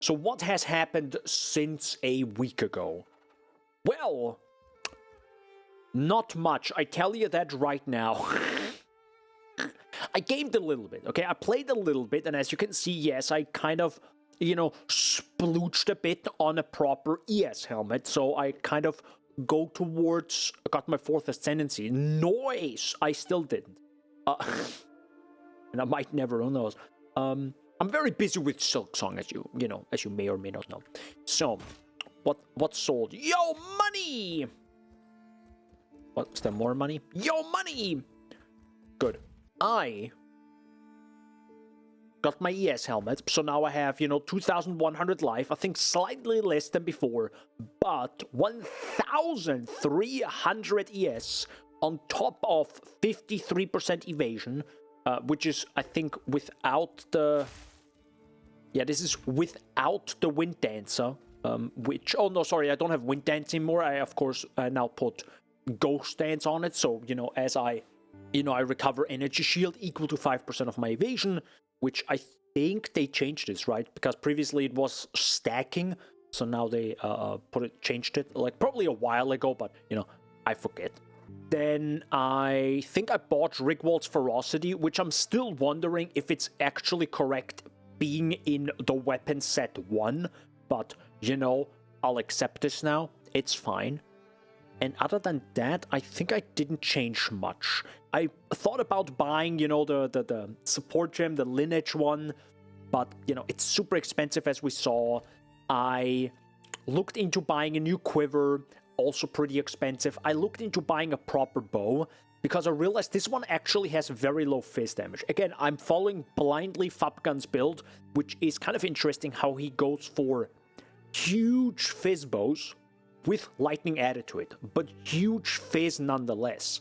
So what has happened since a week ago? Well, not much. I tell you that right now. I gamed a little bit, okay? I played a little bit, and as you can see, yes, I kind of, you know, splooched a bit on a proper ES helmet, so I kind of go towards, I got my 4th ascendancy. Noise! I still didn't. And I might never, who knows. I'm very busy with Silksong, as you may or may not know. So, what sold? Yo, money! What, is there more money? Yo, money! Good. I got my ES helmet, so now I have, 2,100 life, I think slightly less than before, but 1,300 ES on top of 53% evasion, which is, I think, without the... Yeah, this is without the Wind Dancer, which... Oh, no, sorry, I don't have Wind Dance anymore. I, of course, now put Ghost Dance on it, so, as I recover energy shield equal to 5% of my evasion, which I think they changed this, right? Because previously it was stacking, so now they changed it, like, probably a while ago, but, I forget. Then I think I bought Rigwald's Ferocity, which I'm still wondering if it's actually correct being in the weapon set 1, but, I'll accept this now. It's fine. And other than that, I think I didn't change much. I thought about buying, the support gem, the lineage one, but, it's super expensive as we saw. I looked into buying a new quiver, also pretty expensive. I looked into buying a proper bow, because I realized this one actually has very low fizz damage. Again, I'm following blindly Fabgun's build, which is kind of interesting how he goes for huge fizz bows, with lightning added to it, but huge fizz nonetheless.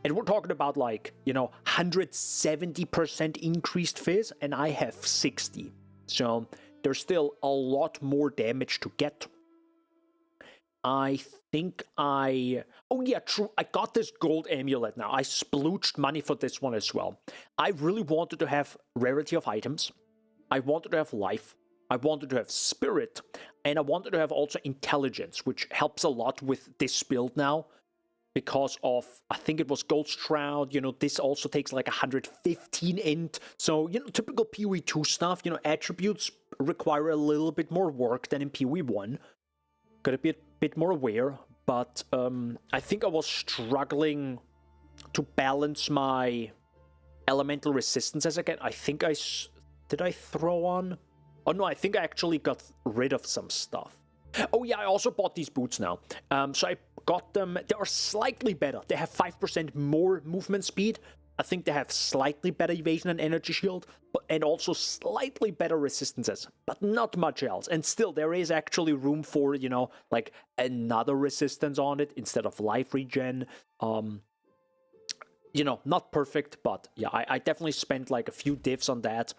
And we're talking about 170% increased fizz, and I have 60. So there's still a lot more damage to get. I think oh yeah, true, I got this gold amulet now. I splooched money for this one as well. I really wanted to have rarity of items. I wanted to have life. I wanted to have spirit, and I wanted to have also intelligence, which helps a lot with this build now, because of, I think it was Gold Shroud, this also takes like 115 int, so, typical PoE 2 stuff, attributes require a little bit more work than in PoE 1, gotta be a bit more aware, but I think I was struggling to balance my elemental resistances again. I think did I throw on? Oh no, I think I actually got rid of some stuff. Oh yeah, I also bought these boots now. So I got them. They are slightly better. They have 5% more movement speed. I think they have slightly better evasion and energy shield, and also slightly better resistances, but not much else. And still, there is actually room for, like another resistance on it instead of life regen. Not perfect, but yeah, I definitely spent like a few divs on that.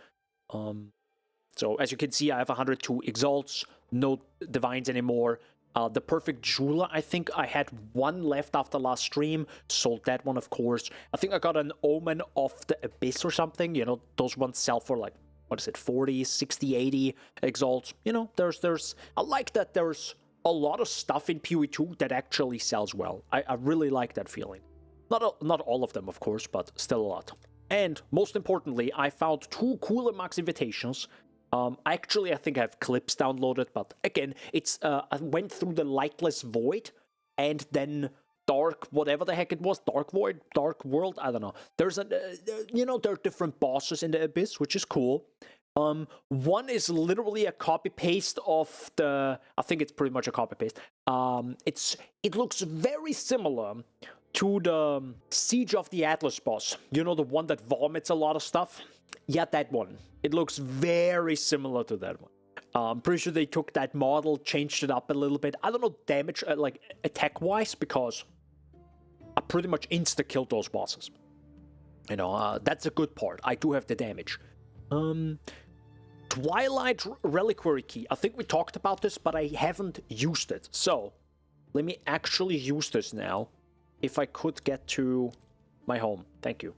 So as you can see, I have 102 exalts, no divines anymore. The perfect jeweler, I think I had one left after last stream, sold that one, of course. I think I got an omen of the abyss or something, those ones sell for like, 40, 60, 80 exalts. There's I like that there's a lot of stuff in PoE 2 that actually sells well. I really like that feeling. Not all of them, of course, but still a lot. And most importantly, I found 2 cooler max invitations. Actually, I think I have clips downloaded, but again, it's I went through the Lightless Void, and then Dark, whatever the heck it was, Dark Void, Dark World, I don't know. There's there are different bosses in the Abyss, which is cool. One is literally a copy-paste of the, I think it's pretty much a copy-paste. It looks very similar to the Siege of the Atlas boss. The one that vomits a lot of stuff? Yeah, that one. It looks very similar to that one. I'm pretty sure they took that model, changed it up a little bit. I don't know damage, like attack-wise, because I pretty much insta-killed those bosses. That's a good part. I do have the damage. Twilight Reliquary Key. I think we talked about this, but I haven't used it. So, let me actually use this now. If I could get to my home. Thank you.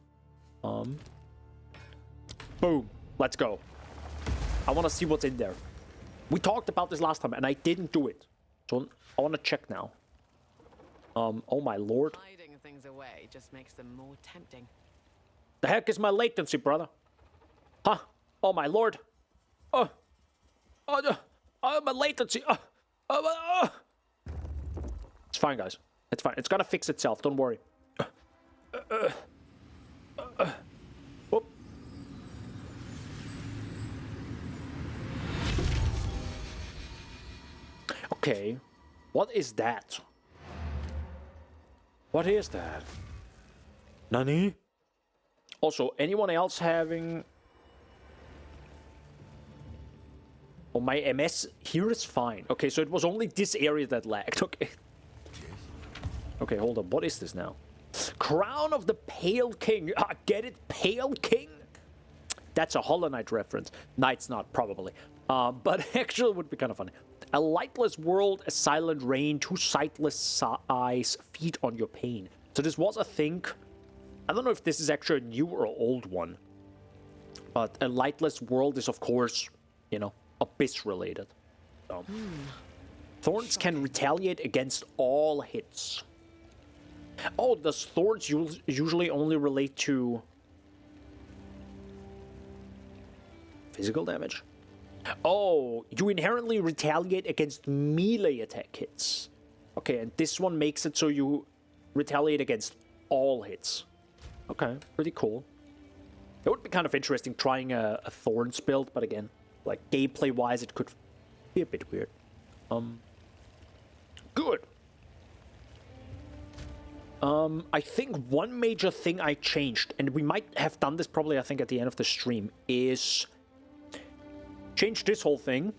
Boom. Let's go. I want to see what's in there. We talked about this last time, and I didn't do it. So I want to check now. Oh my lord. Hiding things away just makes them more tempting. The heck is my latency, brother? Huh? Oh my lord. My latency. It's fine, guys. It's fine. It's gonna fix itself. Don't worry. Whoop. Okay. What is that? What is that? Nani? Also, anyone else having... Oh, my MS here is fine. Okay, so it was only this area that lagged. Okay. Okay, hold on. What is this now? Crown of the Pale King. Ah, get it? Pale King? That's a Hollow Knight reference. No, it's not, probably. But actually it would be kind of funny. A lightless world, a silent rain, two sightless eyes feed on your pain. So this was a thing. I don't know if this is actually a new or old one. But a lightless world is, of course, you know, Abyss related. So. Thorns can retaliate against all hits. Oh, does thorns usually only relate to physical damage? Oh, you inherently retaliate against melee attack hits. Okay, and this one makes it so you retaliate against all hits. Okay, pretty cool. It would be kind of interesting trying a Thorns build, but again, like gameplay-wise, it could be a bit weird. Good. I think one major thing I changed, and we might have done this probably, I think, at the end of the stream, is change this whole thing.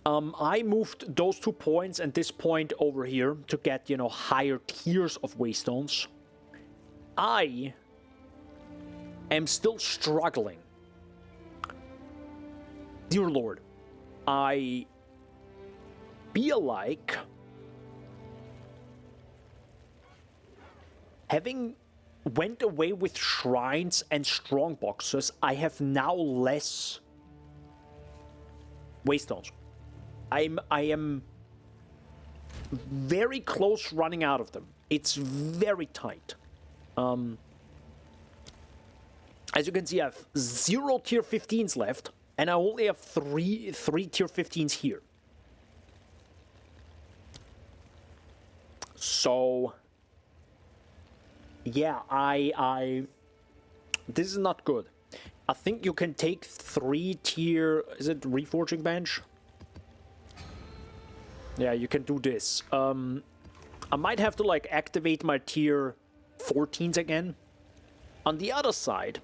I moved those 2 points and this point over here to get, you know, higher tiers of Waystones. I am still struggling. Dear Lord, I feel like having went away with shrines and strong boxes, I have now less Waystones. I am very close running out of them. It's very tight. As you can see, I have 0 tier 15s left, and I only have three tier 15s here. So yeah, this is not good. I think you can take 3 tier... Is it Reforging Bench? Yeah, you can do this. I might have to, like, activate my tier 14s again. On the other side,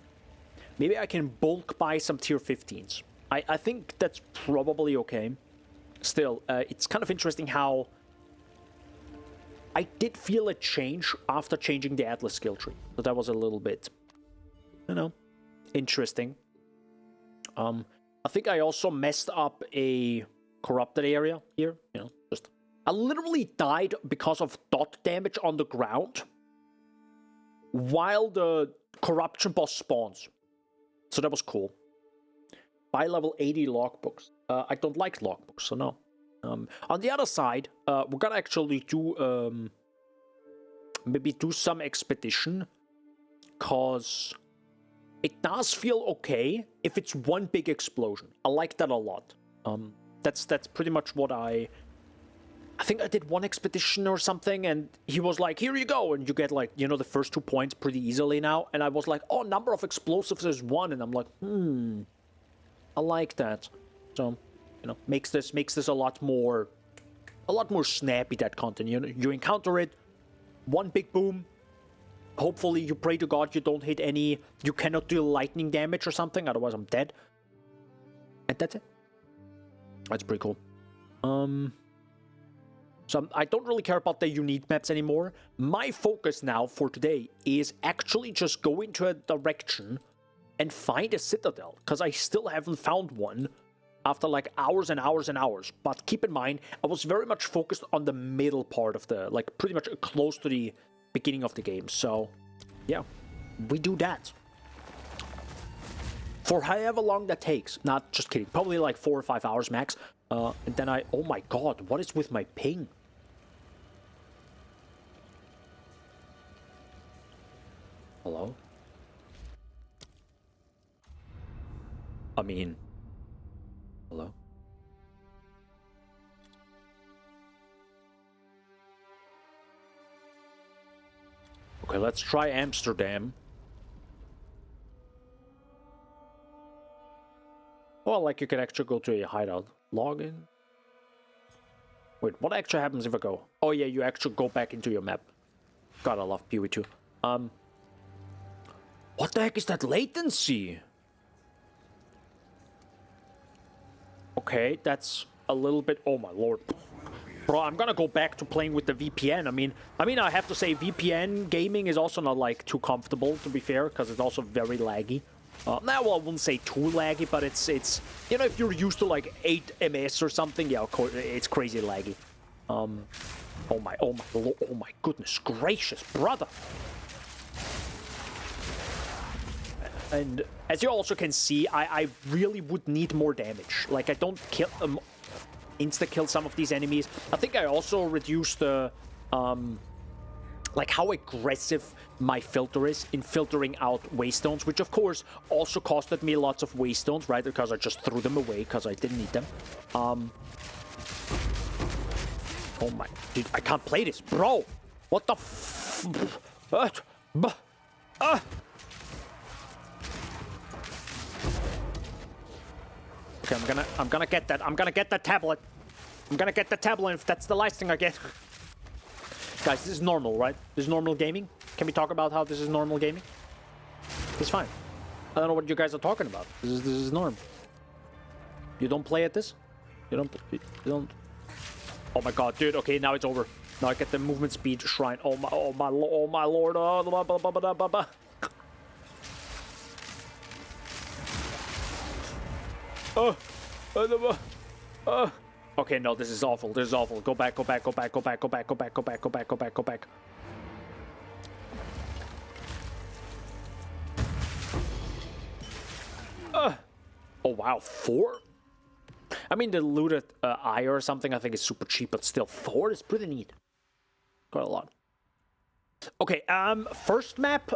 maybe I can bulk buy some tier 15s. I think that's probably okay. Still, it's kind of interesting how I did feel a change after changing the Atlas skill tree. So that was a little bit, you know, interesting. I think I also messed up a corrupted area here. You know, just I literally died because of dot damage on the ground while the corruption boss spawns. So that was cool. Buy level 80 logbooks. I don't like logbooks, so no. On the other side, we're gonna actually do maybe do some expedition, cause it does feel okay if it's one big explosion. I like that a lot. That's pretty much what I think I did one expedition or something, and he was like, "Here you go," and you get, like, you know, the first 2 points pretty easily now. And I was like, "Oh, number of explosives is 1," and I'm like, I like that. So, you know, makes this a lot more snappy, that content. You know, you encounter it, one big boom. Hopefully, you pray to God you don't hit any. You cannot do lightning damage or something, otherwise I'm dead. And that's it. That's pretty cool. So I don't really care about the unique maps anymore. My focus now for today is actually just go into a direction and find a citadel, because I still haven't found one after like hours and hours and hours. But keep in mind, I was very much focused on the middle part of the, like, pretty much close to the beginning of the game. So yeah, we do that for however long that takes. Not just kidding, probably like 4 or 5 hours max. And then oh my god, what is with my ping? Hello? I mean, hello? Okay, let's try Amsterdam. Well, like you can actually go to a hideout. Login. Wait, what actually happens if I go? Oh yeah, you actually go back into your map. God, I love PoE2. What the heck is that latency? Okay, that's a little bit... Oh my lord. Bro, I'm gonna go back to playing with the VPN. I mean, I have to say VPN gaming is also not like too comfortable, to be fair, because it's also very laggy. Now, well, I wouldn't say too laggy, but it's you know, if you're used to like 8 ms or something, yeah, of course, it's crazy laggy. Oh my goodness gracious, brother. And as you also can see, I really would need more damage. Like, I don't kill insta-kill some of these enemies. I think I also reduced the like how aggressive my filter is in filtering out waystones, which of course also costed me lots of waystones, right? Because I just threw them away because I didn't need them. Oh my, dude, I can't play this, bro. What the Okay, I'm gonna get that. I'm gonna get that tablet. I'm gonna get the tablet if that's the last thing I get. Guys, this is normal, right? This is normal gaming. Can we talk about how this is normal gaming? It's fine. I don't know what you guys are talking about. This is normal. You don't play at this? You don't. Oh my god, dude. Okay, now it's over. Now I get the movement speed shrine. Oh my lord. Okay, no, this is awful. This is awful. Go back. Oh wow, 4? I mean, the looted eye or something I think is super cheap, but still 4 is pretty neat. Quite a lot. Okay, first map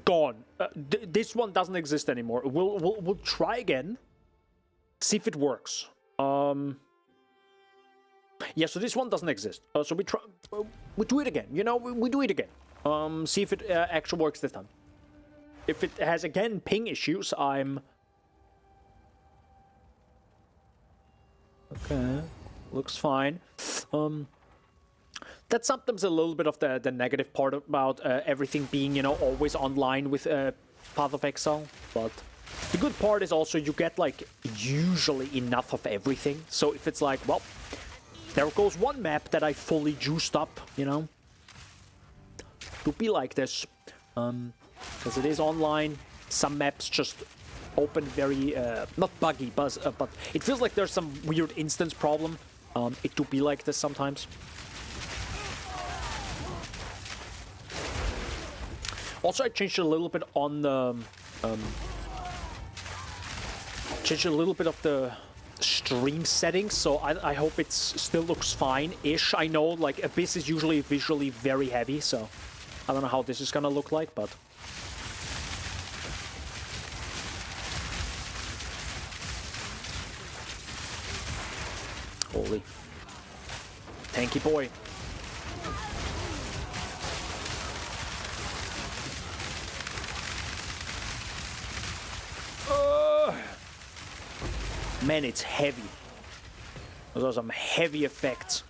gone. This one doesn't exist anymore. We'll try again. See if it works. Yeah, so this one doesn't exist. So we try. We do it again. You know, we do it again. See if it actually works this time. If it has again ping issues, I'm. Okay, looks fine. That's sometimes a little bit of the negative part about everything being, you know, always online with Path of Exile, but the good part is also you get like usually enough of everything. So if it's like, well, there goes one map that I fully juiced up, you know, to be like this, because it is online. Some maps just open very not buggy, but it feels like there's some weird instance problem. It do be like this sometimes. Also, I changed a little bit on the changed a little bit of the stream settings, so I hope it still looks fine-ish. I know, like, Abyss is usually visually very heavy, so I don't know how this is gonna look like, but... Holy. Tanky boy. Man, it's heavy. Those are some heavy effects.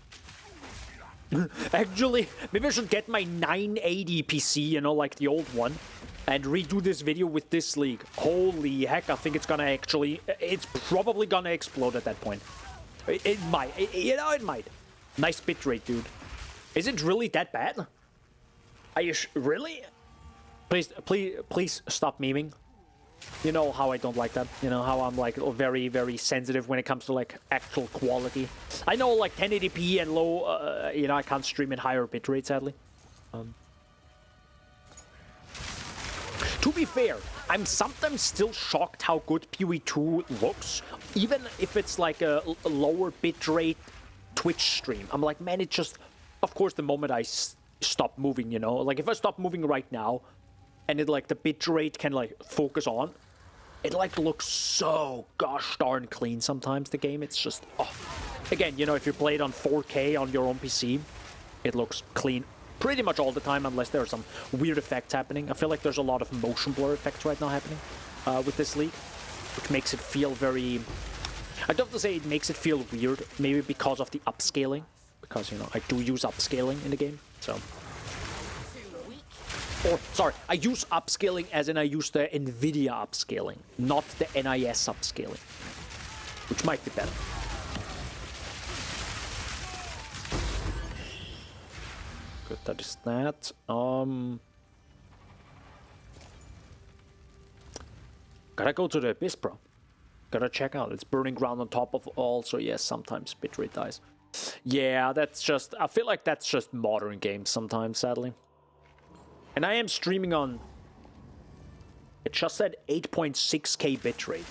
Actually, maybe I should get my 980 PC, you know, like the old one, and redo this video with this league. Holy heck, I think it's gonna actually... It's probably gonna explode at that point. It might. You know, it might. Nice bitrate, dude. Is it really that bad? Are you really? Please stop memeing. You know how I don't like that. You know how I'm like very, very sensitive when it comes to like actual quality. I know like 1080p and low, you know, I can't stream at higher bitrate, sadly. To be fair, I'm sometimes still shocked how good PoE2 looks, even if it's like a lower bitrate Twitch stream. I'm like, man, it just... Of course, the moment I stop moving, you know? Like, if I stop moving right now, and it, like, the bitrate can, like, focus on, it, like, looks so gosh darn clean sometimes, the game. It's just... Oh. Again, you know, if you play it on 4K on your own PC, it looks clean pretty much all the time, unless there are some weird effects happening. I feel like there's a lot of motion blur effects right now happening with this league, which makes it feel very... I don't have to say it makes it feel weird, maybe because of the upscaling, because, you know, I do use upscaling in the game, so... Or, sorry, I use upscaling as in I use the NVIDIA upscaling, not the NIS upscaling, which might be better. Good, that is that. Gotta go to the Abyss, bro. Gotta check out. It's burning ground on top of all, so yes, sometimes bitrate dies. Yeah, that's just... I feel like that's just modern games sometimes, sadly. And I am streaming on... It just said 8.6k bitrate.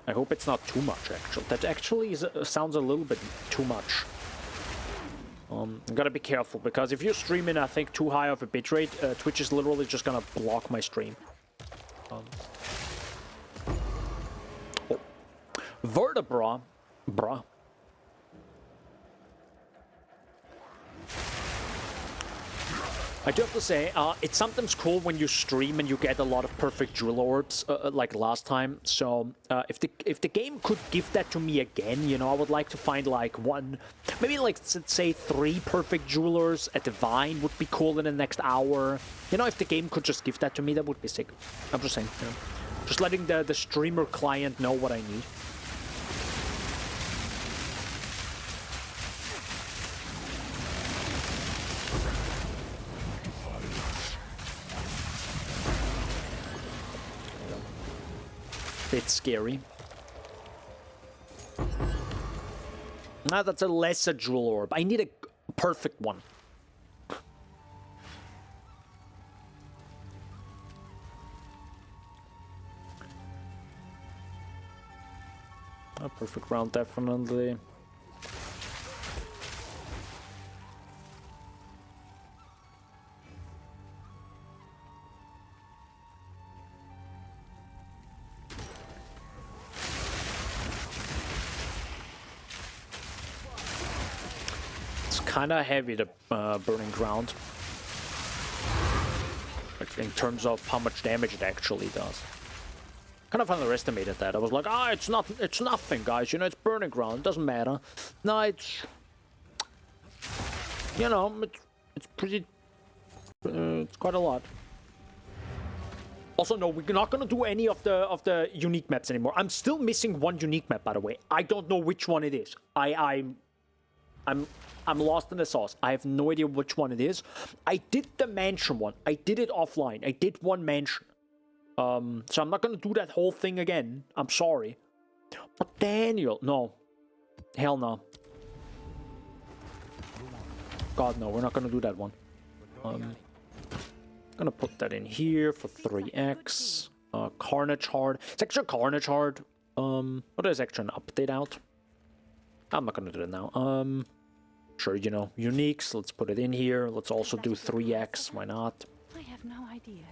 I hope it's not too much, actually. That actually sounds a little bit too much. Gotta be careful, because if you're streaming, I think, too high of a bitrate, Twitch is literally just gonna block my stream. Oh. Vertebra, bruh. I do have to say, it's sometimes cool when you stream and you get a lot of perfect jewel orbs, like last time. So, if the game could give that to me again, you know, I would like to find like one, maybe like, let's say 3 perfect jewelers at the Vine would be cool in the next hour. You know, if the game could just give that to me, that would be sick. I'm just saying, you know, just letting the streamer client know what I need. Bit scary. Ah, that's a lesser jewel orb. I need a perfect one. A perfect round, definitely. Kind of heavy, the burning ground, like in terms of how much damage it actually does. Kind of underestimated that. I was like, it's nothing, guys. You know, it's burning ground. It doesn't matter. No, it's, you know, it's pretty. It's quite a lot. Also, no, we're not gonna do any of the unique maps anymore. I'm still missing one unique map, by the way. I don't know which one it is. I'm lost in the sauce. I have no idea which one it is. I did the mansion one. I did it offline. I did one mansion. So I'm not gonna do that whole thing again. I'm sorry. But Daniel, no. Hell no. God, no, we're not gonna do that one. Gonna put that in here for 3x. Carnage Hard. It's actually Carnage Hard. What is actually an update out? I'm not gonna do it now. Sure, you know, uniques, let's put it in here. Let's also do 3x, why not? I have no idea.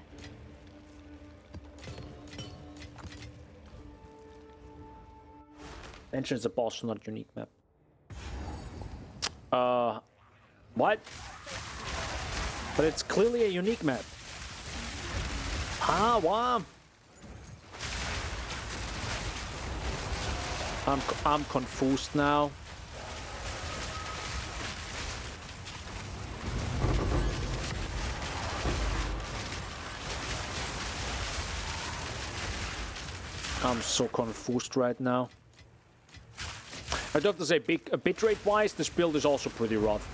Mention is a boss, not unique map. What? But it's clearly a unique map. Ah, wow. I'm confused now. I'm so confused right now. I do have to say, bitrate-wise, this build is also pretty rough.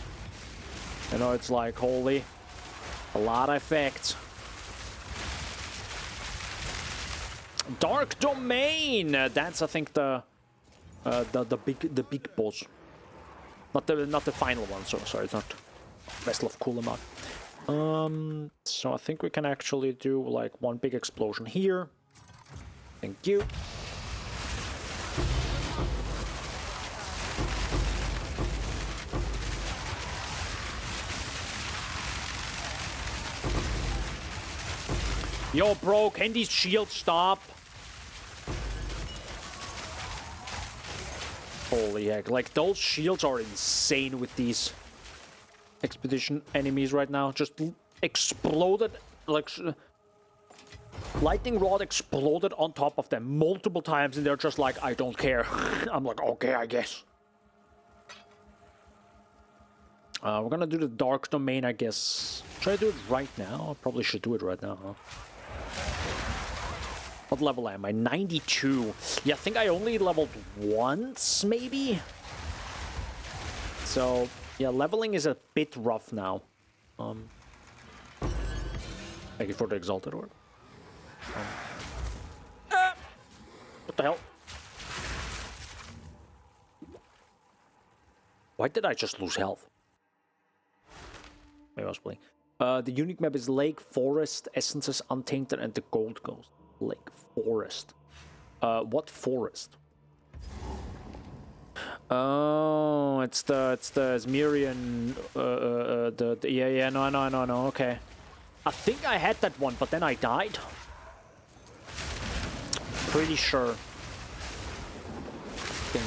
You know, it's like, holy, a lot of effects. Dark Domain. That's, I think, the big boss. Not the final one. So sorry, it's not Vessel of Kulamar. So I think we can actually do like one big explosion here. Thank you. Yo, bro, can these shields stop? Holy heck, like those shields are insane with these expedition enemies right now. Just exploded, like lightning rod exploded on top of them multiple times and they're just like, I don't care. I'm like, okay, I guess. We're gonna do the dark domain, I guess. Should I do it right now? I probably should do it right now, huh? What level am I? 92. Yeah, I think I only leveled once, maybe? So, yeah, leveling is a bit rough now. Thank you for the Exalted Orb. What the hell? Why did I just lose health? Maybe I was playing. The unique map is Lake, Forest, Essences, Untainted, and the Gold Ghost. Lake, Forest. What forest? Oh, it's the Smirian. Yeah, no. Okay. I think I had that one, but then I died. Pretty sure. I think.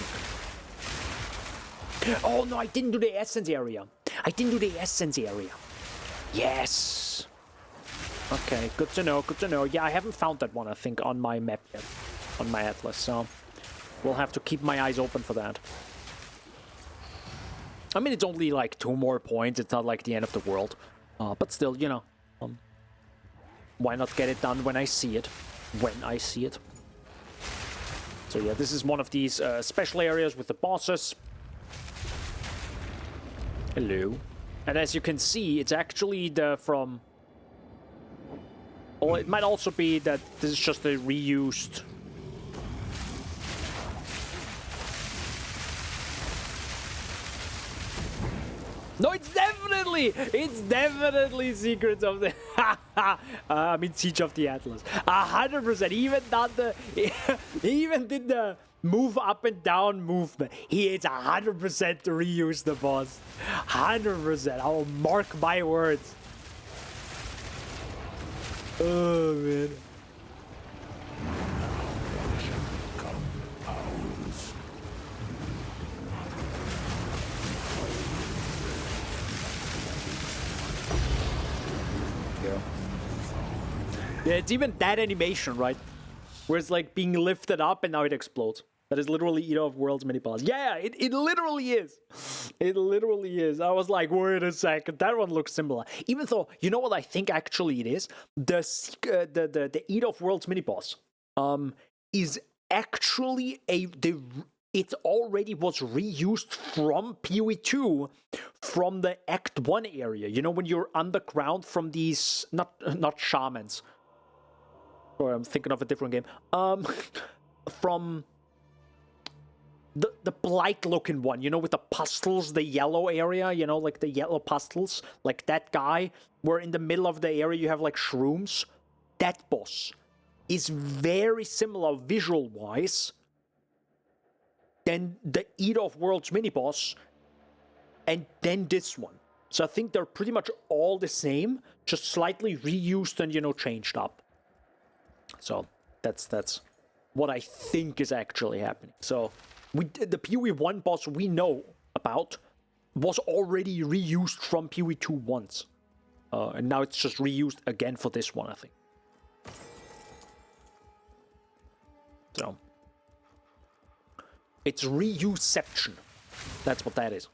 Oh no, I didn't do the Essence area. Yes. Okay, good to know, good to know. Yeah, I haven't found that one, I think, on my map yet. On my atlas, so we'll have to keep my eyes open for that. I mean, it's only like 2 more points. It's not like the end of the world. But still, you know. Why not get it done when I see it? So yeah, this is one of these special areas with the bosses. Hello. And as you can see, it's actually from... Well, it might also be that this is just a reused... No, it's definitely Secrets of the... I mean, Siege of the Atlas. 100%. He even did the move up and down movement. It's 100% to reuse the boss. 100%. I will mark my words. Oh, man. Yeah, it's even that animation, right? Where it's like being lifted up and now it explodes. That is literally Eater of Worlds mini boss. Yeah, it literally is. It literally is. I was like, wait a second, that one looks similar. Even though, you know what I think actually it is? The Eater of Worlds mini boss is actually it already was reused from PoE 2 from the Act 1 area. You know, when you're underground from these, not shamans. Sorry, I'm thinking of a different game. From the blight-looking one, you know, with the pustles, the yellow area, you know, like the yellow pustles, like that guy, where in the middle of the area you have like shrooms. That boss is very similar visual-wise than the Eater of Worlds mini-boss, and then this one. So I think they're pretty much all the same, just slightly reused and, you know, changed up. So that's what I think is actually happening. So the PoE 1 boss we know about was already reused from PoE 2 once. And now it's just reused again for this one, I think. So it's reuseception. That's what that is.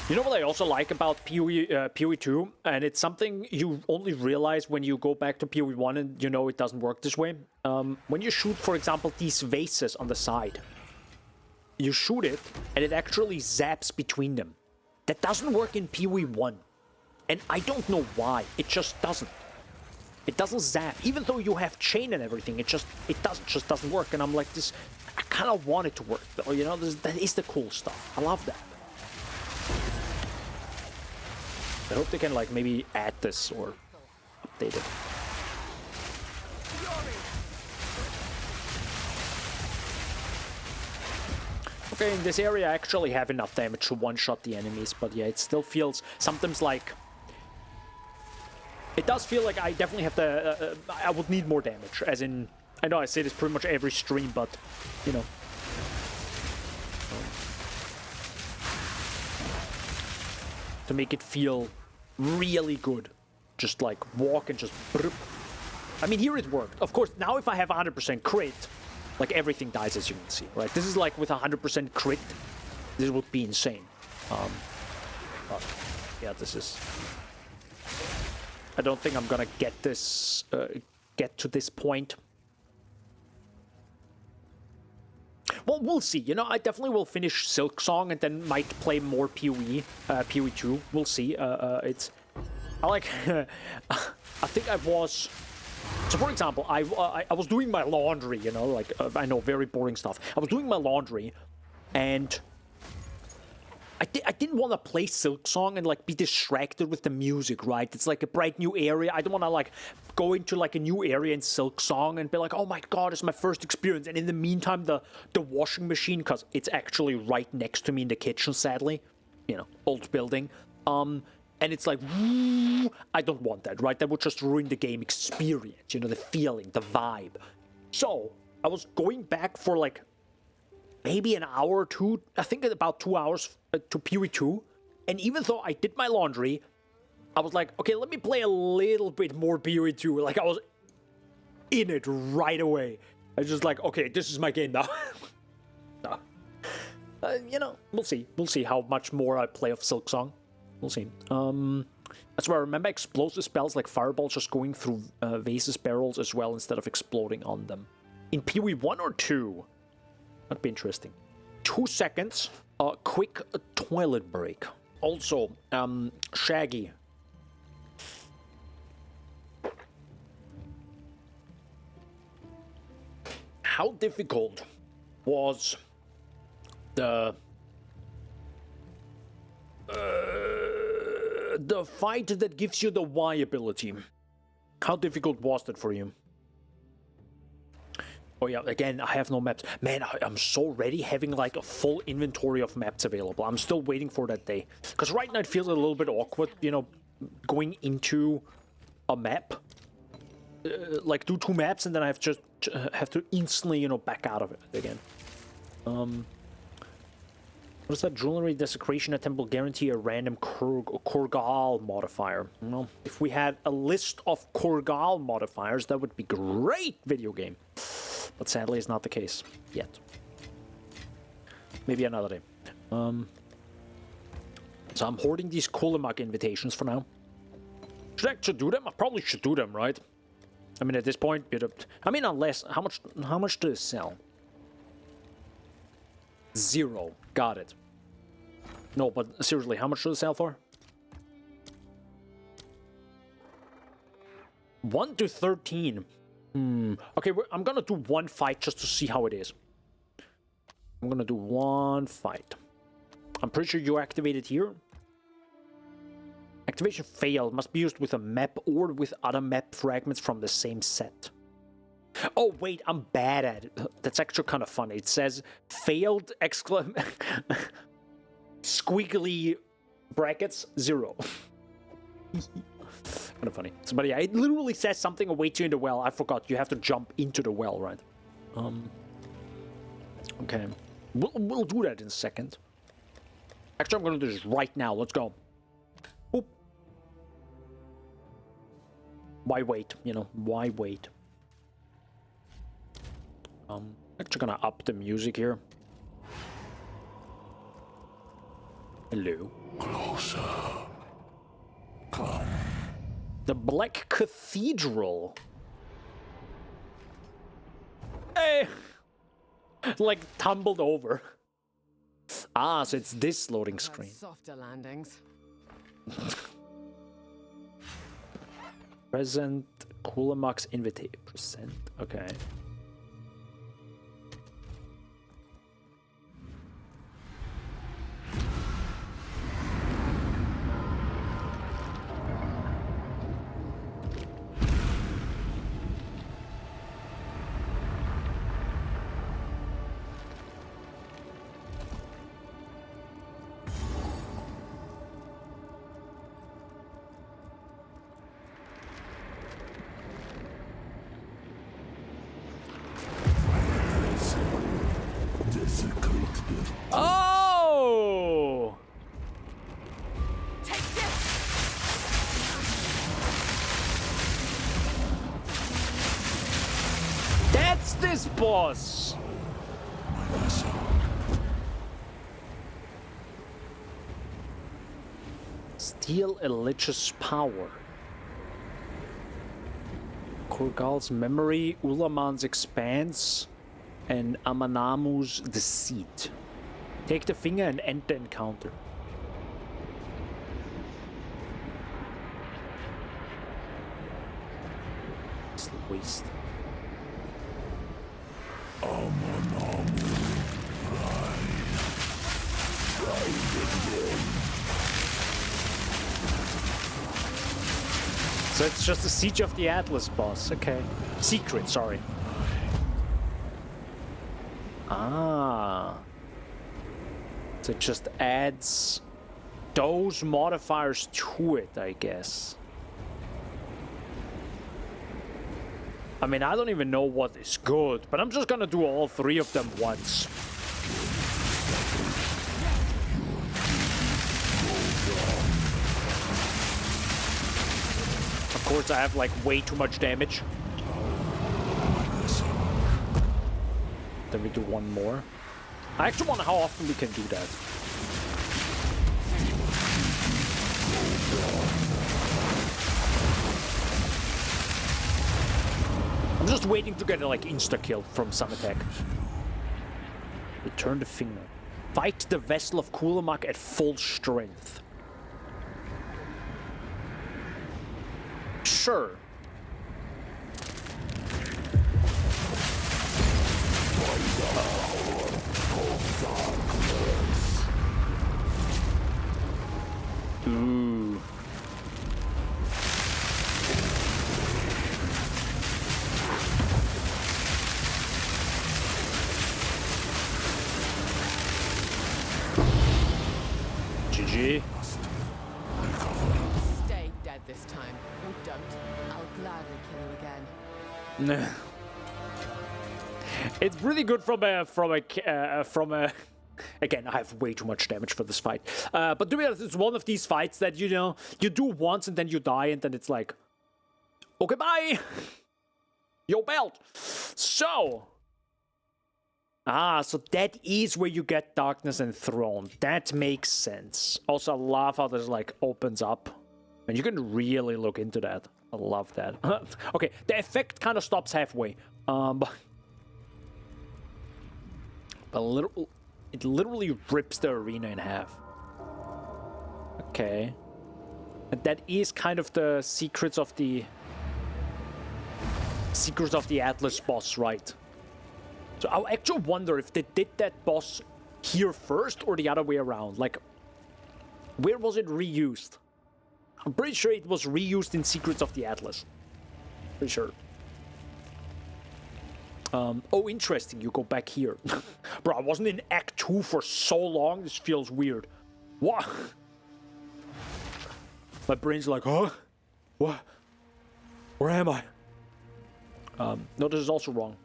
You know what I also like about PoE 2? And it's something you only realize when you go back to PoE 1 and you know it doesn't work this way. When you shoot, for example, these vases on the side, you shoot it and it actually zaps between them. That doesn't work in PoE 1. And I don't know why. It just doesn't. It doesn't zap. Even though you have chain and everything, it just doesn't work. And I'm like, this, I kind of want it to work. Though, you know, that is the cool stuff. I love that. I hope they can like maybe add this or update it. Okay, in this area I actually have enough damage to one-shot the enemies, but yeah, it still feels sometimes like... It does feel like I definitely have to... I would need more damage, as in... I know I say this pretty much every stream, but, you know... to make it feel really good. Just like walk and just... I mean, here it worked. Of course, now if I have 100% crit, like everything dies, as you can see, right? This is like with 100% crit, this would be insane. But yeah, this is... I don't think I'm gonna get this, get to this point. Well, we'll see. You know, I definitely will finish Silksong and then might play more PoE, PoE 2. We'll see. It's... I like... I think I was... So, for example, I was doing my laundry, you know, like, I know, very boring stuff. I was doing my laundry, and I didn't want to play Silksong and, like, be distracted with the music, right? It's, like, a bright new area. I don't want to, like, go into, like, a new area in Silksong and be like, oh my god, it's my first experience. And in the meantime, the washing machine, because it's actually right next to me in the kitchen, sadly. You know, old building. And it's like, I don't want that, right? That would just ruin the game experience, you know, the feeling, the vibe. So, I was going back for like, maybe an hour or two, I think about 2 hours to PoE 2. And even though I did my laundry, I was like, okay, let me play a little bit more PoE 2. Like, I was in it right away. I was just like, okay, this is my game now. No. You know, we'll see. We'll see how much more I play of Silksong. We'll see. That's why I remember explosive spells like fireballs just going through vases, barrels as well instead of exploding on them. In PoE 1 or 2? That'd be interesting. 2 seconds. Quick toilet break. Also, Shaggy. How difficult was the fight that gives you the Y ability? How difficult was that for you? Oh yeah, again, I have no maps. Man, I'm so ready having like a full inventory of maps available. I'm still waiting for that day. Because right now it feels a little bit awkward, you know, going into a map. Like do 2 maps and then I have to instantly, you know, back out of it again. What is that? Jewelry desecration attempt will guarantee a random Korgal modifier. Well, if we had a list of Korgal modifiers, that would be great video game. But sadly, it's not the case yet. Maybe another day. So I'm hoarding these Kulimak invitations for now. Should I actually do them? I probably should do them, right? I mean, at this point, I mean, unless how much do they sell? 0. Got it. No, but seriously, how much do they sell for? 1 to 13. Okay, I'm gonna do 1 fight just to see how it is. I'm gonna do 1 fight. I'm pretty sure you activated here. Activation failed. Must be used with a map or with other map fragments from the same set. Oh, wait, I'm bad at it. That's actually kind of funny. It says, failed, squiggly brackets, 0. Kind of funny. So, but yeah, it literally says something awaits you in the well. I forgot. You have to jump into the well, right? Okay. We'll do that in a second. Actually, I'm going to do this right now. Let's go. Oop. Why wait? You know, why wait? Actually gonna up the music here. Hello. Closer. Come. The Black Cathedral. Hey! Like tumbled over. Ah, so it's this loading screen. Softer landings. Present Kulimak's invitation. Present. Okay. boss. Steal a Lich's power. Kurgal's memory, Ulaman's expanse, and Amanamu's deceit. Take the finger and end the encounter. It's a waste. So it's just the Siege of the Atlas boss, okay. Secret, sorry. Ah. So it just adds those modifiers to it, I guess. I mean, I don't even know what is good, but I'm just gonna do all three of them once. Of course, I have like way too much damage. Then we do one more. I actually wonder how often we can do that. I'm just waiting to get a like insta-kill from some attack. Return the finger. Fight the vessel of Kulamak at full strength. Sure. Ooh. GG. Stay dead this time. Or don't. I'll gladly kill you again. It's really good from a again, I have way too much damage for this fight. But to be honest, it's one of these fights that, you know, you do once and then you die and then it's like, okay, bye! Your belt! So... so that is where you get Darkness Enthroned. That makes sense. Also, I love how this, like, opens up. And you can really look into that. I love that. Okay, the effect kind of stops halfway. But it literally rips the arena in half. Okay. And that is kind of the secrets of the Atlas boss, right? So I actually wonder if they did that boss here first or the other way around. Like, where was it reused? I'm pretty sure it was reused in Secrets of the Atlas. Pretty sure. Oh, interesting. You go back here. Bro, I wasn't in Act 2 for so long. This feels weird. What? My brain's like, huh? What? Where am I? No, this is also wrong.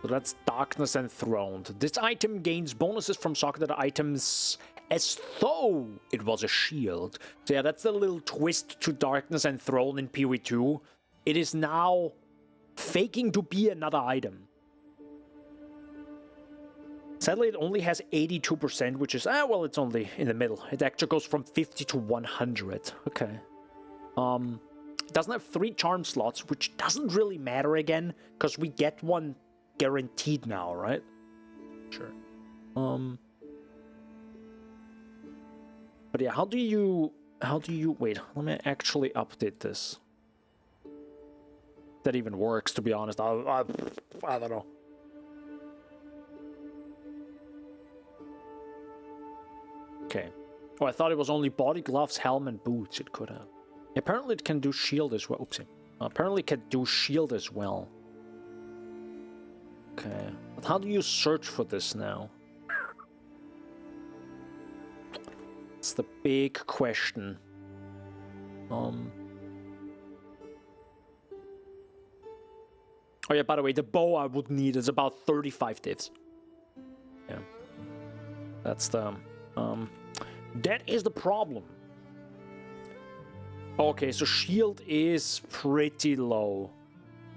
So that's Darkness Enthroned. This item gains bonuses from socketed items as though it was a shield. So yeah, that's the little twist to Darkness Enthroned in PoE2. It is now faking to be another item. Sadly, it only has 82%, which is, well, it's only in the middle. It actually goes from 50 to 100. Okay. It doesn't have 3 charm slots, which doesn't really matter again, because we get one guaranteed now, right? Sure. But yeah, how do you, wait, let me actually update this. That even works, to be honest. I don't know. Okay. Oh, I thought it was only body, gloves, helm, and boots it could have. Apparently it can do shield as well. Oopsie. Apparently it can do shield as well. Okay. But how do you search for this now? It's the big question. Oh yeah, by the way, the bow I would need is about 35 divs. Yeah. That's the that is the problem. Okay, so shield is pretty low.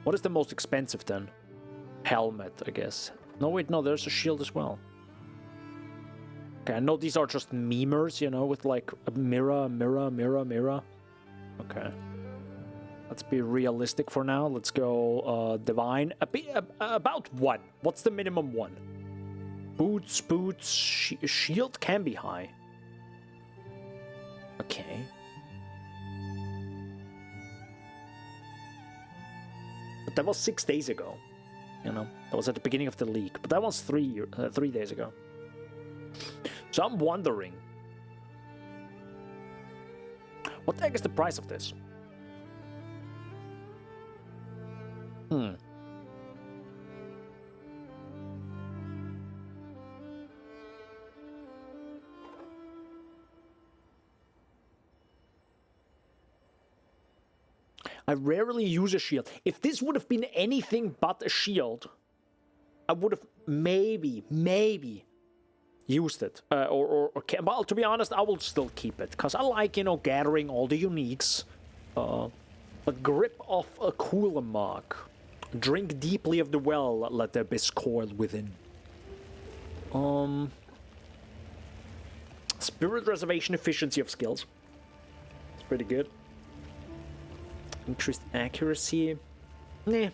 What is the most expensive then? Helmet, I guess. No, wait, no, there's a shield as well. Okay, I know these are just memers, you know, with like a mirror. Okay. Let's be realistic for now. Let's go divine. About one. What's the minimum one? Boots, shield can be high. Okay. But that was 6 days ago. You know, that was at the beginning of the league. But that was 3 days ago. So I'm wondering, what the heck is the price of this? I rarely use a shield. If this would have been anything but a shield, I would have maybe used it. Well, to be honest, I will still keep it. Because I like, you know, gathering all the uniques. A grip of a cooler mark. Drink deeply of the well, let there be coil within. Spirit reservation efficiency of skills. It's pretty good. Increased accuracy. Nah.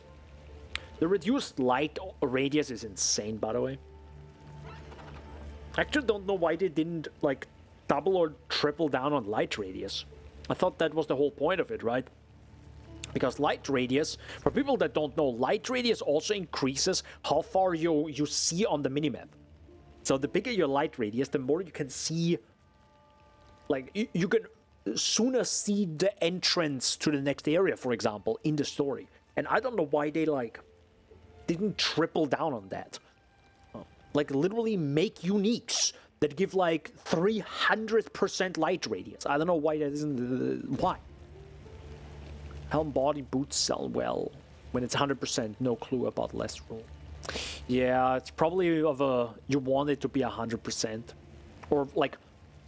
The reduced light radius is insane, by the way. I actually don't know why they didn't, like, double or triple down on light radius. I thought that was the whole point of it, right? Because light radius, for people that don't know, light radius also increases how far you see on the minimap. So the bigger your light radius, the more you can see, like, you can sooner see the entrance to the next area, for example, in the story. And I don't know why they, like, didn't triple down on that. Like, literally make uniques that give, like, 300% light radius. I don't know why that isn't... why? Helm body boots sell well. When it's 100%, no clue about less rule. Yeah, it's probably of a... you want it to be 100%. Or, like,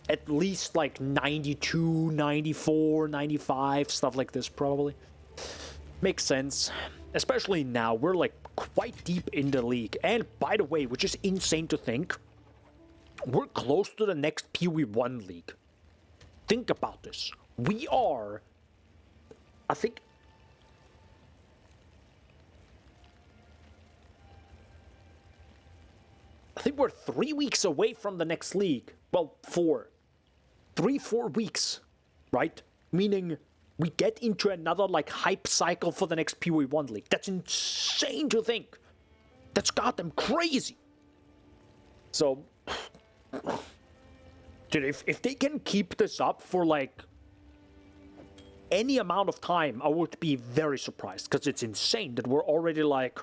at least, like, 92, 94, 95, stuff like this, probably. Makes sense. Especially now, we're, like, quite deep in the league. And, by the way, which is insane to think, we're close to the next PoE1 league. Think about this. We are... I think we're 3 weeks away from the next league. Well, 4 weeks, right? Meaning we get into another, like, hype cycle for the next PoE1 league. That's insane to think. That's goddamn crazy. So, dude, if they can keep this up for, like, any amount of time, I would be very surprised, because it's insane that we're already like,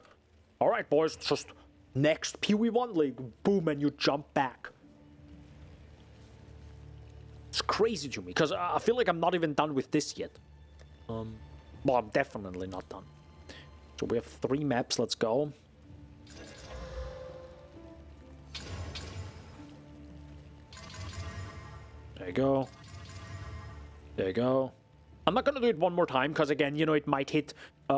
all right, boys, just next PoE1 league, boom, and you jump back. It's crazy to me, because I feel like I'm not even done with this yet. Well, I'm definitely not done. So we have 3 maps, let's go. There you go. There you go. I'm not going to do it one more time, because again, you know, it might hit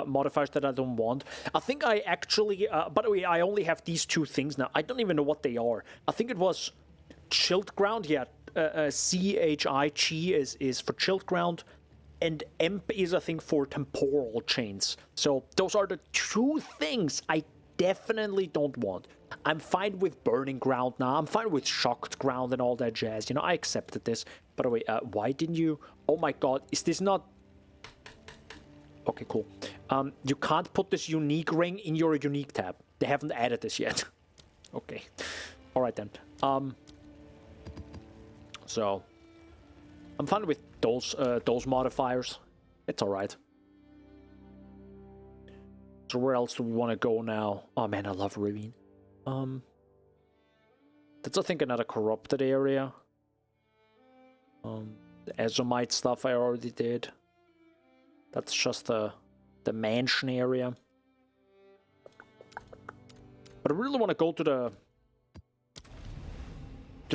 modifiers that I don't want. I think I actually, by the way, I only have these 2 things now. I don't even know what they are. I think it was Chilled Ground, yeah. CHI, Chi is for Chilled Ground, and Emp is, I think, for Temporal Chains. So those are the 2 things I definitely don't want. I'm fine with Burning Ground now. I'm fine with Shocked Ground and all that jazz. You know, I accepted this. By the way, why didn't you... Oh my god, is this not... Okay, cool. You can't put this unique ring in your unique tab. They haven't added this yet. Okay. Alright then. So... I'm fine with those modifiers. It's alright. So where else do we want to go now? Oh man, I love Ravine. That's, I think, another corrupted area. The Azomite stuff I already did. That's just the mansion area. But I really want to go to the...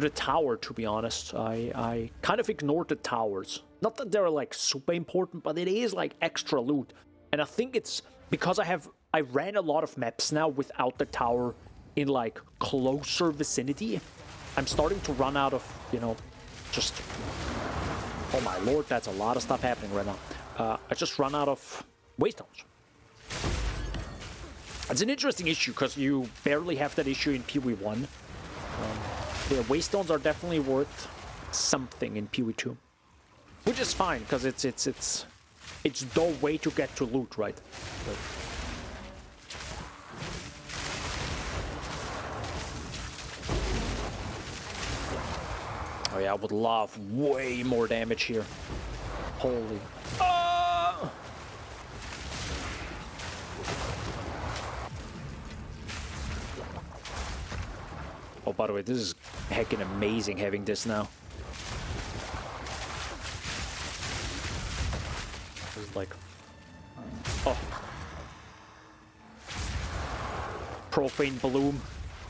the tower, to be honest. I kind of ignored the towers. Not that they're like super important, but it is like extra loot. And I think it's because I ran a lot of maps now without the tower in like closer vicinity. I'm starting to run out of, you know, just... Oh my lord, that's a lot of stuff happening right now. I just run out of waystones. It's an interesting issue because you barely have that issue in PoE1. The waystones are definitely worth something in PoE2, which is fine because it's the way to get to loot, right? But... Oh yeah, I would love way more damage here. Holy. Oh, by the way, this is heckin' amazing having this now. This is like... Oh. Profane Bloom.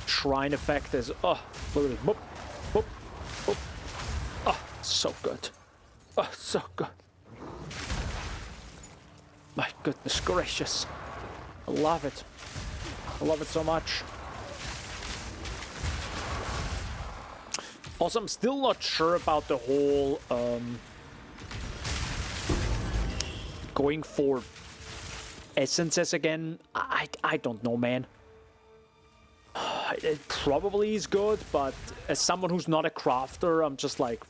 Shrine effect is... Oh, look at this. Boop, boop, boop. Oh, so good. Oh, so good. My goodness gracious. I love it. I love it so much. Also, I'm still not sure about the whole going for essences again. I don't know, man. It probably is good, but as someone who's not a crafter, I'm just like...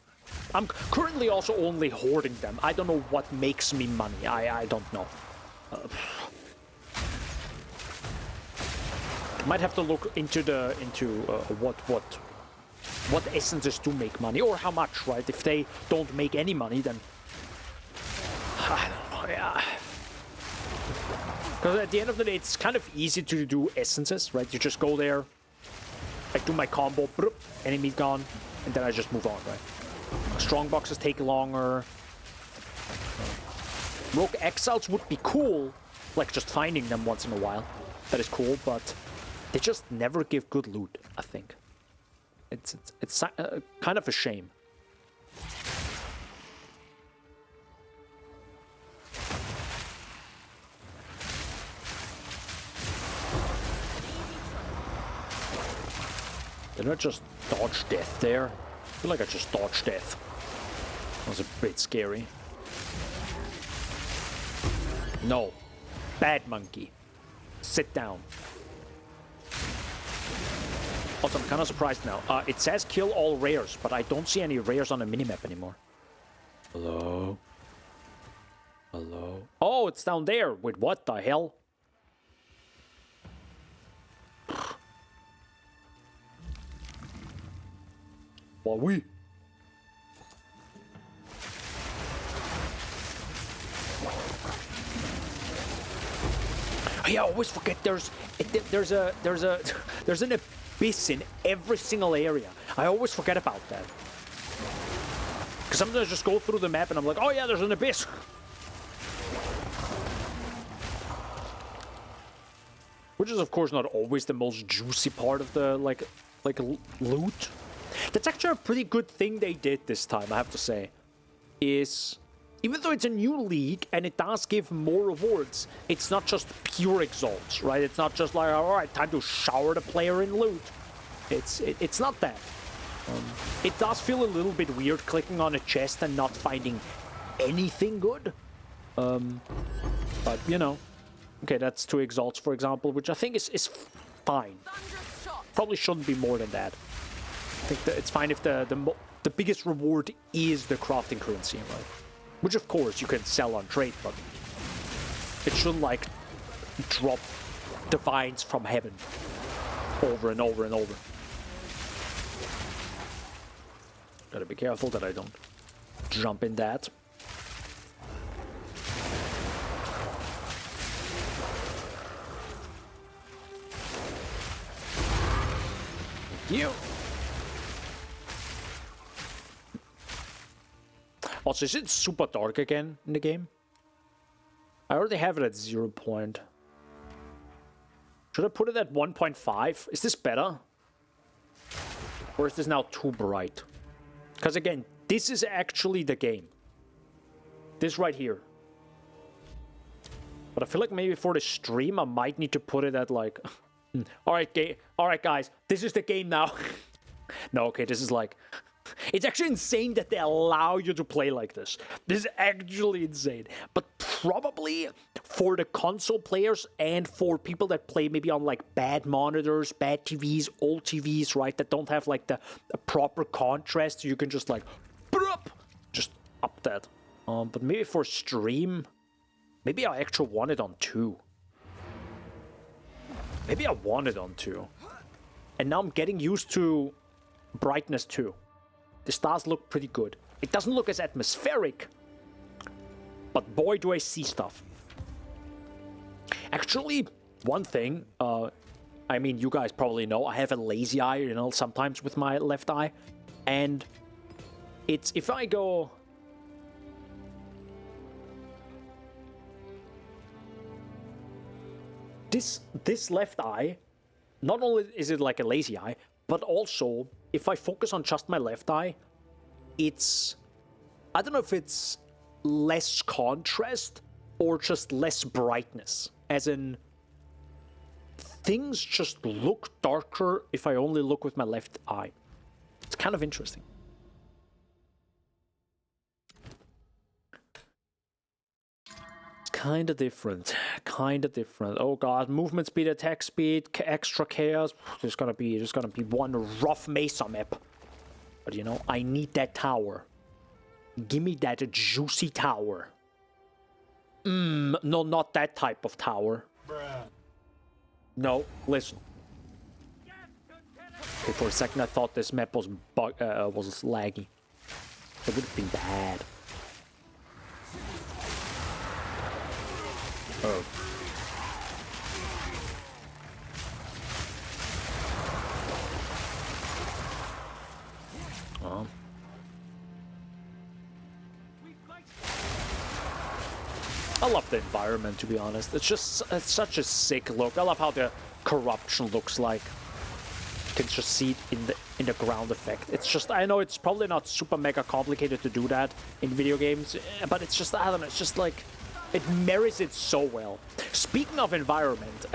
I'm currently also only hoarding them. I don't know what makes me money. I don't know. Might have to look into the what essences do make money, or how much, right? If they don't make any money, then... I don't know, yeah. Because at the end of the day, it's kind of easy to do essences, right? You just go there, I do my combo, enemy gone, and then I just move on, right? Strong boxes take longer. Rogue Exiles would be cool, like just finding them once in a while. That is cool, but they just never give good loot, I think. It's kind of a shame. Did I just dodge death there? I feel like I just dodged death. That was a bit scary. No. Bad monkey. Sit down. Also, I'm kind of surprised now. It says kill all rares, but I don't see any rares on the minimap anymore. Hello? Hello? Oh, it's down there. Wait, what the hell? Well, we... I always forget there's an abyss in every single area. I always forget about that. Because sometimes I just go through the map and I'm like, oh yeah, there's an abyss. Which is of course not always the most juicy part of the like loot. That's actually a pretty good thing they did this time, I have to say. Is even though it's a new league and it does give more rewards, it's not just pure exalts, right? It's not just like, all right, time to shower the player in loot. It's not that. It does feel a little bit weird clicking on a chest and not finding anything good. But, you know. Okay, that's 2 exalts, for example, which I think is fine. Probably shouldn't be more than that. I think that it's fine if the biggest reward is the crafting currency, right? Which, of course, you can sell on trade, but it shouldn't, like, drop divines from heaven over and over and over. Gotta be careful that I don't jump in that. Thank you. Also, is it super dark again in the game? I already have it at 0 point. Should I put it at 1.5? Is this better? Or is this now too bright? Because again, this is actually the game. This right here. But I feel like maybe for the stream, I might need to put it at like... Alright, guys. This is the game now. No, okay, this is like... It's actually insane that they allow you to play like this. This is actually insane. But probably for the console players and for people that play maybe on like bad monitors, bad TVs, old TVs, right? That don't have like the proper contrast. You can just like... Just up that. But maybe for stream... Maybe I actually want it on 2. Maybe I want it on 2. And now I'm getting used to brightness too. The stars look pretty good. It doesn't look as atmospheric, but boy do I see stuff. Actually, one thing, I mean, you guys probably know, I have a lazy eye, you know, sometimes with my left eye. And it's, if I go... This left eye, not only is it like a lazy eye, but also, if I focus on just my left eye, it's... I don't know if it's less contrast or just less brightness. As in, things just look darker if I only look with my left eye. It's kind of interesting. Kind of different. Oh god, movement speed, attack speed, extra chaos. There's gonna be one rough Mesa map. But you know, I need that tower. Give me that juicy tower. No, not that type of tower. Bruh. No, listen. Okay, for a second I thought this map was laggy. It would have been bad. Oh. I love the environment, to be honest. It's such a sick look. I love how the corruption looks like. You can just see it in the ground effect. It's just, I know it's probably not super mega complicated to do that in video games, but it's just, I don't know, it's just like, it marries it so well. Speaking of environment,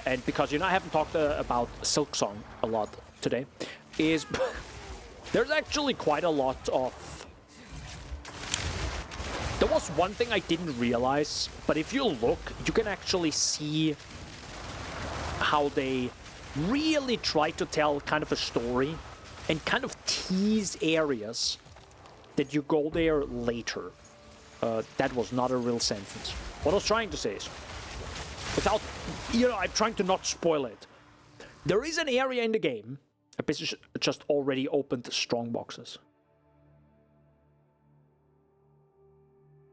and because, you know, I haven't talked about Silksong a lot today, is there's actually quite a lot of... There was one thing I didn't realize, but if you look, you can actually see how they really try to tell kind of a story and kind of tease areas that you go there later. That was not a real sentence. What I was trying to say is, without, you know, I'm trying to not spoil it. There is an area in the game, I basically just already opened strong boxes.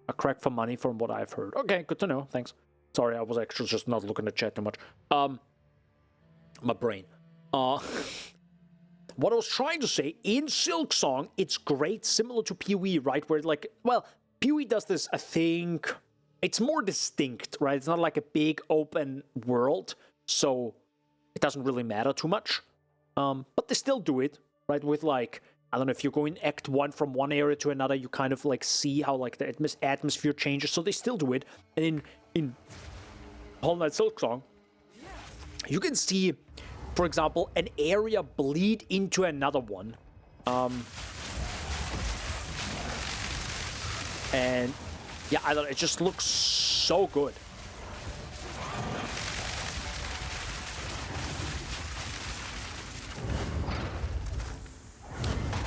A crack for money from what I've heard. Okay, good to know, thanks. Sorry, I was actually just not looking at chat too much. My brain. What I was trying to say, in Silksong, it's great, similar to PoE, right? Where, like, well, PoE does this, I think, it's more distinct, right? It's not like a big open world, so it doesn't really matter too much. But they still do it, right? With, like, I don't know, if you go in Act 1 from one area to another, you kind of, like, see how, like, the atmosphere changes, so they still do it. And in Hollow Knight Silksong, you can see, for example, an area bleed into another one. And yeah, I don't know, it just looks so good.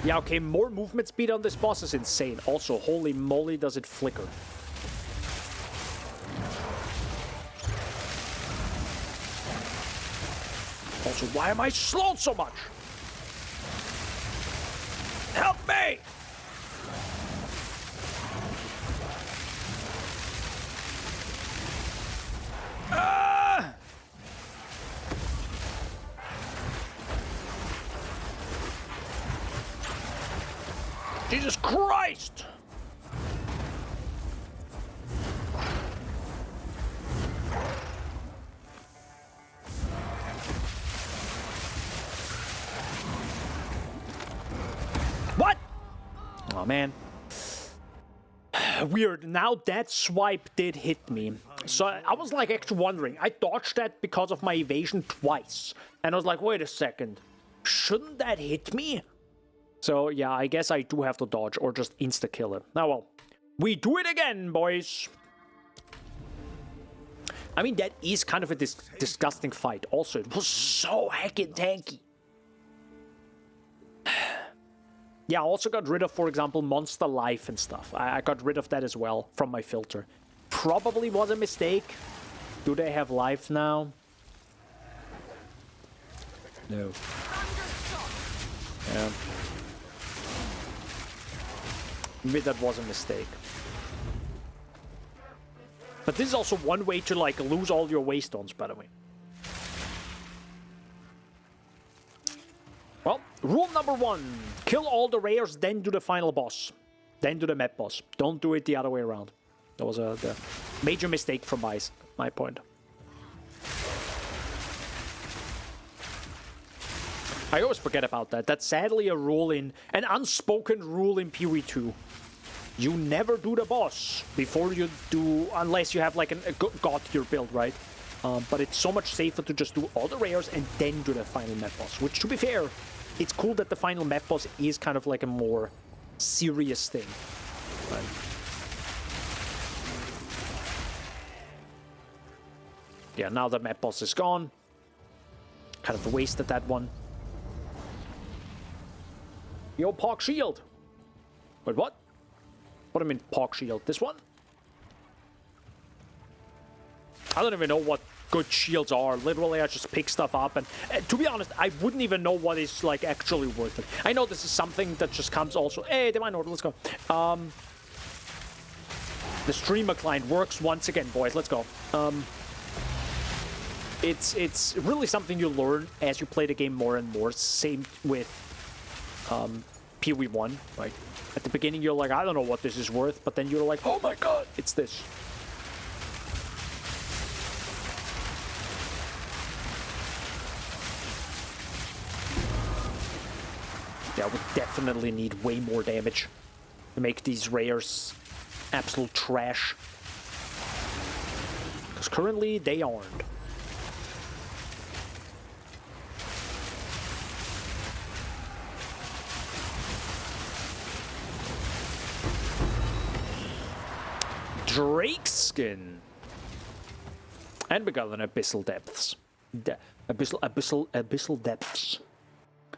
Yeah, okay, more movement speed on this boss is insane. Also, holy moly, does it flicker. Also, why am I slowed so much? Help me! Ah! Jesus Christ! Oh, man. Weird. Now that swipe did hit me. So I was like actually wondering. I dodged that because of my evasion twice. And I was like, wait a second. Shouldn't that hit me? So yeah, I guess I do have to dodge or just insta-kill it. Now well, we do it again, boys. I mean, that is kind of a disgusting fight. Also, it was so heckin' tanky. Yeah, I also got rid of, for example, monster life and stuff. I got rid of that as well from my filter. Probably was a mistake. Do they have life now? No. Yeah. Maybe that was a mistake. But this is also one way to, like, lose all your waystones, by the way. Well, rule number 1. Kill all the rares, then do the final boss. Then do the map boss. Don't do it the other way around. That was a major mistake from my point. I always forget about that. That's sadly a rule an unspoken rule in PoE2. You never do the boss before you do, unless you have like a god tier build, right? But it's so much safer to just do all the rares and then do the final map boss. Which, to be fair, it's cool that the final map boss is kind of like a more serious thing. Right? Yeah, now the map boss is gone. Kind of wasted that one. Yo, Pog Shield. Wait, what? What do I mean, Pog Shield? This one? I don't even know what good shields are. Literally, I just pick stuff up, and to be honest, I wouldn't even know what is, like, actually worth it. I know this is something that just comes also... Hey, Divine Order, let's go. The streamer client works once again, boys. Let's go. It's really something you learn as you play the game more and more. Same with PoE 1, right? At the beginning, you're like, I don't know what this is worth, but then you're like, oh my god, it's this. Yeah, we definitely need way more damage to make these rares absolute trash. Because currently, they aren't. Drakeskin. And we got an Abyssal Depths. Abyssal Depths.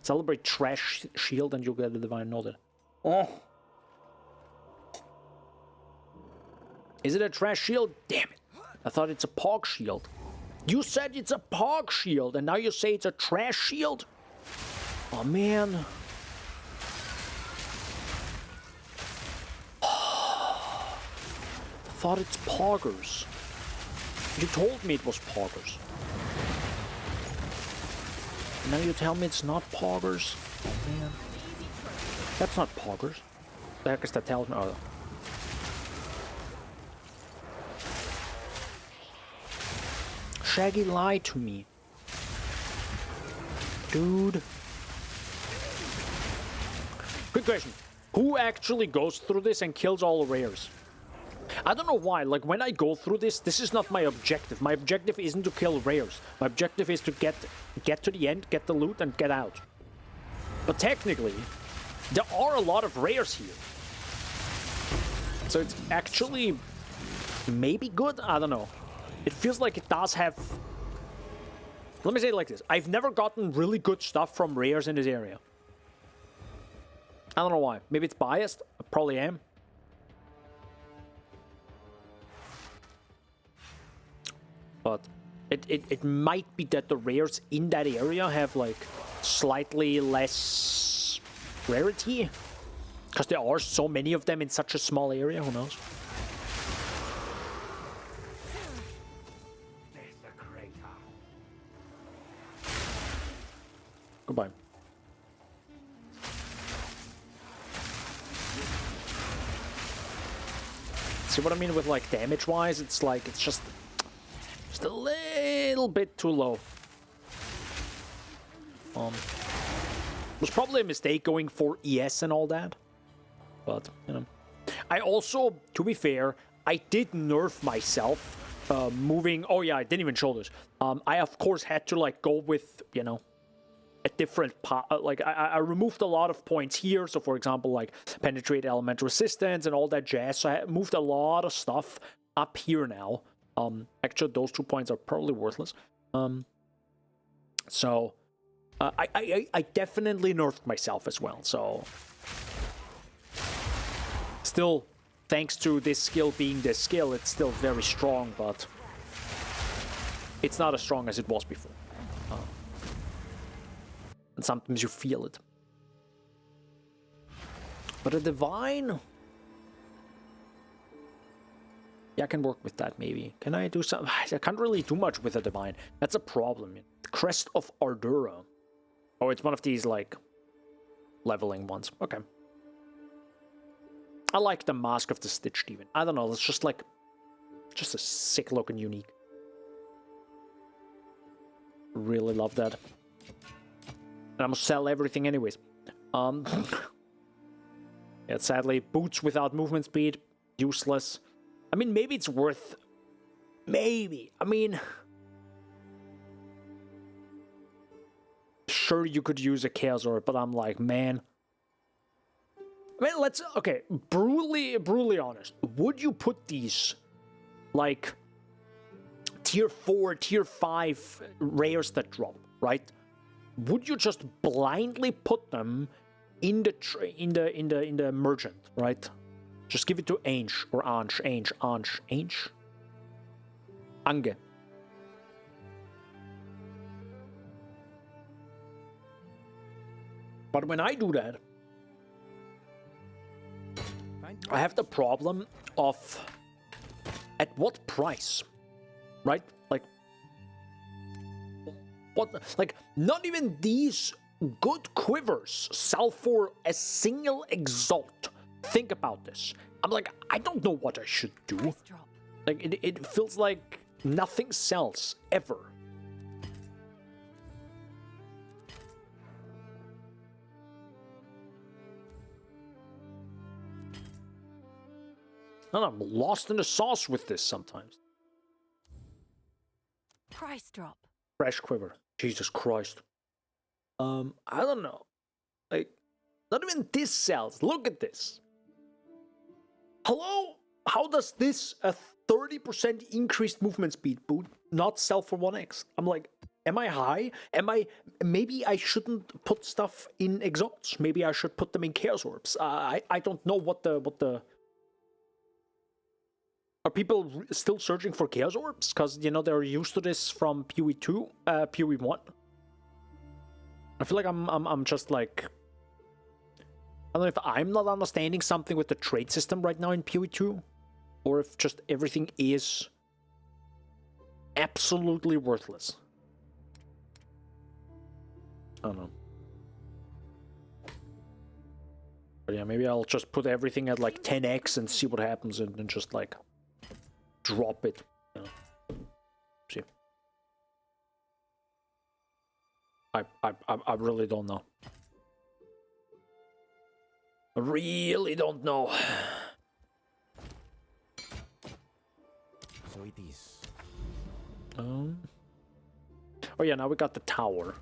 Celebrate Trash Shield and you'll get a Divine Order. Oh. Is it a Trash Shield? Damn it. I thought it's a Pog Shield. You said it's a Pog Shield, and now you say it's a Trash Shield? Oh, man. I thought it's Poggers. You told me it was Poggers. Now you tell me it's not Poggers? Oh, man. That's not Poggers. The heck is that tells me? Oh. Shaggy lied to me. Dude. Quick question. Who actually goes through this and kills all the rares? I don't know why, like when I go through this is not my objective. My objective isn't to kill rares. My objective is to get to the end, get the loot, and get out. But technically, there are a lot of rares here. So it's actually maybe good? I don't know. It feels like it does have... Let me say it like this. I've never gotten really good stuff from rares in this area. I don't know why. Maybe it's biased. I probably am. But it might be that the rares in that area have, like, slightly less rarity. Because there are so many of them in such a small area, who knows? Goodbye. See what I mean with, like, damage-wise? It's like, it's just a little bit too low. It was probably a mistake going for ES and all that. But, you know. I also, to be fair, I did nerf myself moving... Oh, yeah, I didn't even show this. I, of course, had to, like, go with, you know, a different... like, I removed a lot of points here. So, for example, like, penetrate element resistance and all that jazz. So I moved a lot of stuff up here now. Actually, those 2 points are probably worthless. So, I definitely nerfed myself as well. So, still, thanks to this skill being this skill, it's still very strong, but it's not as strong as it was before. And sometimes you feel it. But a divine... Yeah, I can work with that, maybe. Can I do some... I can't really do much with a divine. That's a problem. Crest of Ardura. Oh, it's one of these, like, leveling ones. Okay. I like the Mask of the Stitched, even. I don't know, it's just, like... Just a sick-looking unique. Really love that. And I'm gonna sell everything anyways. Yeah, sadly, boots without movement speed. Useless. I mean, maybe it's worth... Maybe. I mean... Sure, you could use a Chaos Orb, but I'm like, man... I mean, let's... Okay, brutally honest. Would you put these, like, tier 4, tier 5 rares that drop, right? Would you just blindly put them in the merchant, right? Just give it to Ange or Ange. Ange. But when I do that, I have the problem of at what price, right? Like, what? Like, not even these good quivers sell for a single exalt. Think about this. I'm like, I don't know what I should do. Like, it feels like nothing sells ever. And I'm lost in the sauce with this sometimes. Price drop. Fresh quiver. Jesus Christ. I don't know. Like, not even this sells. Look at this. Hello? How does this, a 30% increased movement speed boot, not sell for 1x? I'm like, am I high? Maybe I shouldn't put stuff in exalts. Maybe I should put them in Chaos Orbs. I don't know what the... Are people still searching for Chaos Orbs? Because, you know, they're used to this from PoE 2, PoE 1. I feel like I'm just like... I don't know if I'm not understanding something with the trade system right now in PoE 2, or if just everything is absolutely worthless. I don't know. But yeah, maybe I'll just put everything at like 10x and see what happens and then just like... drop it. See. I really don't know. I really don't know. So it is. Oh yeah, now we got the tower.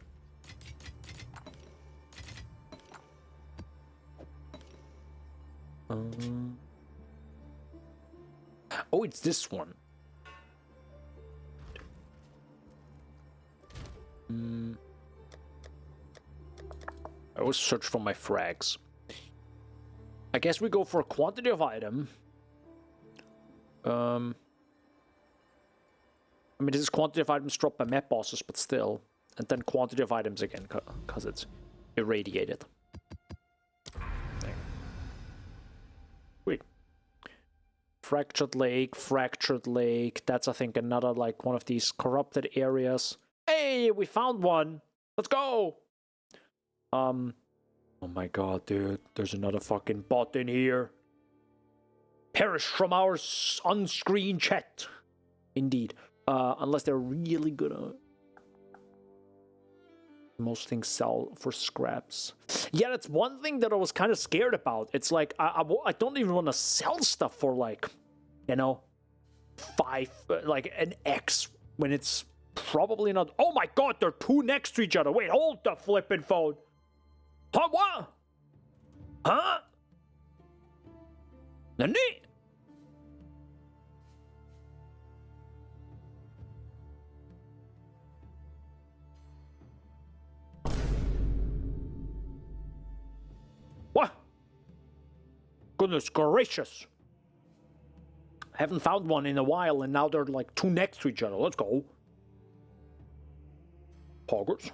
Oh, it's this one. I always search for my frags. I guess we go for a quantity of item. I mean, this is quantity of items dropped by map bosses, but still. And then quantity of items again, because it's irradiated. Wait. Fractured Lake. That's, I think, another, like, one of these corrupted areas. Hey, we found one! Let's go! Oh my god, dude. There's another fucking bot in here. Perish from our on-screen chat. Indeed. Unless they're really good at... Most things sell for scraps. Yeah, that's one thing that I was kind of scared about. It's like, I don't even want to sell stuff for, like, you know, 5, like an X when it's probably not. Oh my god, they're 2 next to each other. Wait, hold the flipping phone. Huh, what? Huh? Nani? What? Goodness gracious. I haven't found one in a while, and now they're like 2 next to each other. Let's go. Poggers.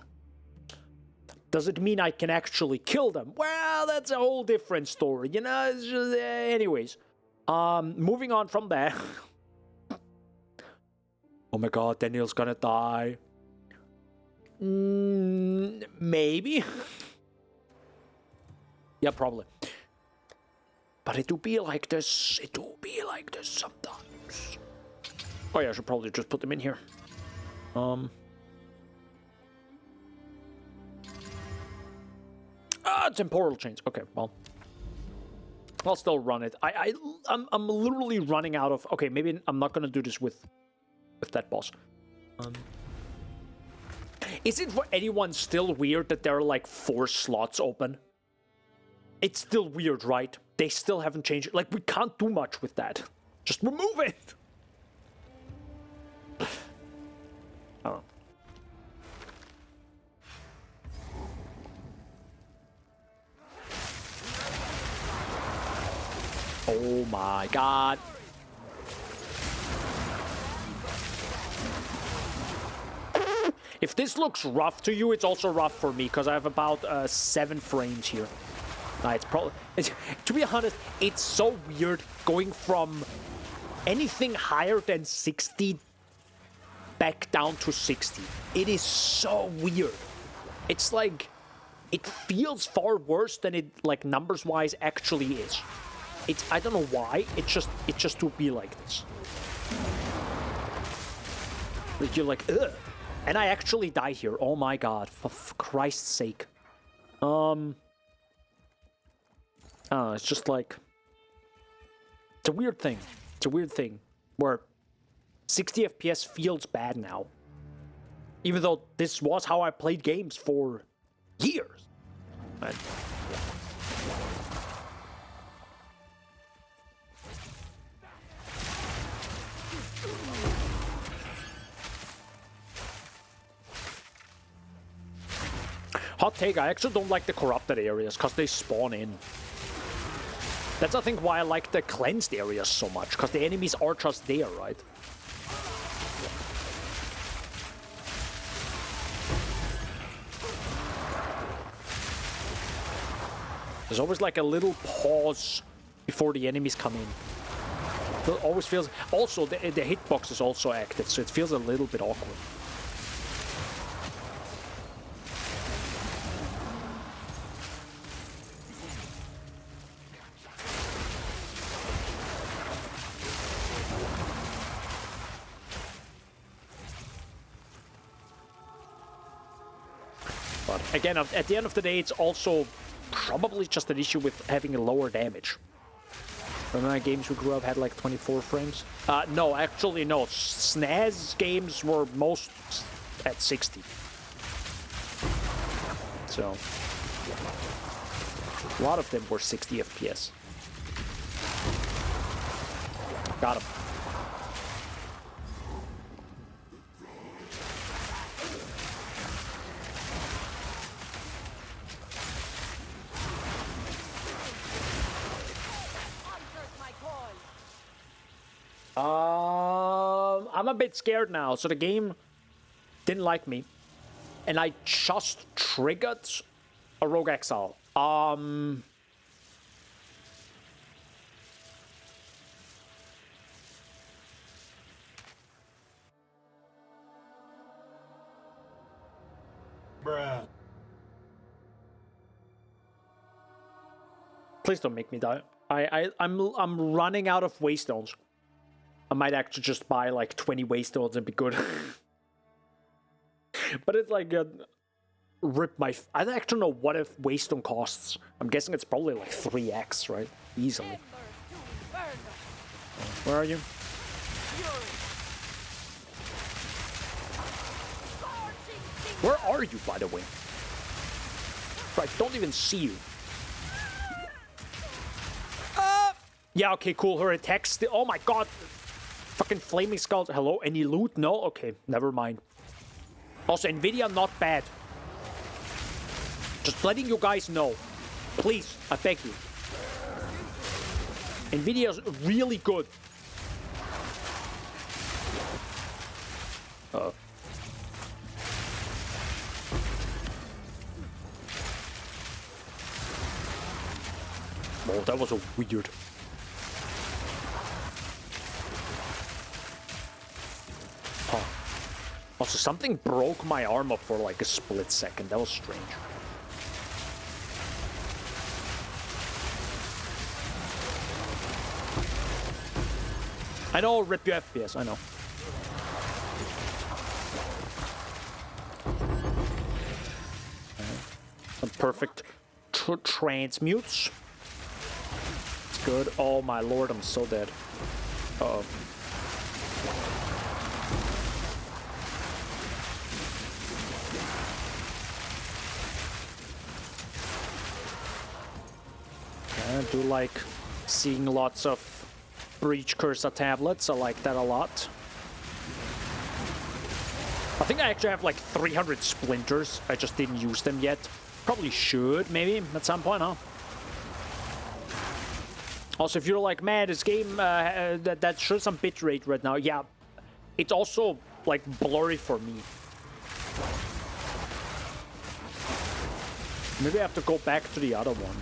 Does it mean I can actually kill them? Well, that's a whole different story, you know? It's just, anyways. Moving on from there. Oh my god, Daniel's gonna die. Maybe. Yeah, probably. But it do be like this. It do be like this sometimes. Oh yeah, I should probably just put them in here. Temporal chains. Okay, well, I'll still run it. I'm literally running out of. Okay, maybe I'm not gonna do this with that boss. Is it for anyone still weird that there are like 4 slots open? It's still weird, right? They still haven't changed it. Like, we can't do much with that. Just remove it. I don't know. Oh my god. If this looks rough to you, it's also rough for me, because I have about 7 frames here. It's probably... to be honest, it's so weird going from anything higher than 60 back down to 60. It is so weird. It's like... It feels far worse than it, like, numbers-wise actually is. I don't know why, it just to be like this. Like, you're like, ugh. And I actually die here. Oh my god, for Christ's sake. It's just like... It's a weird thing. It's a weird thing. Where 60 FPS feels bad now. Even though this was how I played games for years. But... Hot take, I actually don't like the corrupted areas, because they spawn in. That's, I think, why I like the cleansed areas so much, because the enemies are just there, right? There's always like a little pause before the enemies come in. It always feels... Also, the hitbox is also active, so it feels a little bit awkward. But again, at the end of the day, it's also probably just an issue with having a lower damage. Remember games we grew up had like 24 frames? No, actually no. SNES games were most at 60. So, a lot of them were 60 FPS. Got him. I'm a bit scared now. So the game didn't like me, and I just triggered a Rogue Exile. Bruh. Please don't make me die. I'm running out of waystones. I might actually just buy like 20 waystones and be good. But it's like rip my... I don't actually know what if Waystone costs. I'm guessing it's probably like 3x, right? Easily. Where are you? Where are you, by the way? I don't even see you. Yeah, okay, cool. Her attacks... Oh my god. Fucking flaming skulls. Hello? Any loot? No? Okay, never mind. Also, Nvidia, not bad. Just letting you guys know. Please, I beg you. Nvidia's really good. Oh, that was a weird. Oh. Also, something broke my armor for like a split second. That was strange. I know, rip your FPS, I know. Some perfect transmutes. It's good. Oh my lord, I'm so dead. Uh-oh. I do like seeing lots of Breach Cursor tablets. I like that a lot. I think I actually have like 300 splinters. I just didn't use them yet. Probably should, maybe, at some point, huh? Also, if you're like, man, this game, that shows some bitrate right now. Yeah, it's also, like, blurry for me. Maybe I have to go back to the other one.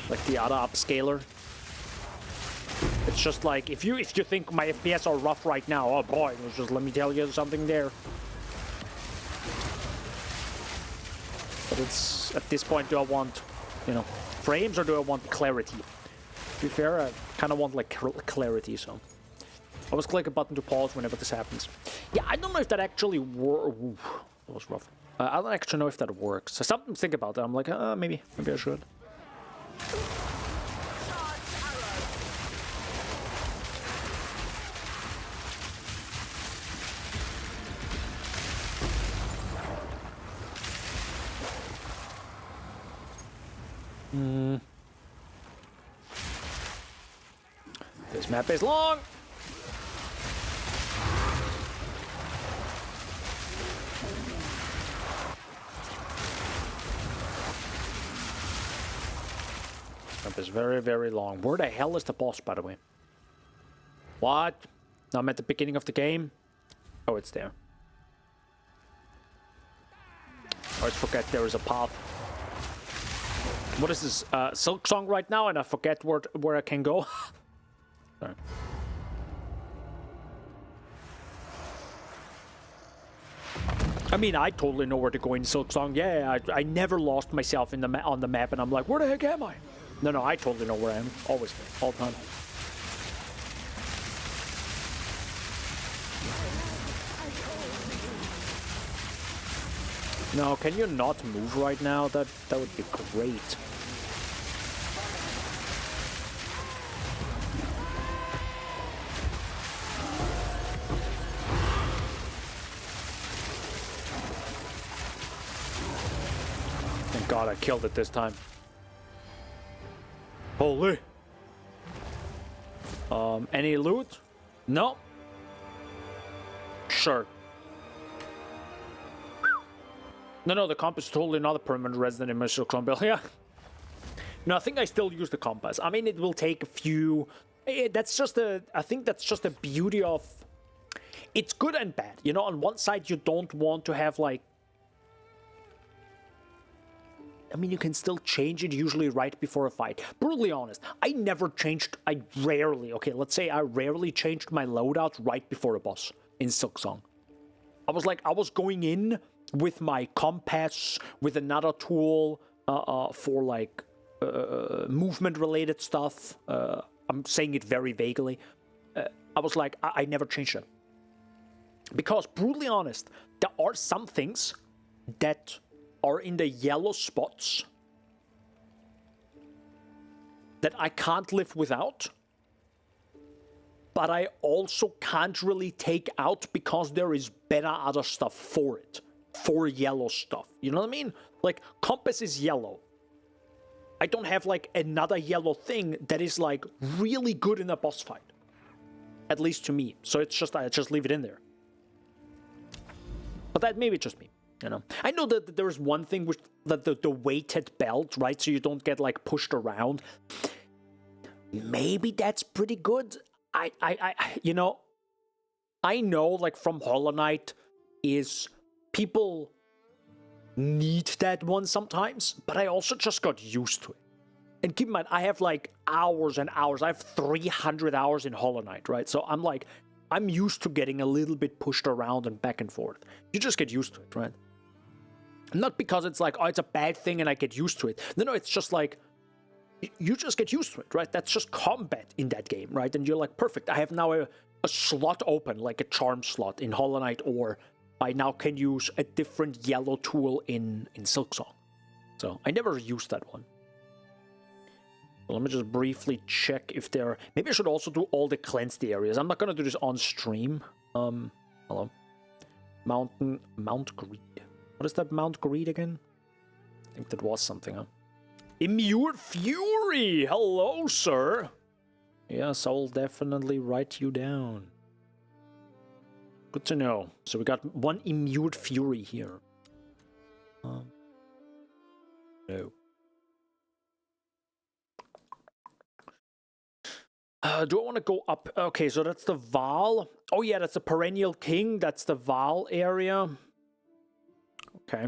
Like the other upscaler. It's just like, if you think my FPS are rough right now, oh boy, just let me tell you something there. But it's, at this point, do I want, you know, frames or do I want clarity? To be fair, I kind of want like clarity, so. I always click a button to pause whenever this happens. Yeah, I don't know if that actually works. That was rough. I don't actually know if that works. I sometimes think about that. I'm like, maybe I should. This map is long. Map is very, very long. Where the hell is the boss, by the way? What? I'm at the beginning of the game. Oh, it's there. I always forget there is a path. What is this? Silksong right now, and I forget where I can go. Sorry. I mean, I totally know where to go in Silksong. Yeah, I never lost myself in on the map, and I'm like, where the heck am I? No, I totally know where I am. Always, all the time. No, can you not move right now? That would be great. Thank God I killed it this time. Holy. Any loot? No. Sure. No, the compass is totally not a permanent resident in my Silksong build. Yeah. No, I think I still use the compass. I mean, it will take a few... That's just a... I think that's just the beauty of... It's good and bad. You know, on one side, you don't want to have, like... I mean, you can still change it usually right before a fight. Brutally honest, I never changed... I rarely... Okay, let's say I rarely changed my loadout right before a boss in Silksong. I was going in with my compass, with another tool for like movement related stuff. I'm saying it very vaguely. I was like, I never changed it. Because brutally honest, there are some things that are in the yellow spots that I can't live without, but I also can't really take out because there is better other stuff for it. For yellow stuff. You know what I mean? Like, compass is yellow. I don't have, like, another yellow thing that is, like, really good in a boss fight. At least to me. So it's just, I just leave it in there. But that maybe just me, you know. I know that there is one thing with the weighted belt, right? So you don't get, like, pushed around. Maybe that's pretty good. You know, I know, like, from Hollow Knight is people need that one sometimes, but I also just got used to it. And keep in mind, I have like hours and hours. I have 300 hours in Hollow Knight, right? So I'm like, I'm used to getting a little bit pushed around and back and forth. You just get used to it, right? Not because it's like, oh, it's a bad thing and I get used to it. No, it's just like, you just get used to it, right? That's just combat in that game, right? And you're like, perfect. I have now a slot open, like a charm slot in Hollow Knight, or I now can use a different yellow tool in Silksong. So I never used that one. So let me just briefly check if there... Maybe I should also do all the cleansed areas. I'm not going to do this on stream. Hello. Mount Greed. What is that Mount Greed again? I think that was something, huh? Immured Fury! Hello, sir! Yes, I'll definitely write you down. Good to know. So we got one Immured Fury here. No. Do I want to go up? Okay, so that's the Val. Oh yeah, that's the Perennial King. That's the Val area. Okay.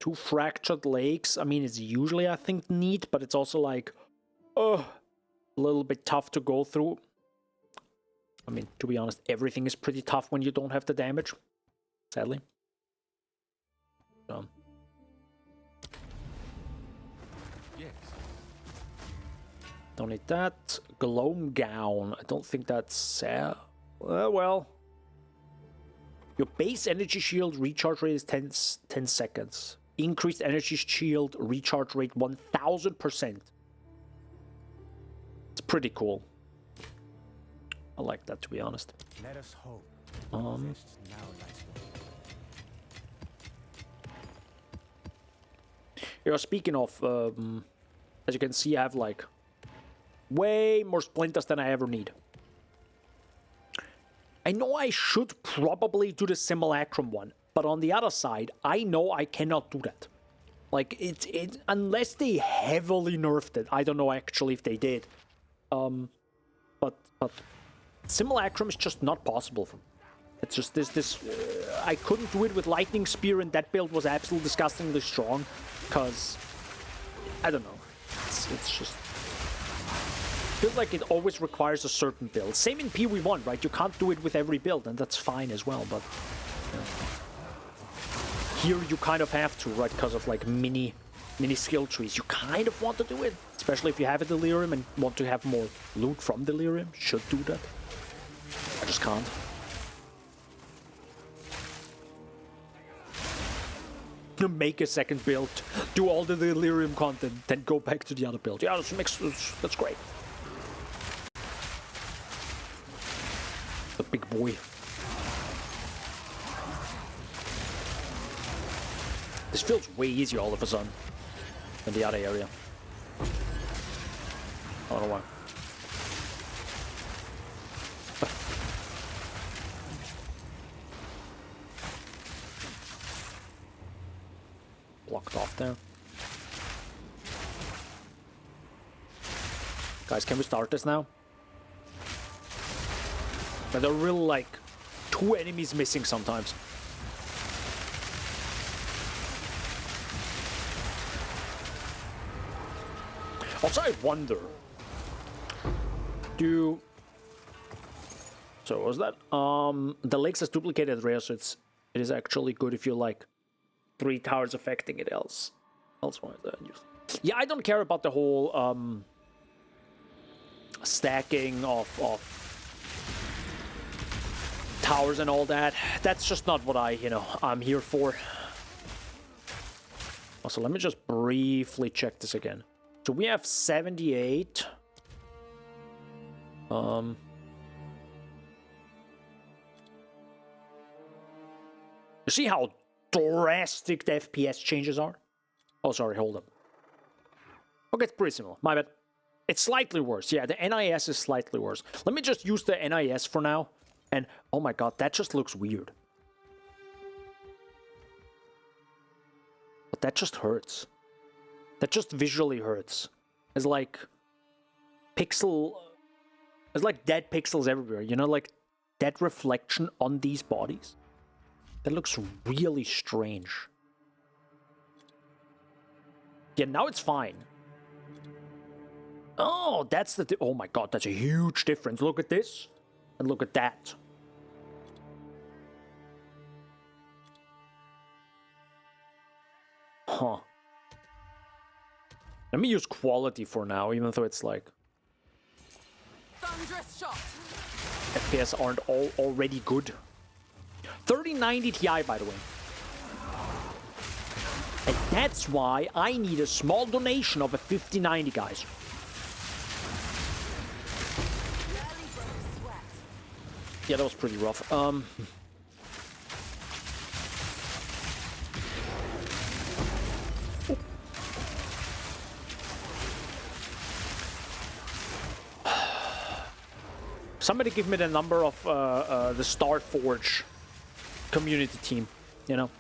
Two Fractured Lakes. I mean, it's usually, I think, neat, but it's also like, a little bit tough to go through. I mean, to be honest, everything is pretty tough when you don't have the damage, sadly. So. Yes. Don't need that. Gloam Gown. I don't think that's... well. Your base energy shield recharge rate is 10 seconds. Increased energy shield recharge rate 1000%. It's pretty cool. I like that, to be honest. Let us hope. Yeah, speaking of, as you can see, I have like way more splinters than I ever need. I know I should probably do the Simulacrum one, but on the other side, I know I cannot do that. Like, unless they heavily nerfed it. I don't know actually if they did. But Simulacrum is just not possible for me. It's just this I couldn't do it with Lightning Spear, and that build was absolutely disgustingly strong, because I don't know. It's just feels like it always requires a certain build. Same in PV1, right? You can't do it with every build, and that's fine as well, but here you kind of have to, right? Because of like mini skill trees. You kind of want to do it, especially if you have a Delirium and want to have more loot from Delirium. Should do that. I just can't. Make a second build, do all the Delirium content, then go back to the other build. Yeah, that's great. The big boy. This feels way easier all of a sudden than the other area. I don't know why. Blocked off there. Guys, can we start this now? But there are really like 2 enemies missing sometimes. Also, I wonder, so what was that? The lakes has duplicated rare, so it is actually good if you like 3 towers affecting it else. Elsewise, yeah, I don't care about the whole stacking of towers and all that. That's just not what I'm here for. Also, let me just briefly check this again. So we have 78. You see how drastic the FPS changes are? Oh, sorry, hold up. Okay, it's pretty similar. My bad. It's slightly worse. Yeah, the NIS is slightly worse. Let me just use the NIS for now. And, oh my god, that just looks weird. But that just hurts. That just visually hurts. It's like It's like dead pixels everywhere, you know, like dead reflection on these bodies. That looks really strange. Yeah, now it's fine. Oh, that's the... oh my god, that's a huge difference. Look at this, and look at that. Huh. Let me use quality for now, even though it's like... Thunderous shot. FPS aren't already good. 3090 Ti, by the way. And that's why I need a small donation of a 5090, guys. Yeah, that was pretty rough. Somebody give me the number of the Starforge community team, you know?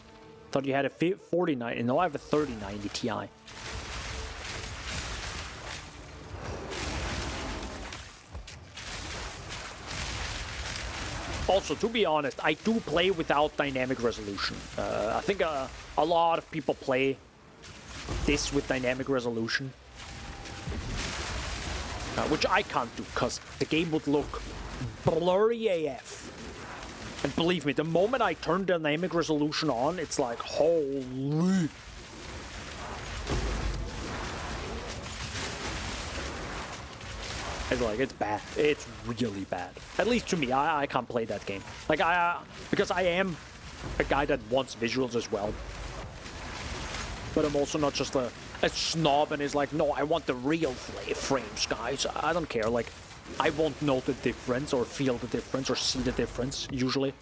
Thought you had a 4090, no, I have a 3090 Ti. Also, to be honest, I do play without dynamic resolution. I think a lot of people play this with dynamic resolution. Which I can't do, because the game would look blurry AF. And believe me, the moment I turn dynamic resolution on, it's like, holy... It's like, it's bad. It's really bad. At least to me, I can't play that game. Like, because I am a guy that wants visuals as well. But I'm also not just a snob and is like, no, I want the real frames, guys. I don't care. Like, I won't know the difference or feel the difference or see the difference, usually.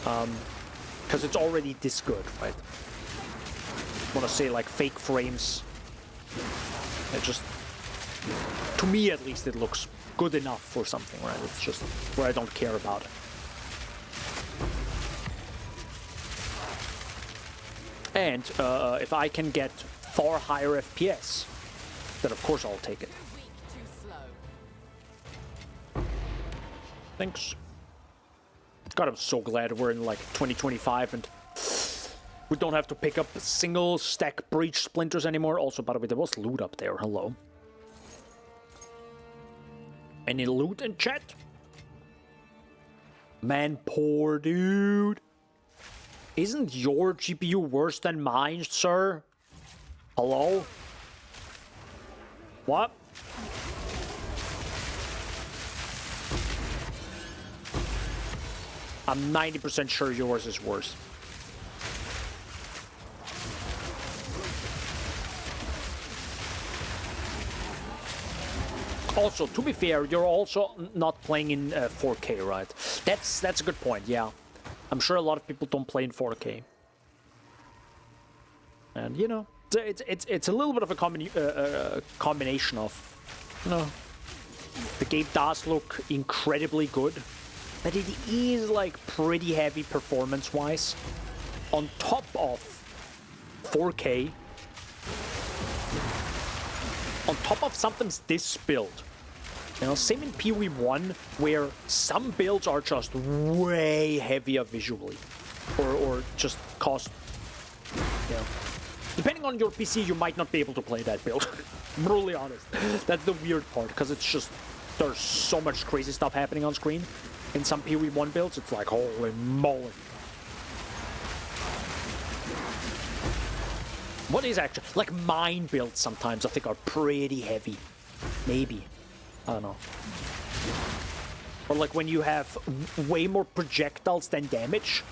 Because it's already this good, right? I want to say, like, fake frames. It just... to me, at least, it looks good enough for something, right? It's just where I don't care about it. And if I can get far higher FPS, then of course I'll take it. Thanks. God, I'm so glad we're in like 2025 and we don't have to pick up single stack breach splinters anymore. Also, by the way, there was loot up there. Hello. Any loot in chat? Man, poor dude. Isn't your GPU worse than mine, sir? Hello? What? I'm 90% sure yours is worse. Also, to be fair, you're also not playing in 4K, right? That's a good point, yeah. I'm sure a lot of people don't play in 4K. And, you know, it's a little bit of a combination of, you know, the game does look incredibly good, but it is, like, pretty heavy performance-wise. On top of 4K, on top of something's this build. You know, same in PoE1, where some builds are just way heavier visually. Or just cost, you know. Depending on your PC, you might not be able to play that build. Brutally honest. That's the weird part, because it's just, there's so much crazy stuff happening on screen. In some PoE1 builds, it's like, holy moly. What is actually, like mine builds sometimes I think are pretty heavy. Maybe. I don't know. or like when you have way more projectiles than damage.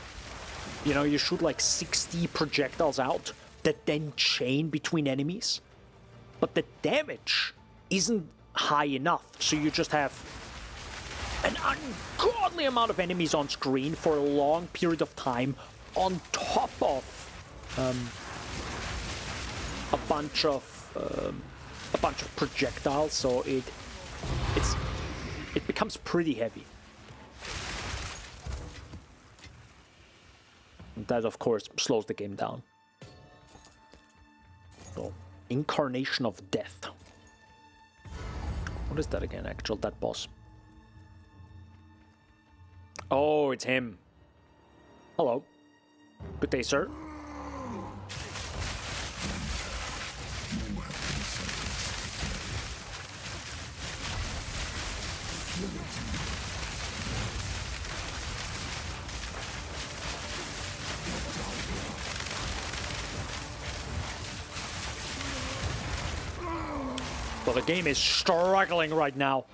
You know, you shoot like 60 projectiles out that then chain between enemies. But the damage isn't high enough, so you just have an ungodly amount of enemies on screen for a long period of time on top of a bunch of projectiles, so it becomes pretty heavy. And that, of course, slows the game down. So, Incarnation of Death. What is that again, that boss? Oh, it's him. Hello. Good day, sir. Well, the game is struggling right now.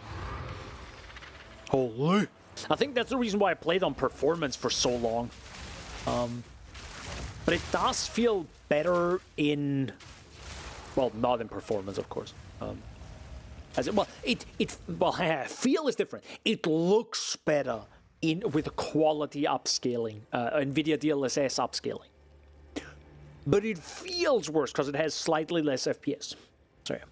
Holy. I think that's the reason why I played on performance for so long. But it does feel better in... Well, not in performance, of course. Feel is different. It looks better with quality upscaling, NVIDIA DLSS upscaling. But it feels worse because it has slightly less FPS. So yeah.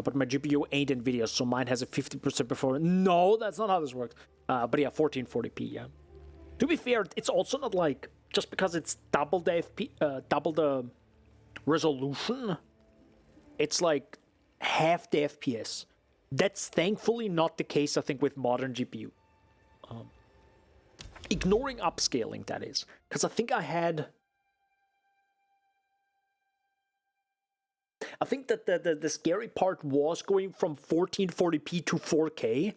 But my GPU ain't NVIDIA, so mine has a 50% performance. No, that's not how this works. But yeah, 1440p, yeah. To be fair, it's also not like, just because it's double the resolution, it's like half the FPS. That's thankfully not the case, I think, with modern GPU. Ignoring upscaling, that is. Because I think I think that the scary part was going from 1440p to 4K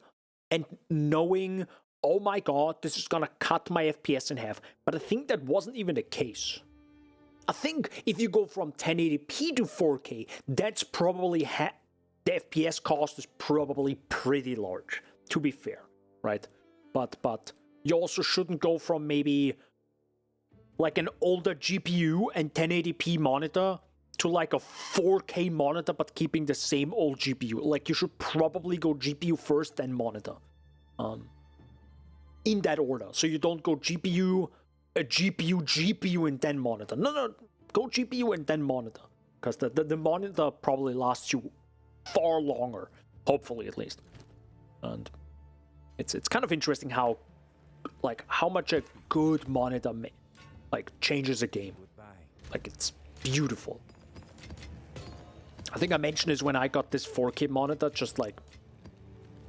and knowing, oh my god, this is gonna cut my FPS in half. But I think that wasn't even the case. I think if you go from 1080p to 4K, that's probably the FPS cost is probably pretty large, to be fair, right? But you also shouldn't go from maybe like an older GPU and 1080p monitor to like a 4K monitor, but keeping the same old GPU. Like, you should probably go GPU first, then monitor. In that order. So you don't go GPU, GPU, and then monitor. No. Go GPU and then monitor. Because the monitor probably lasts you far longer. Hopefully, at least. And it's kind of interesting how much a good monitor changes a game. Like, it's beautiful. I think I mentioned this when I got this 4K monitor, just like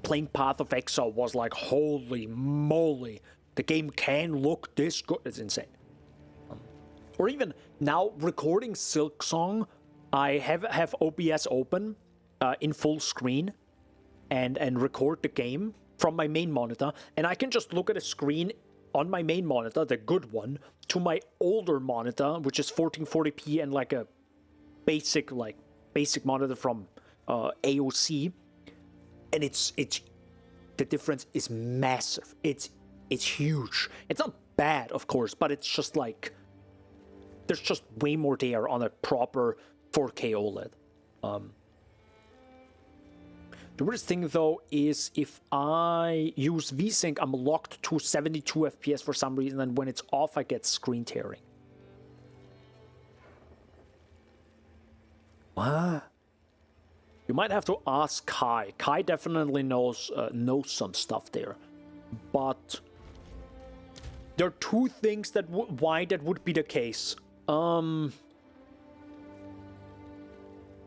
playing Path of Exile was like, holy moly, the game can look this good. It's insane. Or even now recording Silksong, I have OBS open in full screen and record the game from my main monitor, and I can just look at a screen on my main monitor, the good one, to my older monitor, which is 1440p and like a basic monitor from AOC, and it's the difference is massive. It's huge. It's not bad, of course, but it's just like there's just way more there on a proper 4K OLED. The worst thing though is if I use VSync, I'm locked to 72 FPS for some reason, and when it's off, I get screen tearing. What? You might have to ask Kai. Kai definitely knows some stuff there, but there are two things why that would be the case.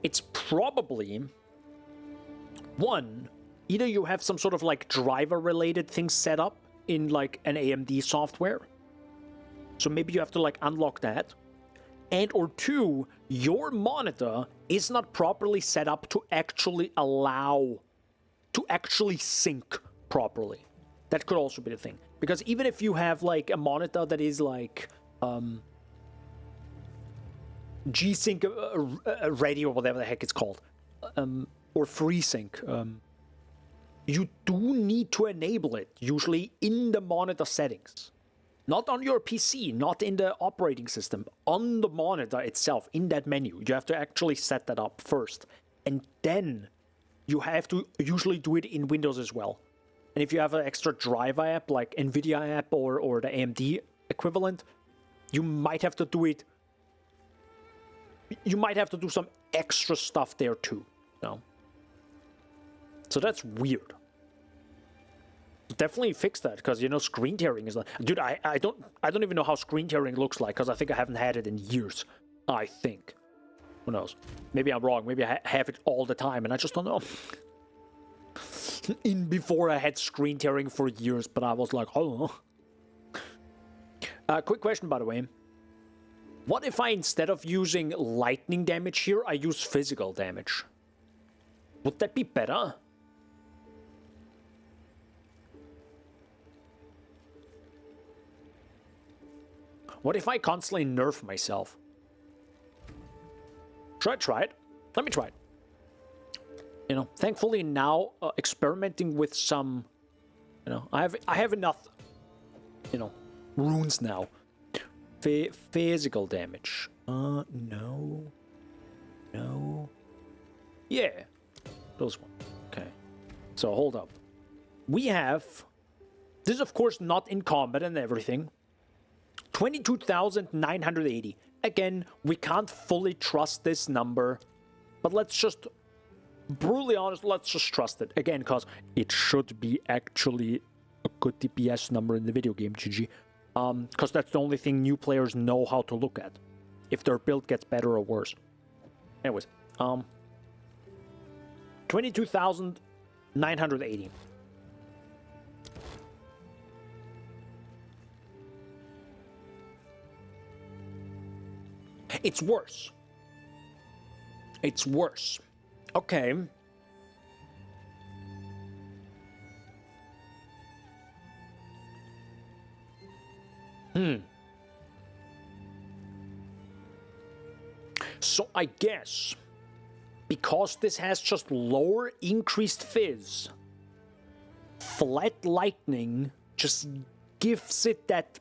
It's probably one, either you have some sort of like driver-related thing set up in like an AMD software, so maybe you have to like unlock that. And or two, your monitor is not properly set up to actually sync properly. That could also be the thing. Because even if you have like a monitor that is like G-Sync ready or whatever the heck it's called, or FreeSync, you do need to enable it, usually in the monitor settings. Not on your PC, not in the operating system, on the monitor itself, in that menu. You have to actually set that up first. And then you have to usually do it in Windows as well. And if you have an extra driver app, like NVIDIA app or the AMD equivalent, you might have to do it. You might have to do some extra stuff there too. No. So that's weird. Definitely fix that, because you know screen tearing is like, dude, I don't even know how screen tearing looks like, because I think I haven't had it in years. I think. Who knows? Maybe I'm wrong. Maybe I have it all the time and I just don't know. Before I had screen tearing for years, but I was like, oh. Quick question, by the way. What if I, instead of using lightning damage here, I use physical damage? Would that be better? What if I constantly nerf myself? Should I try it? Let me try it. You know, thankfully now experimenting with some, you know, I have enough, you know, runes now. Physical damage. No. Yeah, those ones. Okay. So hold up. We have. This is of course not in combat and everything. 22,980. Again, we can't fully trust this number, but let's just, brutally honest, let's just trust it. Again, because it should be actually a good DPS number in the video game, GG. Because that's the only thing new players know how to look at. If their build gets better or worse. Anyways, 22,980. It's worse. It's worse. Okay. So I guess because this has just lower increased fizz, flat lightning just gives it that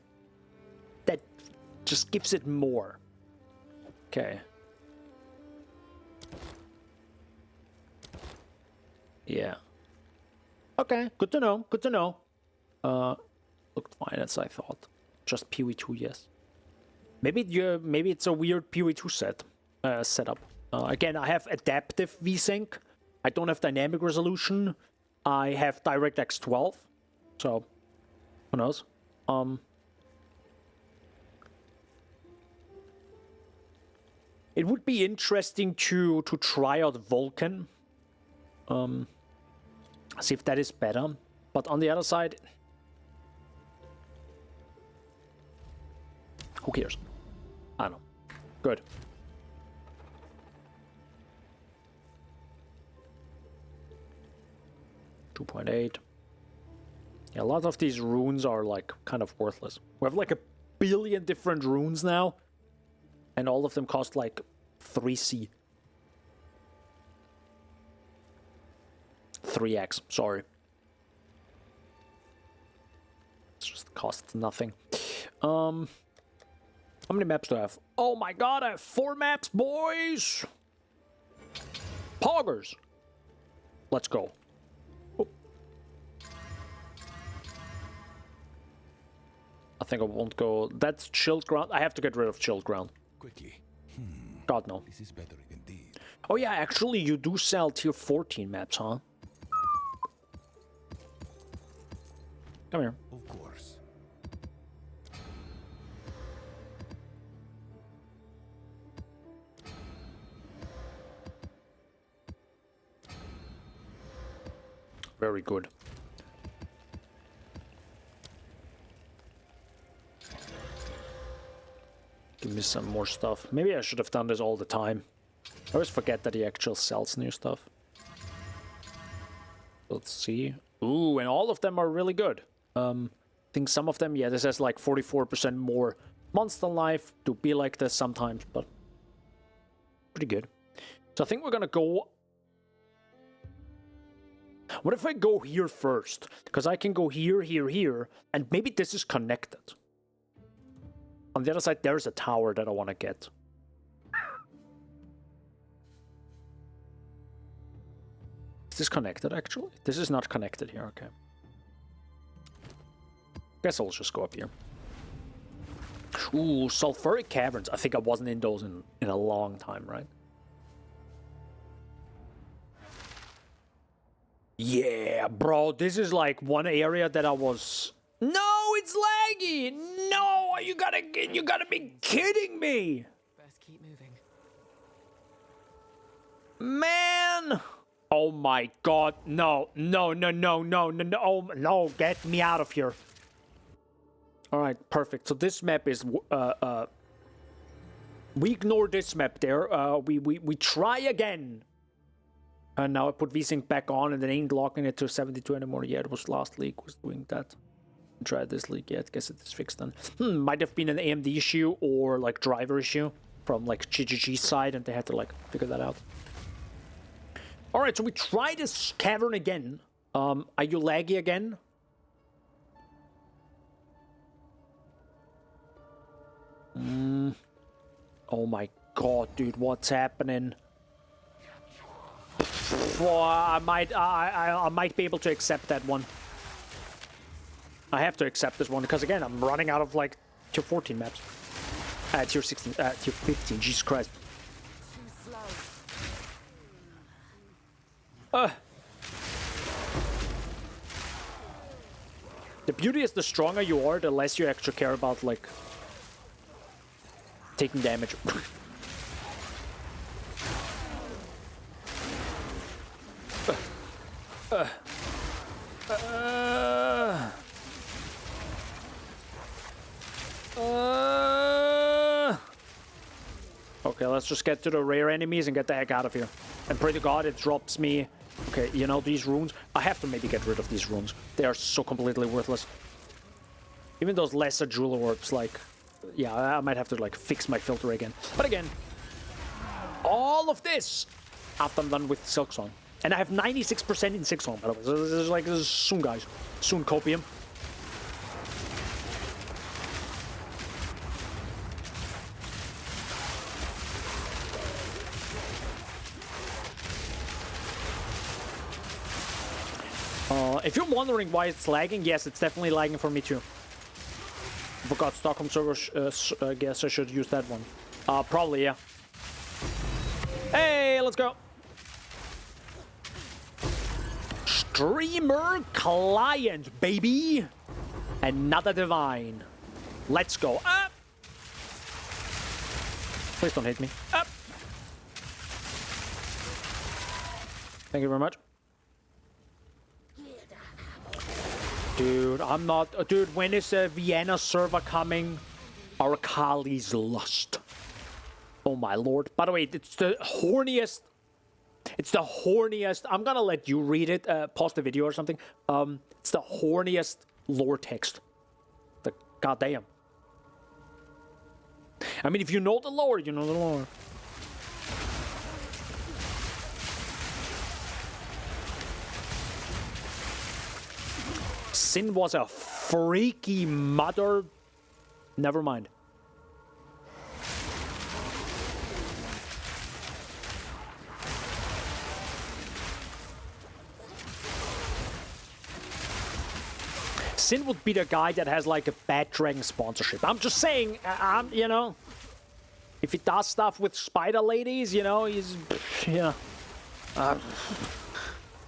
just gives it more. Okay. Yeah. Okay, good to know. Good to know. Looked fine as I thought. Just PoE2, yes. Maybe it's a weird PoE2 setup. Again, I have adaptive VSync. I don't have dynamic resolution. I have DirectX 12. So, who knows? It would be interesting to try out Vulkan. See if that is better. But on the other side, who cares? I don't know. Good. .8. Yeah, a lot of these runes are like kind of worthless. We have like 1 billion different runes now, and all of them cost like 3C. 3x, sorry. It just costs nothing. How many maps do I have? Oh my god, I have 4 maps, boys! Poggers! Let's go. Oh. I think I won't go. That's chilled ground. I have to get rid of chilled ground. Quickly. God, no. This is better indeed. Oh yeah, actually you do sell tier 14 maps, huh? Come here. Of course. Very good. Give me some more stuff. Maybe I should have done this all the time. I always forget that he actually sells new stuff. Let's see. Ooh, and all of them are really good. I think some of them, yeah, this has like 44% more monster life to be like this sometimes, but pretty good. So I think we're gonna go. What if I go here first? Because I can go here, here, here, and maybe this is connected. On the other side, there's a tower that I want to get. Is this connected, actually? This is not connected here, okay. Guess I'll just go up here. Ooh, sulfuric caverns. I think I wasn't in those in a long time, right? Yeah, bro, this is like one area that I was... No, it's laggy! No, you gotta be kidding me! Best keep moving. Man! Oh my god, no, no, no, no, no, no, no, oh, no, get me out of here. Alright, perfect. So this map is, we ignore this map there. We try again. And now I put VSync back on and it ain't locking it to 72 anymore. Yeah, it was last league was doing that. Try this league, yeah, I guess it is fixed then. Might have been an AMD issue or like driver issue from like GGG side and they had to like figure that out. Alright, so we try this cavern again. Are you laggy again? Oh my god, dude, what's happening? Well, I might be able to accept that one. I have to accept this one because again, I'm running out of like tier 14 maps. Tier 16, tier 15. Jesus Christ. Too slow. The beauty is the stronger you are, the less you actually care about like taking damage. Okay, let's just get to the rare enemies and get the heck out of here. And pray to God it drops me. Okay, you know, these runes. I have to maybe get rid of these runes. They are so completely worthless. Even those lesser jewel orbs, like... Yeah, I might have to, like, fix my filter again. But again, all of this after I'm done with Silksong. And I have 96% in Silksong, by the way. So this is soon, guys. Soon, copium. If you're wondering why it's lagging, yes, it's definitely lagging for me too. Forgot Stockholm server, I guess I should use that one. Probably, yeah. Hey, let's go. Streamer client, baby. Another divine. Let's go up. Please don't hit me. Up. Thank you very much. Dude, I'm not... Dude, when is the Vienna server coming? Our Kali's lust. Oh my lord. By the way, it's the horniest... It's the horniest... I'm gonna let you read it. Pause the video or something. It's the horniest lore text. The goddamn. I mean, if you know the lore, you know the lore. Sin was a freaky mother. Never mind. Sin would be the guy that has like a Bad Dragon sponsorship. I'm just saying, you know, if he does stuff with spider ladies, you know, he's, yeah.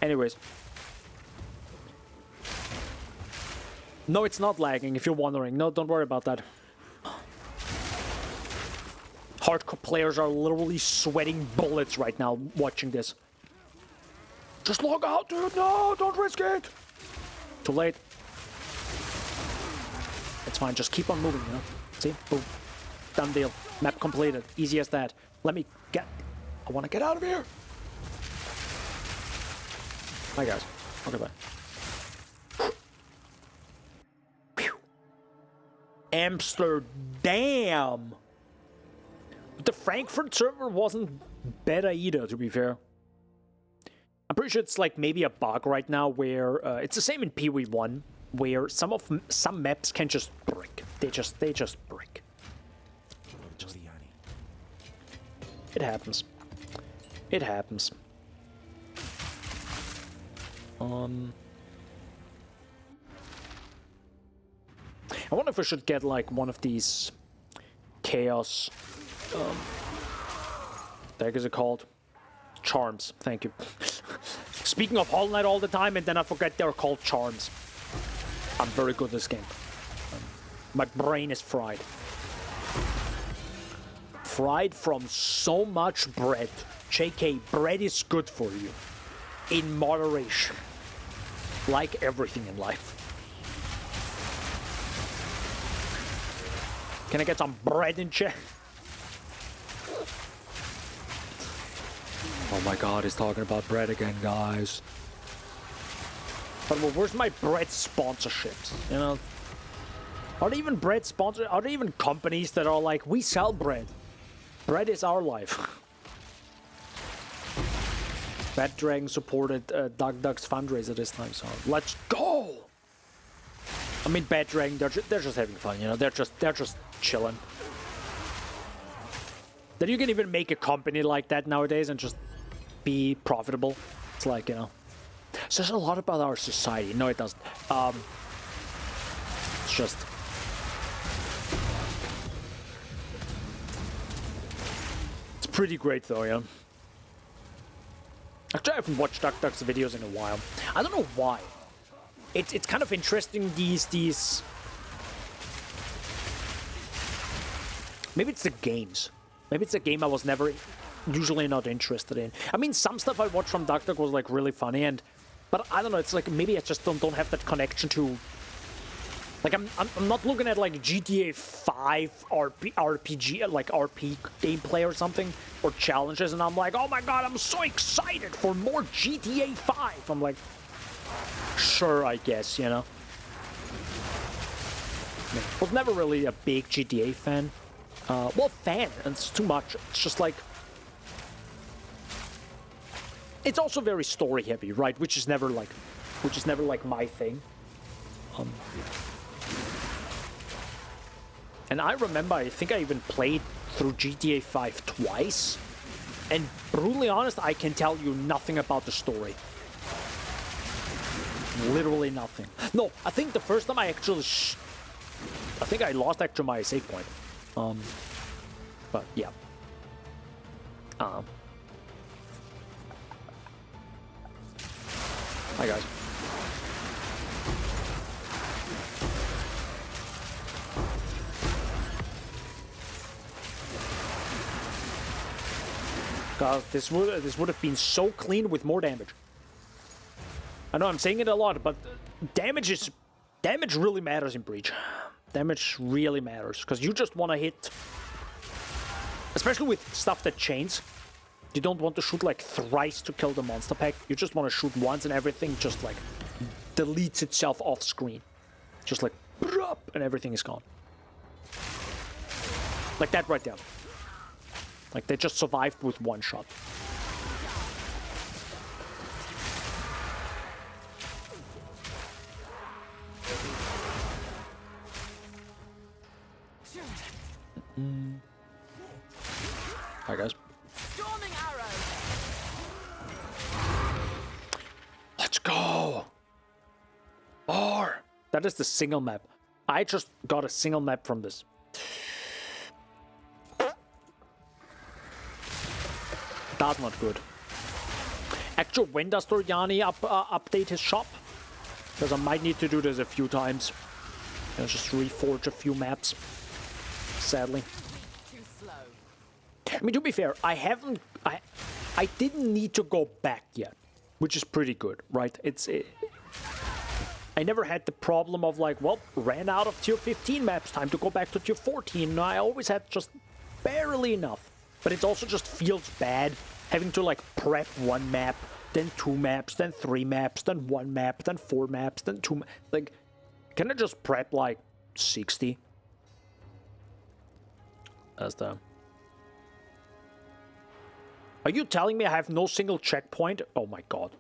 Anyways. No, it's not lagging, if you're wondering. No, don't worry about that. Hardcore players are literally sweating bullets right now watching this. Just log out, dude! No, don't risk it! Too late. It's fine, just keep on moving, you know? See? Boom. Done deal. Map completed. Easy as that. Let me get... I want to get out of here! Hi, guys. Okay, bye. Amsterdam. But the Frankfurt server wasn't better either, to be fair. I'm pretty sure it's like maybe a bug right now where it's the same in PV1 where some maps can just brick. They just brick. It happens. It happens. I wonder if I should get like one of these chaos. The heck is it called? Charms. Thank you. Speaking of Hollow Knight all the time, and then I forget they're called charms. I'm very good at this game. My brain is fried. Fried from so much bread. JK, bread is good for you. In moderation. Like everything in life. Can I get some bread in chat? Oh my god, he's talking about bread again, guys. But well, where's my bread sponsorships? You know? Are there even bread sponsors? Are there even companies that are like, we sell bread? Bread is our life. Bad Dragon supported Duck's fundraiser this time, so let's go! I mean, Bad Dragon, they're just having fun, you know? They're just chilling. That you can even make a company like that nowadays and just be profitable. It's like, you know, it says a lot about our society. No, it doesn't. It's just... It's pretty great though, yeah. Actually, I haven't watched Duck's videos in a while. I don't know why. It's kind of interesting, these... Maybe it's the games. Maybe it's a game I was usually not interested in. I mean, some stuff I watched from Duck was like really funny, but I don't know. It's like maybe I just don't have that connection to. Like I'm not looking at like GTA 5 RPG like RP gameplay or something or challenges, and I'm like, oh my god, I'm so excited for more GTA 5. I'm like, sure, I guess, you know. I was never really a big GTA fan. Well, fan, and it's too much. It's just like... It's also very story heavy, right? Which is never like my thing. And I remember, I think I even played through GTA 5 twice. And brutally honest, I can tell you nothing about the story. Literally nothing. No, I think the first time I actually... I think I lost actually my save point. But yeah. Hi guys. God, this would have been so clean with more damage. I know I'm saying it a lot, but damage really matters in Breach. Damage really matters, because you just want to hit, especially with stuff that chains. You don't want to shoot like thrice to kill the monster pack. You just want to shoot once and everything just like deletes itself off screen. Just like, and everything is gone. Like that right there. Like they just survived with one shot. Hi guys. Storming arrow. Let's go. More. That is the single map. I just got a single map from this. That's not good. Actually, when does Toriani update his shop? Because I might need to do this a few times. I'll just reforge a few maps. Sadly. Too slow. I mean, to be fair, I didn't need to go back yet, which is pretty good, right? I never had the problem of like, well, ran out of tier 15 maps, time to go back to tier 14. No, I always had just barely enough. But it also just feels bad having to like prep one map, then 2 maps, then 3 maps, then 1 map, then 4 maps, then 2 like, can I just prep like 60? That's the... Are you telling me I have no single checkpoint? Oh my god.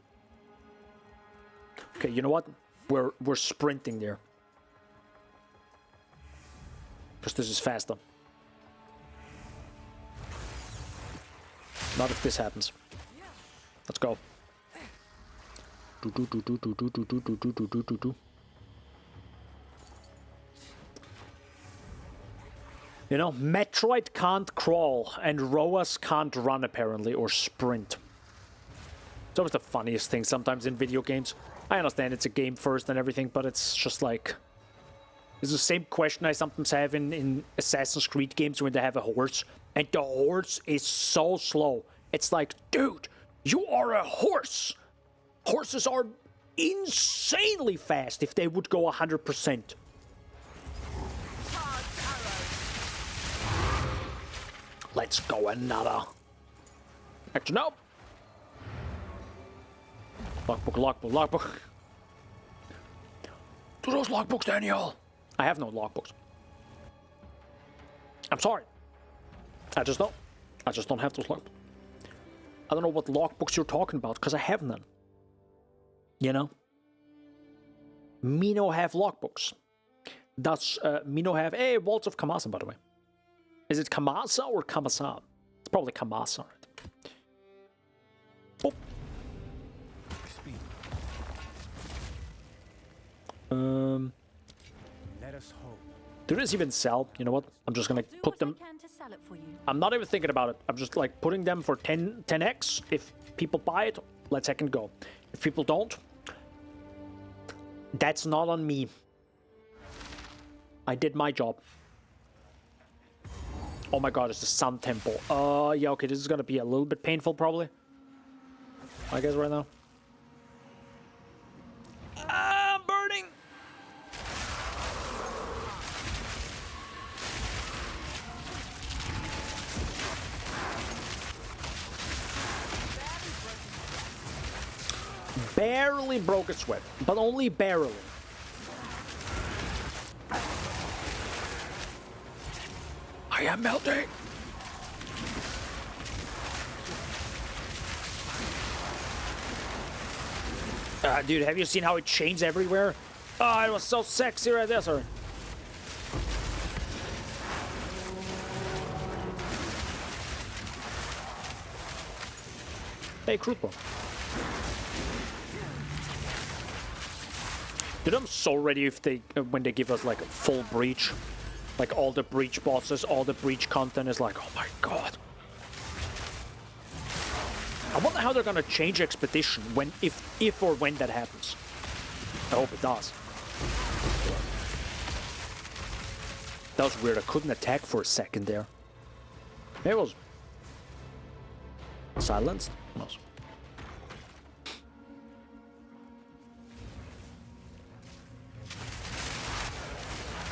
Okay, you know what? We're sprinting there. Because this is faster. Not if this happens. Let's go. You know, Metroid can't crawl, and Roas can't run, apparently, or sprint. It's always the funniest thing sometimes in video games. I understand it's a game first and everything, but it's just like... It's the same question I sometimes have in Assassin's Creed games when they have a horse, and the horse is so slow. It's like, dude, you are a horse! Horses are insanely fast if they would go 100%. Let's go another. Actually, no. Logbook. Do those logbooks, Daniel. I have no logbooks. I'm sorry. I just don't have those logbooks. I don't know what logbooks you're talking about, because I have none. You know? Mino have logbooks. Does Mino have... Hey, Waltz of Kamasa, by the way. Is it Kamasa or Kamasa? It's probably Kamasa, right? Oh. Let us hope. Do this even sell? You know what? I'm just gonna put them... I'm not even thinking about it. I'm just like putting them for 10x. If people buy it, let's second go. If people don't, that's not on me. I did my job. Oh my god, it's the Sun Temple. Yeah, okay, this is gonna be a little bit painful, probably. I guess right now. I'm burning! Barely broke a sweat, but only barely. I am melting! Dude, have you seen how it changed everywhere? Oh, it was so sexy right there, sorry. Hey, crude bomb. Dude, I'm so ready if they when they give us like full breach. Like all the breach bosses, all the breach content is like, oh my god. I wonder how they're gonna change Expedition when, if or when that happens. I hope it does. That was weird. I couldn't attack for a second there. It was silenced. No.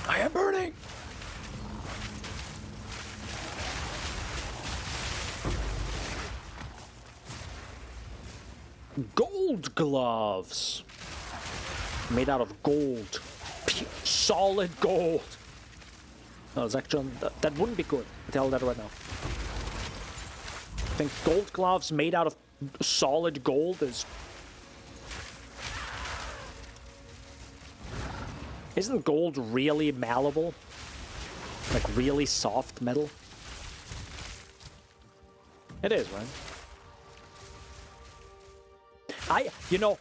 I am burning. Gold gloves. Made out of gold. Solid gold. No, it's actually... That wouldn't be good. I tell you that right now. I think gold gloves made out of solid gold is... Isn't gold really malleable? Like really soft metal? It is, right? You know,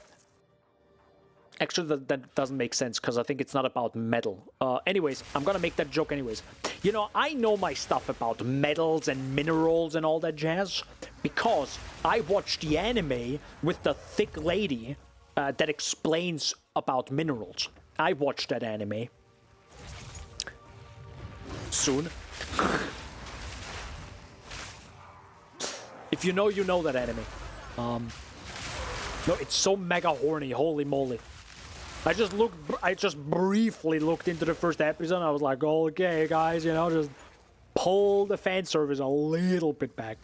actually that doesn't make sense because I think it's not about metal. Anyways, I'm gonna make that joke anyways. You know, I know my stuff about metals and minerals and all that jazz because I watched the anime with the thick lady that explains about minerals. I watched that anime. Soon. If you know that anime. No, it's so mega horny, holy moly. I just briefly looked into the first episode and I was like, okay guys, you know, just pull the fan service a little bit back.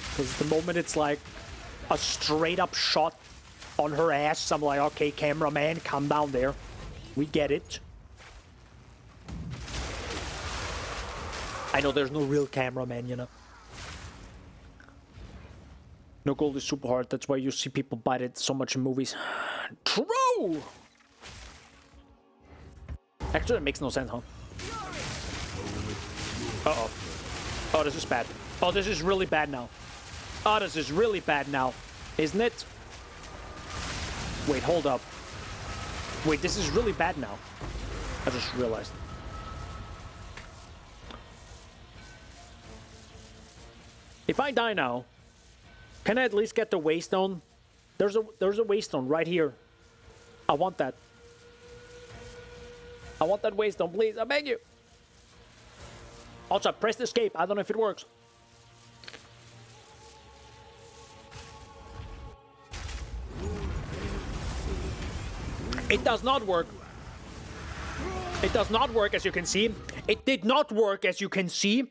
Because the moment it's like a straight up shot on her ass, I'm like, okay, cameraman, calm down there. We get it. I know there's no real cameraman, you know. No gold is super hard. That's why you see people bite it so much in movies. True! Actually, it makes no sense, huh? Uh-oh. Oh, this is bad. Oh, this is really bad now. Oh, this is really bad now. Isn't it? Wait, hold up. Wait, this is really bad now. I just realized. If I die now, can I at least get the waystone? There's a waystone right here. I want that. I want that waystone, please. I beg you. Also, I pressed escape. I don't know if it works. It does not work. It does not work, as you can see. It did not work, as you can see.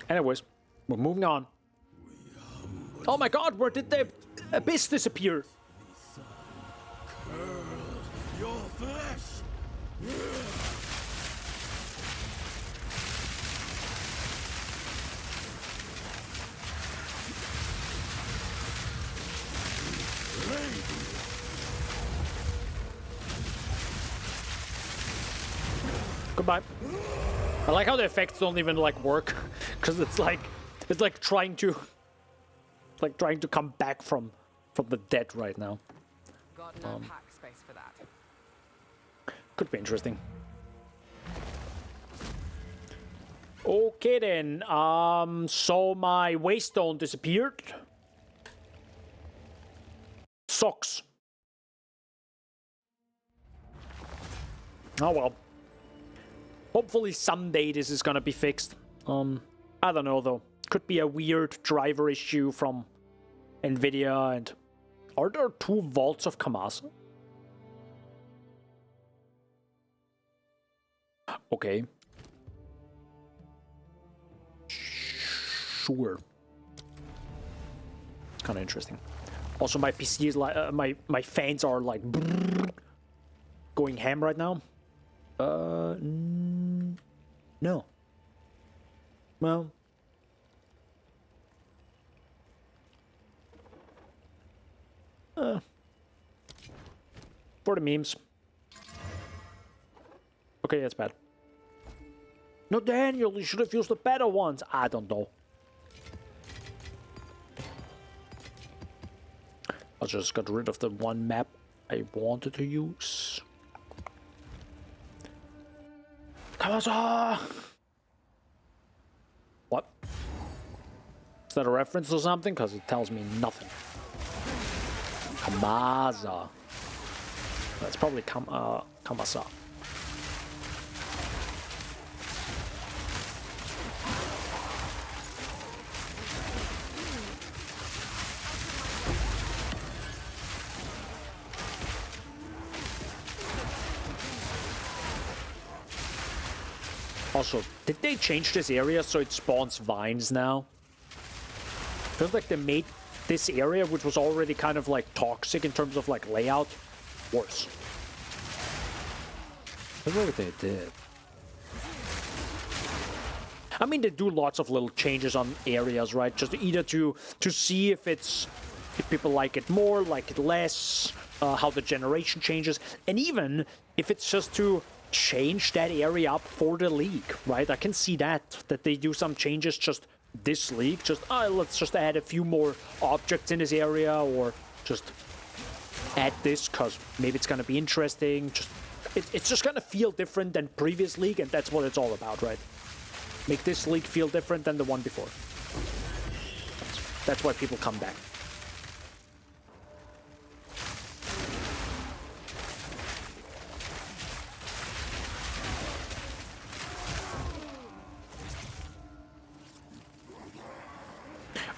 Anyways, we're moving on. Oh my god, where did the abyss disappear? Your flesh. Goodbye. I like how the effects don't even like work, because it's like trying to come back from the dead right now. Got no pack space for that. Could be interesting. Okay then. So my waystone disappeared. Sucks. Oh well. Hopefully someday this is gonna be fixed. I don't know though. Could be a weird driver issue from Nvidia. And are there 2 vaults of Kamasa? Okay. Sure. It's kind of interesting. Also, my PC is like my fans are like going ham right now. No. Well. For the memes. Okay, that's bad. No, Daniel, you should have used the better ones. I don't know. I just got rid of the one map I wanted to use. Kamasa! What? Is that a reference to something? Because it tells me nothing. Kamasa. That's probably Kamasa. Also, did they change this area so it spawns vines now? Feels like they made this area, which was already kind of like toxic in terms of like layout, worse. That's what they did. I mean, they do lots of little changes on areas, right? Just either to see if people like it more, like it less, how the generation changes, and even if it's just to change that area up for the league, right? I can see that they do some changes just this league, just let's just add a few more objects in this area, or just add this because maybe it's gonna be interesting. Just it's just gonna feel different than previous league, and that's what it's all about, right? Make this league feel different than the one before. That's why people come back.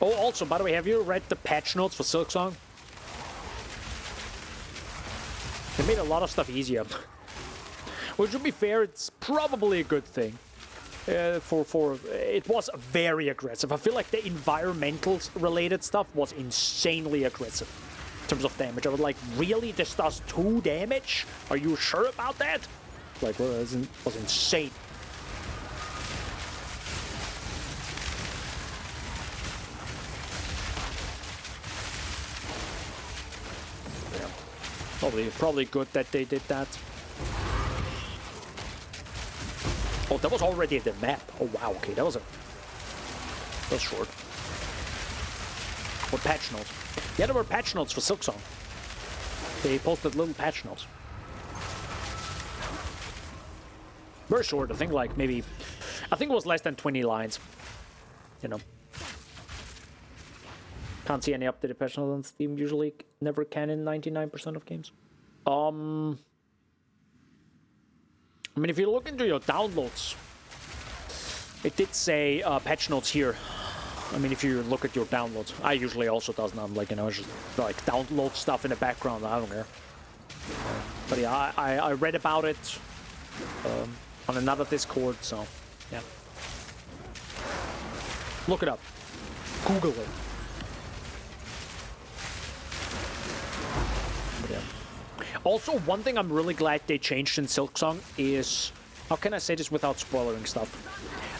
Oh, also, by the way, have you read the patch notes for Silksong? They made a lot of stuff easier. Which, to be fair, it's probably a good thing. It was very aggressive. I feel like the environmental related stuff was insanely aggressive. terms of damage. I was like, really? This does 2 damage? Are you sure about that? Like, well, that was insane. Yeah. Probably good that they did that. Oh, that was already the map. Oh wow, okay, that was short. What patch notes? Yeah, there were patch notes for Silksong. They posted little patch notes. Very short, I think like maybe... I think it was less than 20 lines. You know. Can't see any updated patch notes on Steam, usually never can in 99% of games. I mean, if you look into your downloads, it did say patch notes here. I mean, if you look at your downloads, I usually also does now. Like, you know, just like download stuff in the background. I don't care. But yeah, I read about it on another Discord. So yeah, look it up, Google it. But yeah. Also, one thing I'm really glad they changed in Silksong is, how can I say this without spoiling stuff?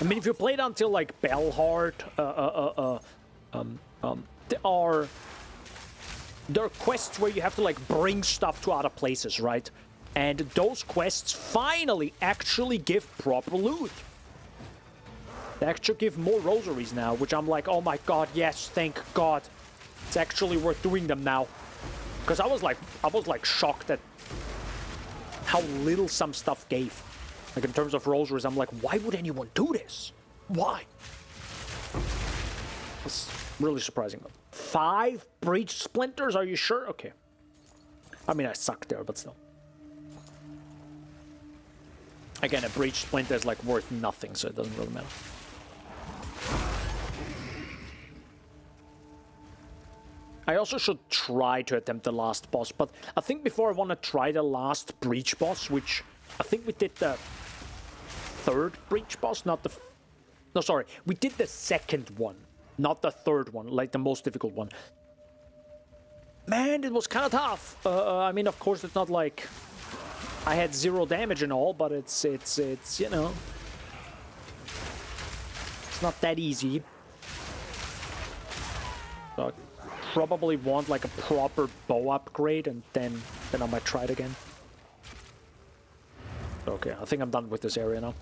I mean, if you played until like Bellheart, there are quests where you have to like bring stuff to other places, right? And those quests finally actually give proper loot. They actually give more rosaries now, which I'm like, oh my god, yes, thank god. It's actually worth doing them now. Because I was like shocked at how little some stuff gave. Like in terms of rosaries, I'm like, why would anyone do this? Why? It's really surprising. 5 breach splinters? Are you sure? Okay. I mean, I suck there, but still. Again, a breach splinter is like worth nothing, so it doesn't really matter. I also should try to attempt the last boss, but I think before I want to try the last breach boss, which I think we did the 3rd breach boss, not the... No, sorry. We did the 2nd one, not the 3rd one, like the most difficult one. Man, it was kind of tough. I mean, of course, it's not like I had 0 damage and all, but it's you know... It's not that easy. So I probably want like a proper bow upgrade, and then I might try it again. Okay, I think I'm done with this area now.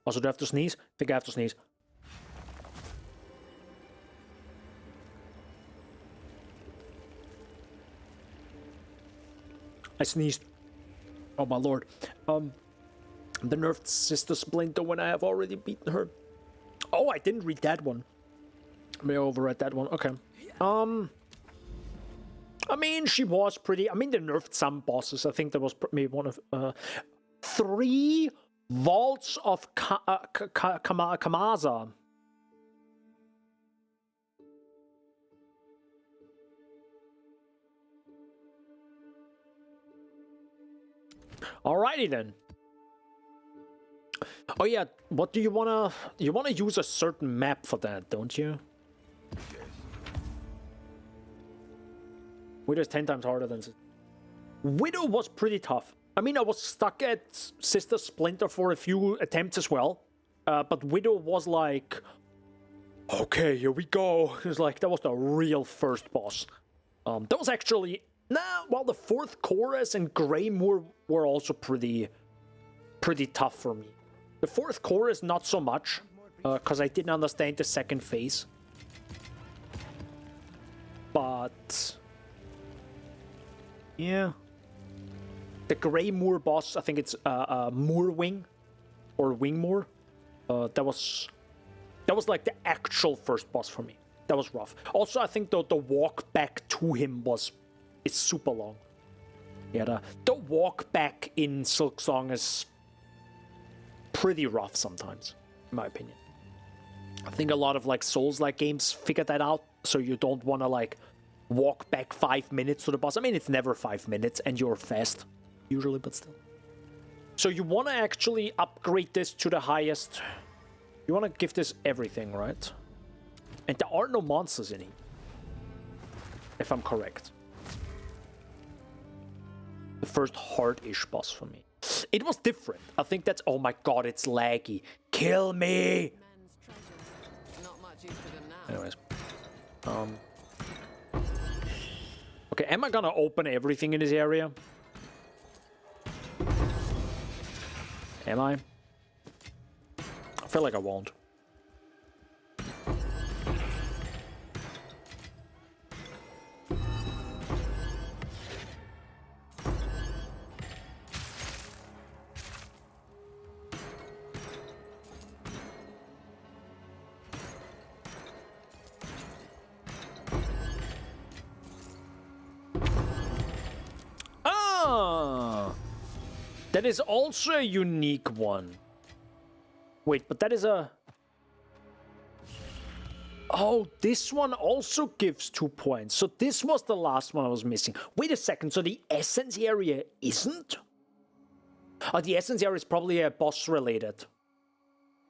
Also, do I have to sneeze? I think I have to sneeze. I sneezed. Oh my lord. The nerfed Sister Splinter when I have already beaten her. Oh, I didn't read that one. May I overread that one? Okay. I mean, she was pretty... I mean, they nerfed some bosses. I think there was maybe one of... 3 Vaults of Kamaza. Alrighty then. Oh yeah, what do you wanna... You wanna use a certain map for that, don't you? Widow's 10 times harder than... Widow was pretty tough. I mean, I was stuck at Sister Splinter for a few attempts as well. But Widow was like... Okay, here we go. It was like, that was the real first boss. That was actually... Nah, well, the 4th chorus and Greymoor were also pretty tough for me. The 4th chorus, not so much. Because I didn't understand the 2nd phase. But... Yeah. The Greymoor boss, I think it's Moorwing or Wingmoor. That was like the actual first boss for me. That was rough. Also, I think the walk back to him is super long. Yeah, the walk back in Silksong is pretty rough sometimes, in my opinion. I think a lot of like Souls-like games figure that out, so you don't want to like walk back 5 minutes to the boss. I mean, it's never 5 minutes, and you're fast. Usually, but still. So you want to actually upgrade this to the highest. You want to give this everything, right? And there are no monsters in it. if I'm correct. The first hard-ish boss for me. It was different. I think that's... Oh my god, it's laggy. Kill me! Men's treasures. Not much use for them now. Anyways. Okay, am I gonna open everything in this area? Am I? I feel like I won't. That is also a unique one. Wait, but that is a... Oh, this one also gives 2 points. So this was the last one I was missing. Wait a second, so the Essence area isn't? Oh, the Essence area is probably a boss related.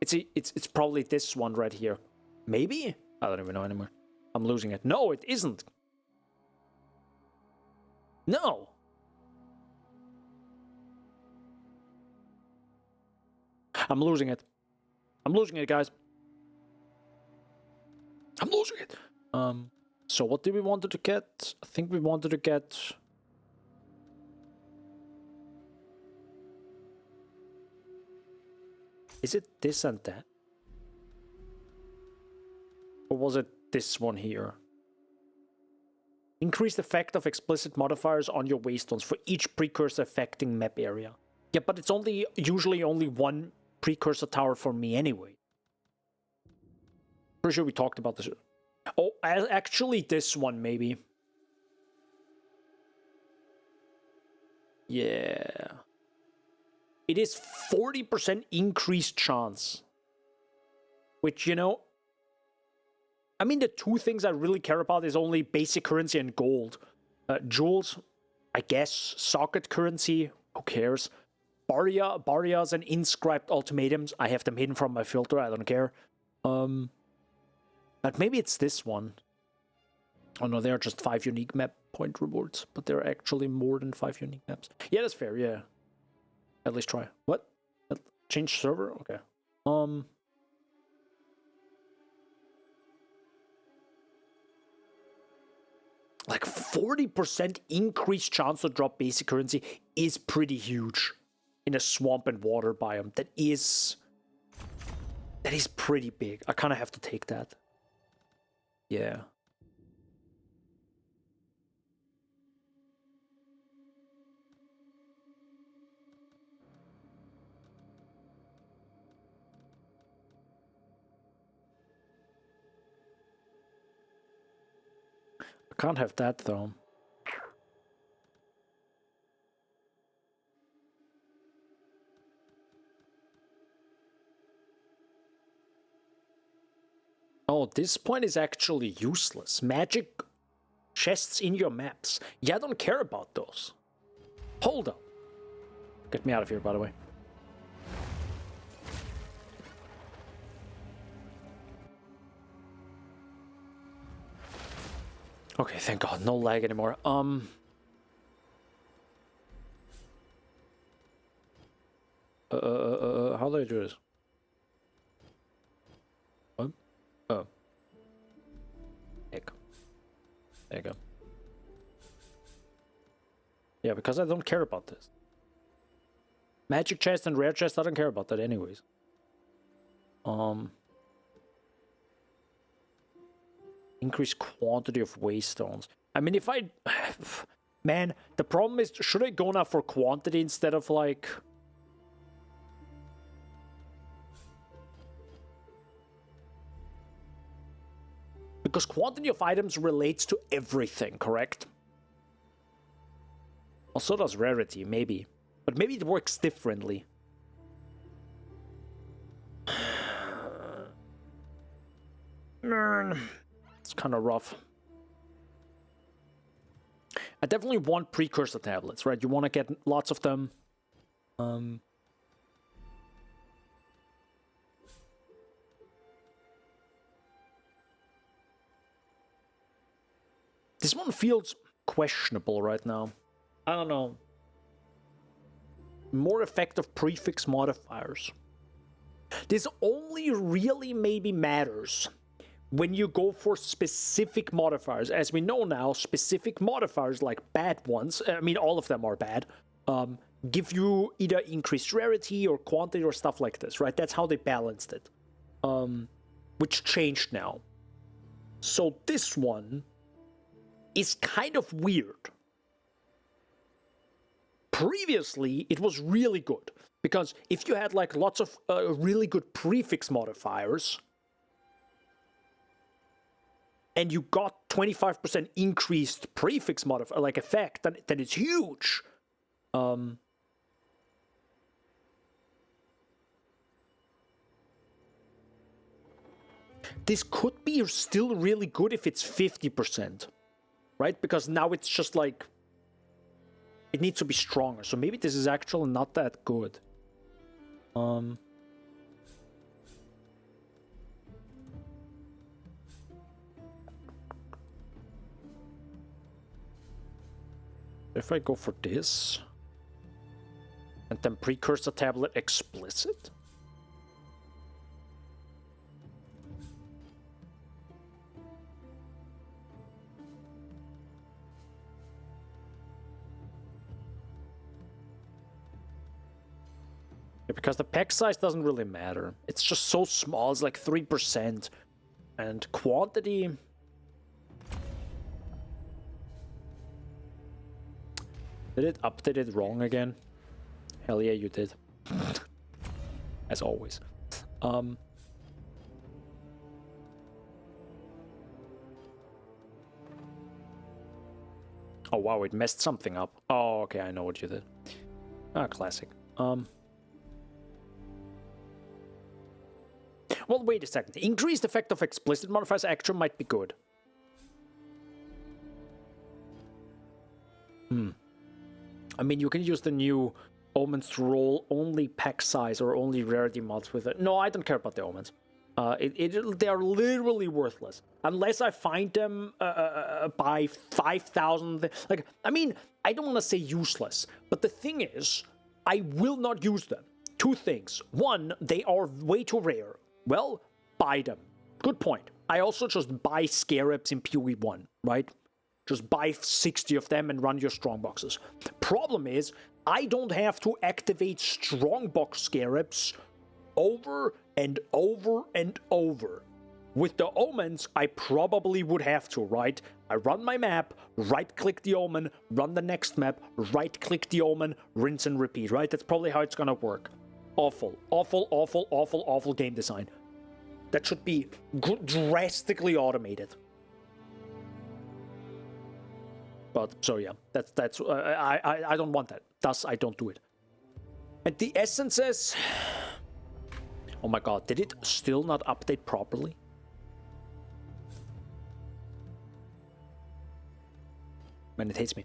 It's probably this one right here. Maybe? I don't even know anymore. I'm losing it. No, it isn't. No. I'm losing it. I'm losing it, guys. I'm losing it. So what did we wanted to get? I think we wanted to get... Is it this and that? Or was it this one here? Increased effect of explicit modifiers on your waystones for each precursor affecting map area. Yeah, but it's usually only one precursor tower for me anyway. Pretty sure we talked about this. Oh, actually this one maybe. Yeah. It is 40% increased chance. Which, you know... I mean, the two things I really care about is only basic currency and gold. Jewels, I guess. Socket currency, who cares? Barriers and inscribed ultimatums. I have them hidden from my filter, I don't care. But maybe it's this one. Oh no, they are just 5 unique map point rewards. But there are actually more than 5 unique maps. Yeah, that's fair, yeah. At least try. What? Change server? Okay. Like 40% increased chance to drop basic currency is pretty huge in a swamp and water biome. That is pretty big. I kind of have to take that. Yeah. I can't have that though. Oh, this point is actually useless. Magic chests in your maps. Yeah, I don't care about those. Hold up. Get me out of here, by the way. Okay, thank God, no lag anymore. How do I do this? What? Oh. There you go. Yeah, because I don't care about this. Magic chest and rare chest, I don't care about that anyways. Increase quantity of waystones. I mean, if I... Man, the problem is, should I go now for quantity instead of, like... Because quantity of items relates to everything, correct? Also does rarity, maybe. But maybe it works differently. It's kind of rough. I definitely want precursor tablets, right? You want to get lots of them. This one feels questionable right now. I don't know. More effective prefix modifiers. This only really maybe matters when you go for specific modifiers. As we know now, specific modifiers, like bad ones, I mean, all of them are bad, give you either increased rarity or quantity or stuff like this, right? That's how they balanced it, which changed now. So this one is kind of weird. Previously, it was really good, because if you had like lots of really good prefix modifiers, and you got 25% increased prefix modifier like effect, then it's huge. This could be still really good if it's 50%, right? Because now it's just like, it needs to be stronger. So maybe this is actually not that good. If I go for this, and then precursor tablet explicit. Because the pack size doesn't really matter. It's just so small, it's like 3%. And quantity... Did it update it wrong again? Hell yeah, you did. As always. Oh wow, it messed something up. Oh, okay, I know what you did. Ah, classic. Well, wait a second. Increased effect of explicit modifiers actually might be good. I mean, you can use the new omens to roll only pack size or only rarity mods with it. No, I don't care about the omens. They are literally worthless. Unless I find them by 5,000... Like, I mean, I don't want to say useless. But the thing is, I will not use them. Two things. One, they are way too rare. Well, buy them. Good point. I also just buy scarabs in PoE 1, right? Just buy 60 of them and run your strongboxes. Problem is, I don't have to activate strongbox scarabs over and over and over. With the omens, I probably would have to, right? I run my map, right-click the omen, run the next map, right-click the omen, rinse and repeat, right? That's probably how it's gonna work. Awful, awful, awful, awful, awful game design. That should be drastically automated. But so yeah, that's I don't want that. Thus, I don't do it. And the essences. Oh my god, did it still not update properly? Man, it hates me.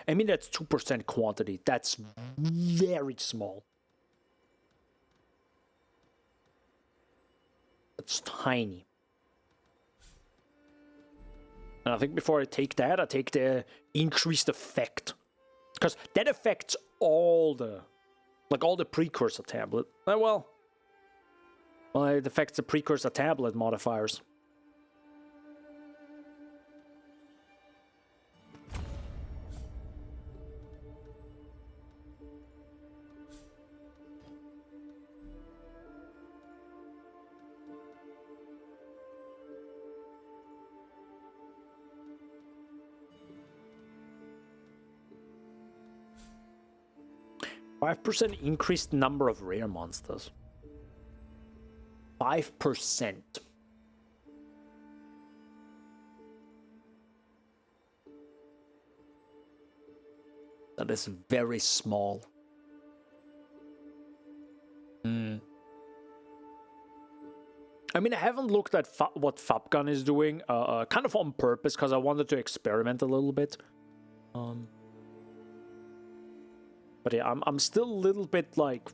I mean, that's 2% quantity. That's very small. It's tiny. And I think before I take that, I take the increased effect. Because that affects all the... Like, all the precursor tablet. Well, it affects the precursor tablet modifiers. %5 increased number of rare monsters. 5%. That is very small. I mean, I haven't looked at what Fabgun is doing, kind of on purpose, because I wanted to experiment a little bit. But yeah, I'm still a little bit like,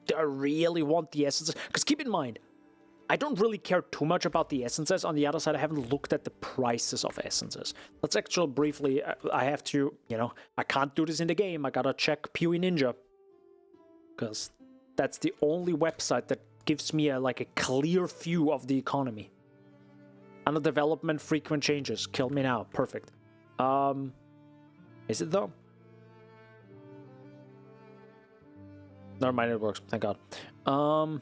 do I really want the essences? Because keep in mind, I don't really care too much about the essences. On the other side, I haven't looked at the prices of essences. Let's actually briefly, I have to, you know, I can't do this in the game. I gotta check PoE Ninja. Because that's the only website that gives me like a clear view of the economy. Under development, frequent changes. Kill me now. Perfect. Is it though? Never mind, it works. Thank God.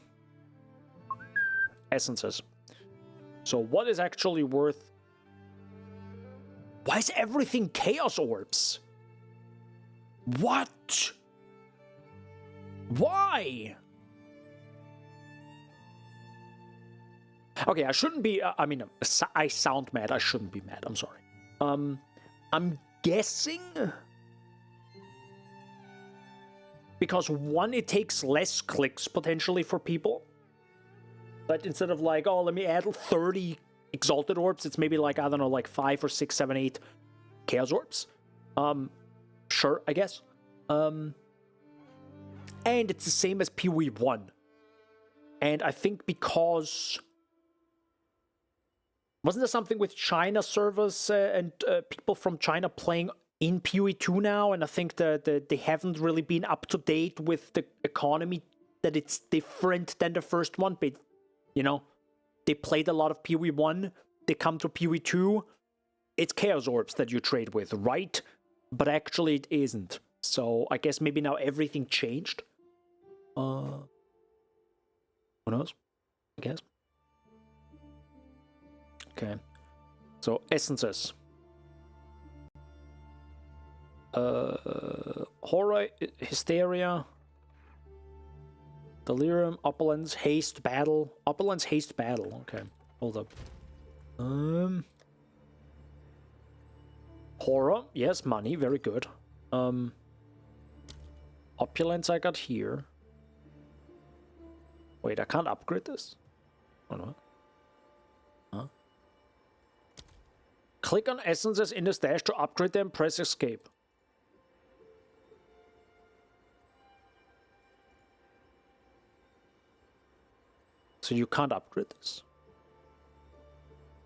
Essences. So what is actually worth... Why is everything Chaos Orbs? What? Why? Okay, I shouldn't be... I mean, I sound mad. I shouldn't be mad. I'm sorry. I'm guessing... Because one, it takes less clicks potentially for people. But instead of like, oh, let me add 30 Exalted Orbs, it's maybe like, I don't know, like 5 or 6, 7, 8 Chaos Orbs. Sure, I guess. And it's the same as PoE 1. And I think because... Wasn't there something with China servers and people from China playing in PoE 2 now? And I think that they haven't really been up to date with the economy, that it's different than the first one. But, you know, they played a lot of PoE 1. They come to PoE 2. It's Chaos Orbs that you trade with, right? But actually it isn't. So I guess maybe now everything changed. Who knows? I guess. Okay. So essences. Horror, Hysteria, Delirium, Opulence, Haste, Battle. Opulence, Haste, Battle. Okay, hold up. Horror, yes, money, very good. Opulence I got here. Wait, I can't upgrade this? Oh no. Huh? Click on essences in the stash to upgrade them, press escape. So you can't upgrade this.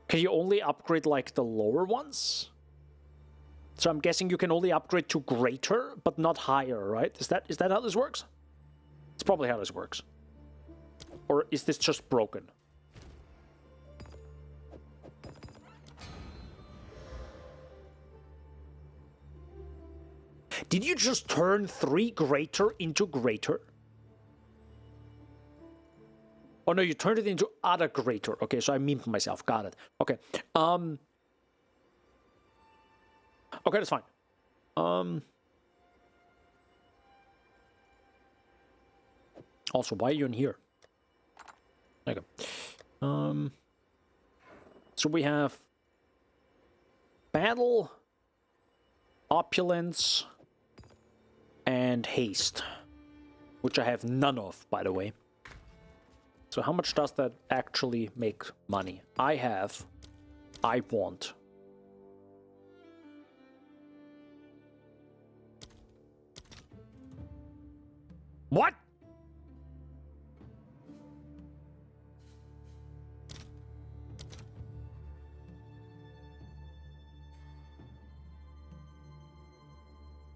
Can you only upgrade like the lower ones? So I'm guessing you can only upgrade to greater, but not higher, right? Is that how this works? It's probably how this works. Or is this just broken? Did you just turn 3 greater into greater? Oh no, you turned it into other greater. Okay, so I memed myself. Got it. Okay. Okay, that's fine. Also, why are you in here? Okay. So we have Battle, Opulence, and Haste, which I have none of, by the way. So how much does that actually make money? I want. What?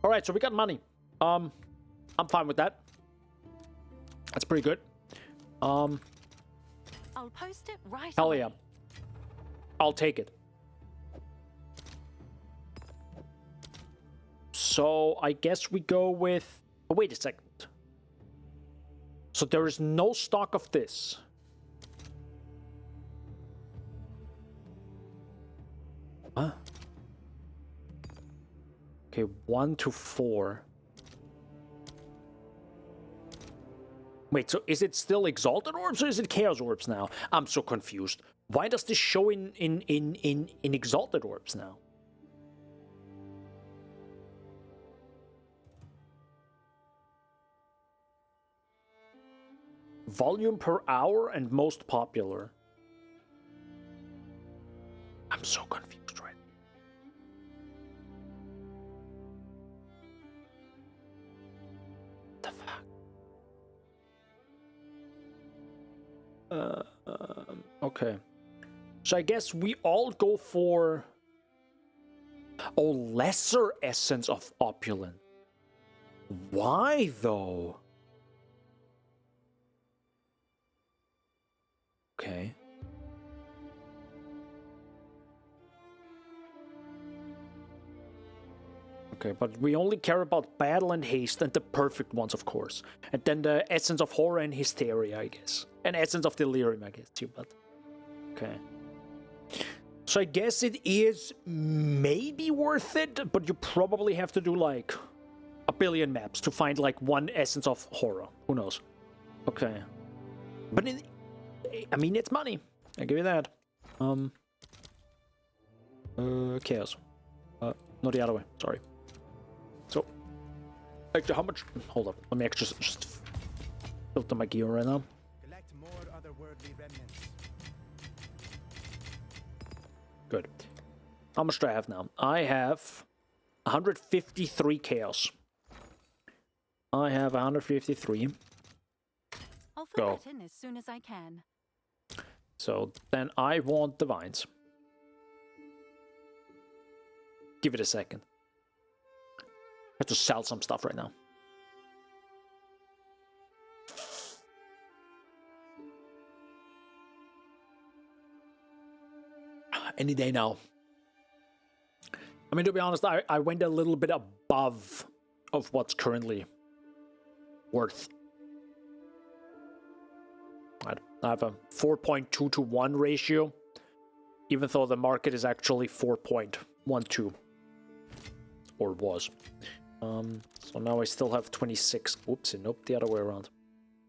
All right, so we got money. I'm fine with that. That's pretty good. I'll post it right Hell away. yeah. I'll take it. So I guess we go with... Oh, wait a second. So there is no stock of this. Huh? Okay, 1 to 4. Wait, so is it still Exalted Orbs or is it Chaos Orbs now? I'm so confused. Why does this show in Exalted Orbs now? Volume per hour and most popular. I'm so confused right now. The fuck? Okay. So I guess we all go for... Oh, lesser essence of opulent. Why, though? Okay. Okay, but we only care about battle and haste and the perfect ones, of course. And then the essence of horror and hysteria, I guess. And essence of delirium, I guess, too, but... Okay. So I guess it is maybe worth it, but you probably have to do, like, a billion maps to find, like, one essence of horror. Who knows? Okay. But, I mean, it's money. I give you that. Chaos. No, the other way. Sorry. So, actually, how much... Hold up. Let me actually just filter my gear right now. Collect more otherworldly remnants. Good. How much do I have now? I have 153 chaos. I have 153. I'll fill Go. that in as soon as I can. So then I want divines. Give it a second. I have to sell some stuff right now. Any day now. I mean, to be honest, I went a little bit above of what's currently worth. Right. I have a 4.2 to 1 ratio, even though the market is actually 4.12. Or was. So now I still have 26. Oops, nope, the other way around.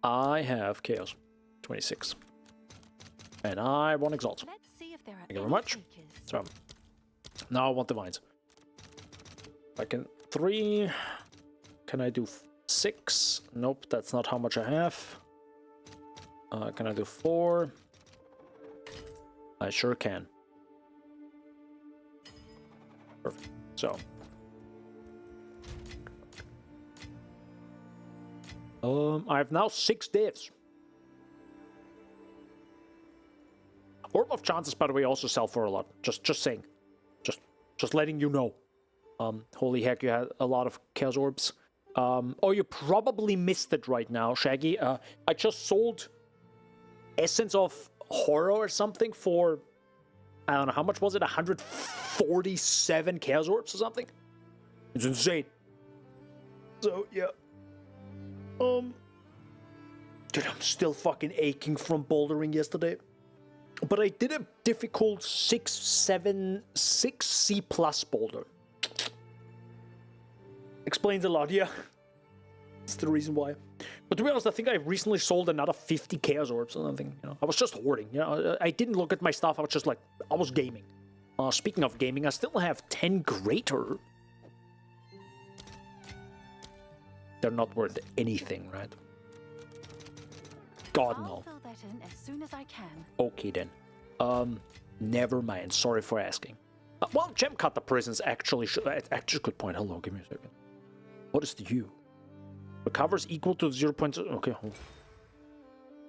I have chaos. 26. And I want exalt. Let's see if there are Thank you very much. takers. So now I want divines. I can 3. Can I do 6? Nope, that's not how much I have. Can I do 4? I sure can. Perfect. So I have now 6 divs. Orb of Chances, by the way, also sell for a lot. Just saying. Just letting you know. Holy heck, you had a lot of Chaos Orbs. Oh, you probably missed it right now, Shaggy. I just sold Essence of Horror or something for... I don't know, how much was it? 147 Chaos Orbs or something? It's insane. So, yeah. Dude, I'm still fucking aching from bouldering yesterday. But I did a difficult 6C plus boulder. Explains a lot, yeah. That's the reason why. But to be honest, I think I recently sold another 50 Chaos Orbs or something. You know, I was just hoarding. You know, I didn't look at my stuff. I was just like, I was gaming. Speaking of gaming, I still have 10 greater. They're not worth anything, right? God, I'll no. fill that in as soon as I can. Okay, then. Never mind. Sorry for asking. Well, Gem Cut the Prisons actually should... Actually, good point. Hello, give me a second. What is the U? Recovers equal to 0. Okay.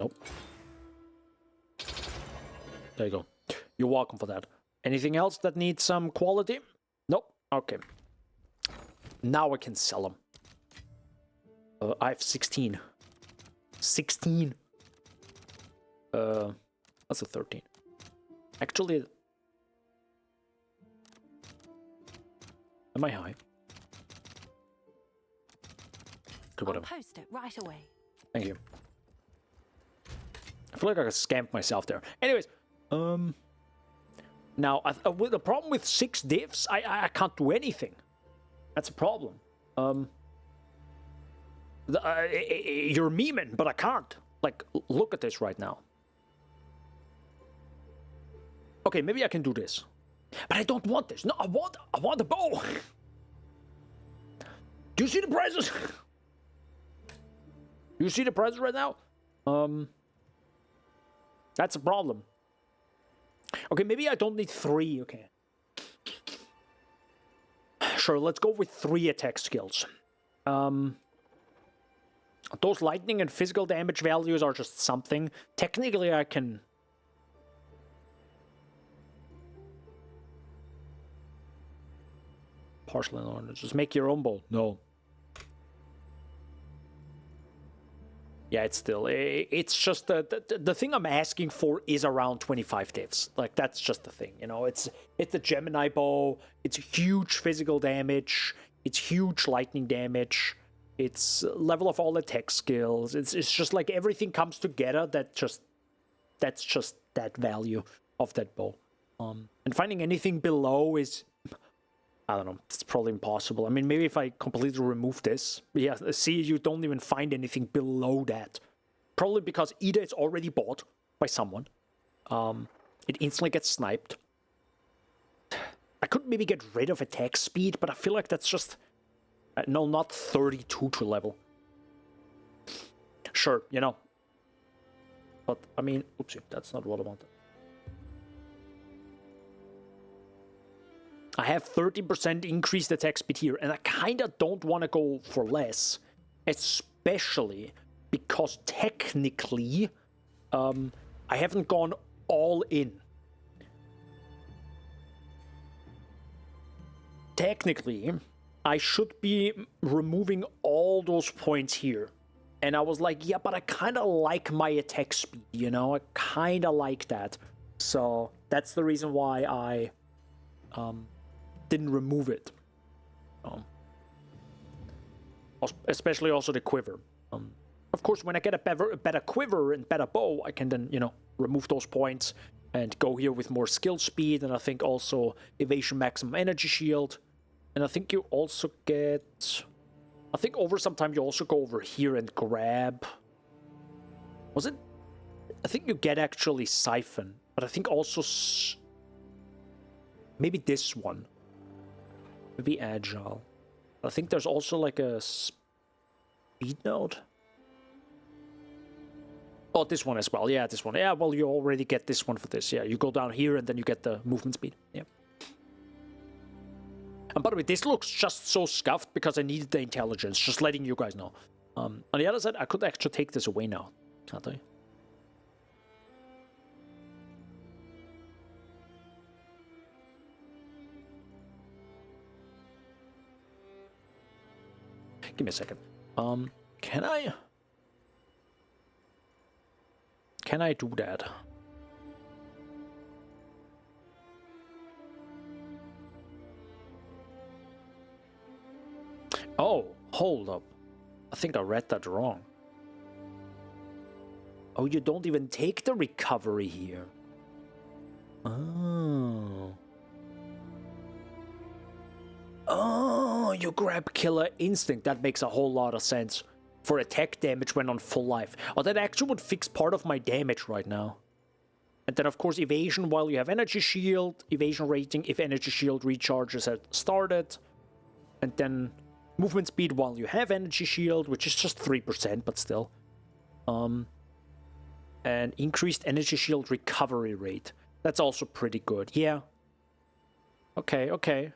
Nope. There you go. You're welcome for that. Anything else that needs some quality? Nope. Okay. Now I can sell them. I have 16. 16. That's a 13. Actually, am I high? Okay, I'll whatever. post it right away. Thank you. I feel like I scammed myself there. Anyways, now with the problem with 6 divs, I can't do anything. That's a problem. You're memeing, but I can't. Like, look at this right now. Okay, maybe I can do this. But I don't want this. No, I want a bow. Do you see the prices? You see the prices right now? That's a problem. Okay, maybe I don't need 3. Okay. Sure, let's go with 3 attack skills. Those lightning and physical damage values are just something. Technically, I can partially on. Just make your own bow. No. Yeah, it's still... It's just... The thing I'm asking for is around 25 divs. Like, that's just the thing, you know? It's a Gemini bow. It's huge physical damage. It's huge lightning damage. It's level of all attack skills. It's just like everything comes together that's just that value of that bow. And finding anything below is... I don't know, it's probably impossible. I mean, maybe if I completely remove this, yeah, see, you don't even find anything below that. Probably because either it's already bought by someone, it instantly gets sniped. I could maybe get rid of attack speed, but I feel like that's just... no, not 32 to level. Sure, you know. But, I mean, oopsie, that's not what I wanted. I have 30% increased attack speed here, and I kinda don't want to go for less. Especially because technically, I haven't gone all in. Technically, I should be removing all those points here. And I was like, yeah, but I kinda like my attack speed, you know? I kinda like that. So, that's the reason why I, didn't remove it. Especially also the quiver. Of course, when I get a better quiver and better bow, I can then, you know, remove those points and go here with more skill speed, and I think also evasion maximum energy shield. And I think you also get... I think over some time you also go over here and grab... Was it? I think you get actually Siphon, but I think also... Maybe this one. Maybe Agile. I think there's also like a speed node. Oh, this one as well. Yeah, this one. Yeah, well, you already get this one for this. Yeah, you go down here and then you get the movement speed. Yeah. And by the way, this looks just so scuffed because I needed the intelligence. Just letting you guys know. On the other side, I could actually take this away now. Can't I? Give me a second. Can I do that? Oh, hold up. I think I read that wrong. Oh, you don't even take the recovery here. Oh. Oh, you grab Killer Instinct. That makes a whole lot of sense. For attack damage when on full life. Oh, that actually would fix part of my damage right now. And then, of course, evasion while you have energy shield. Evasion rating if energy shield recharges had started. And then movement speed while you have energy shield, which is just 3%, but still. And increased energy shield recovery rate. That's also pretty good. Yeah. Okay, okay.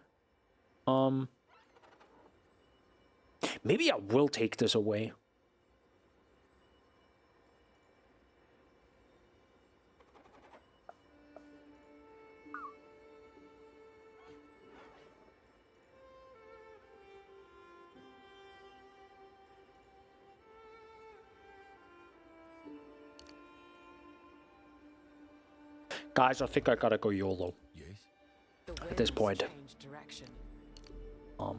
Maybe I will take this away. Guys, I think I gotta go YOLO. Yes. At this point. Oh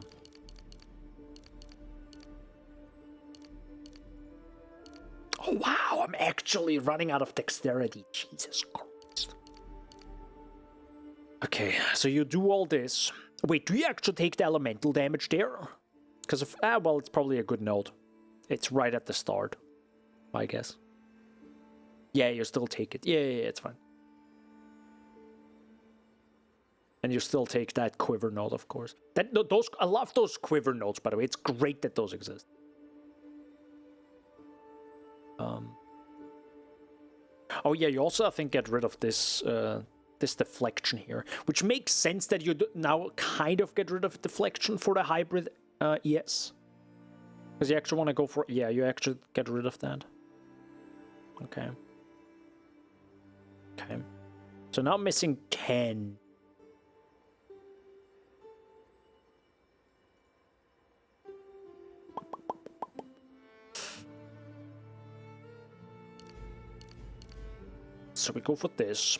wow, I'm actually running out of dexterity. Jesus Christ. Okay, so you do all this. Wait, do you actually take the elemental damage there? Because if... well, it's probably a good note. It's right at the start, I guess. Yeah, you still take it. Yeah, it's fine. And you still take that quiver note, of course. Those, I love those quiver notes, by the way. It's great that those exist. Oh yeah, you also, I think, get rid of this this deflection here, which makes sense that you now kind of get rid of deflection for the hybrid ES. Because you actually want to go for... Yeah, you actually get rid of that. Okay. Okay. So now I'm missing 10. so we go for this.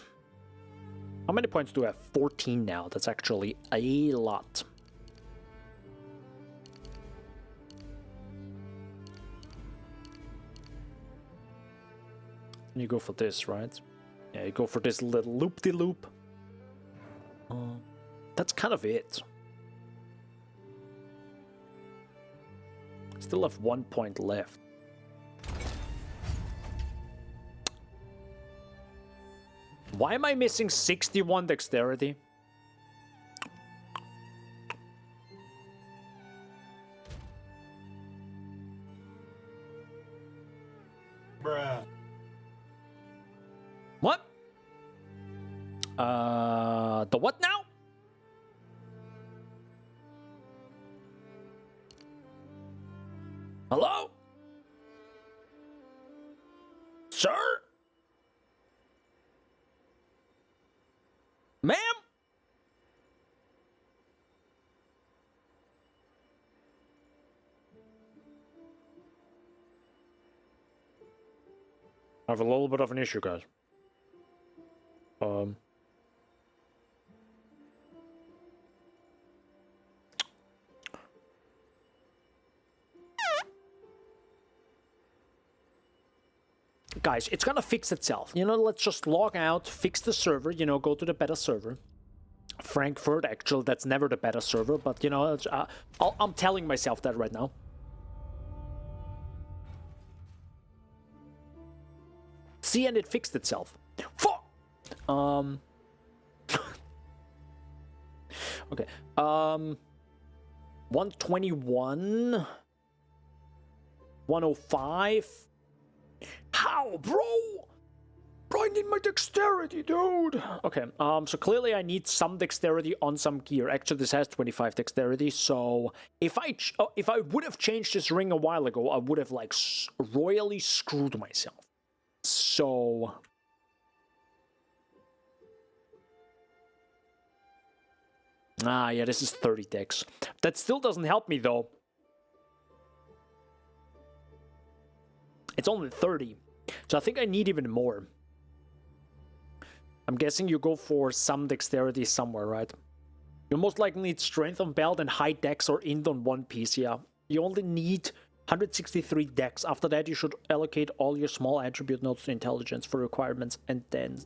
How many points do I have? 14 now. That's actually a lot. And you go for this, right? Yeah, you go for this little loop-de-loop. That's kind of it. Still have 1 point left. Why am I missing 61 dexterity? Bruh. What? The what now? Hello? Sir? Ma'am? I have a little bit of an issue, guys. Guys, it's gonna fix itself. You know, let's just log out, fix the server, you know, go to the beta server. Frankfurt, actually, that's never the beta server, but, you know, I'm telling myself that right now. See, and it fixed itself. Fuck! Okay. 121. 105. How, bro? Bro, I need my dexterity, dude. Okay, so clearly I need some dexterity on some gear. Actually, this has 25 dexterity, so if I would have changed this ring a while ago, I would have, like, royally screwed myself. So... Ah, yeah, this is 30 dex. That still doesn't help me, though. It's only 30. So I think I need even more. I'm guessing you go for some dexterity somewhere, right? You most likely need strength on belt and high dex or int on one piece, yeah. You only need 163 dex. After that, you should allocate all your small attribute nodes to intelligence for requirements and then...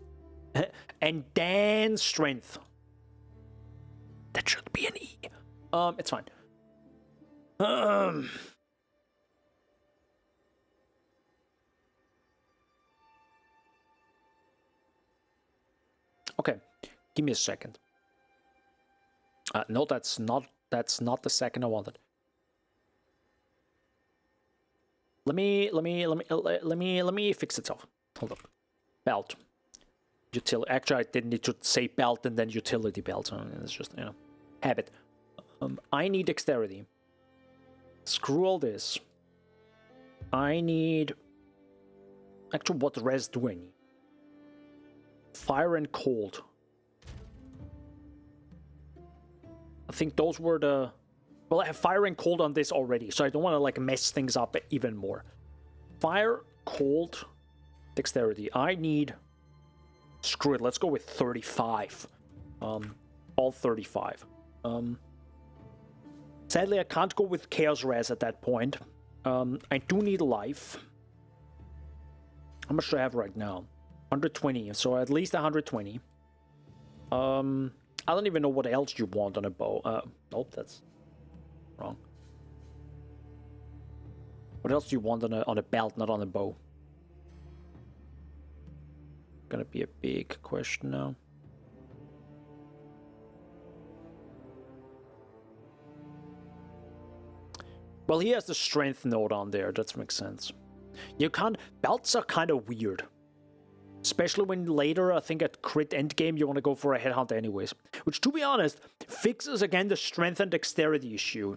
and then strength. That should be an E. It's fine. Okay, give me a second. No, that's not the second I wanted. Let me fix itself. Hold up. Belt. Utility. Actually, I didn't need to say belt and then utility belt. It's just, you know, habit. I need dexterity. Screw all this. I need... Actually, what res do I need? Fire and cold. I think those were the... Well, I have fire and cold on this already, so I don't want to, like, mess things up even more. Fire, cold, dexterity. I need... Screw it, let's go with 35. All 35. Sadly, I can't go with Chaos Res at that point. I do need life. How much do I have right now? 120, so at least 120. I don't even know what else you want on a bow. Nope, that's wrong. What else do you want on a belt, not on a bow? Gonna be a big question now. Well, he has the strength node on there. That makes sense. You can't... Belts are kind of weird. Especially when later, I think at crit endgame, you want to go for a headhunter anyways. Which, to be honest, fixes again the strength and dexterity issue.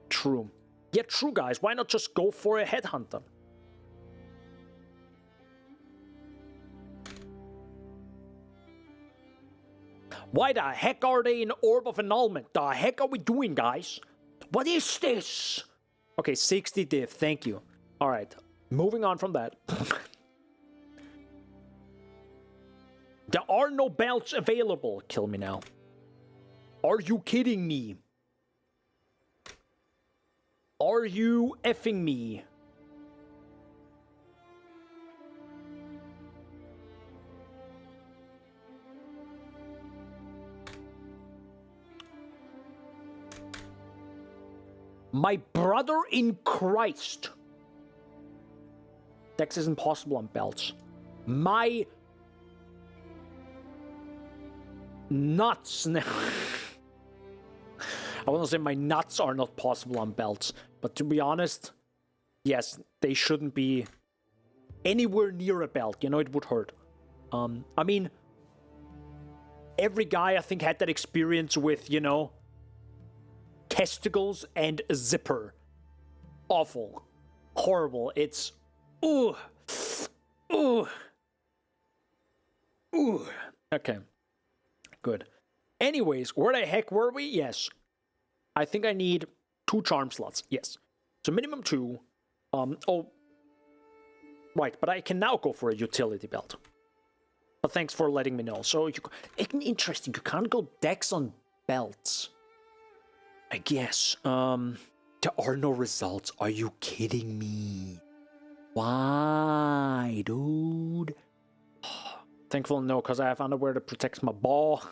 True. Yeah, true, guys. Why not just go for a headhunter? Why the heck are they in Orb of Annulment? The heck are we doing, guys? What is this? Okay, 60 diff. Thank you. Alright. Moving on from that. are no belts available. Kill me now. Are you kidding me? Are you effing me? My brother in Christ. Dex is impossible on belts. My nuts. I want to say my nuts are not possible on belts, but to be honest, yes, they shouldn't be anywhere near a belt. You know, it would hurt. I mean, every guy I think had that experience with, you know, testicles and a zipper. Awful. Horrible. It's ooh. Ooh. Ooh. Okay. Good. Anyways, where the heck were we? Yes. I think I need 2 charm slots. Yes. So minimum 2. Oh. Right, but I can now go for a utility belt. But thanks for letting me know. So, interesting. You can't go dex on belts. I guess. There are no results. Are you kidding me? Why, dude? Thankfully, no, because I have underwear that protects my ball.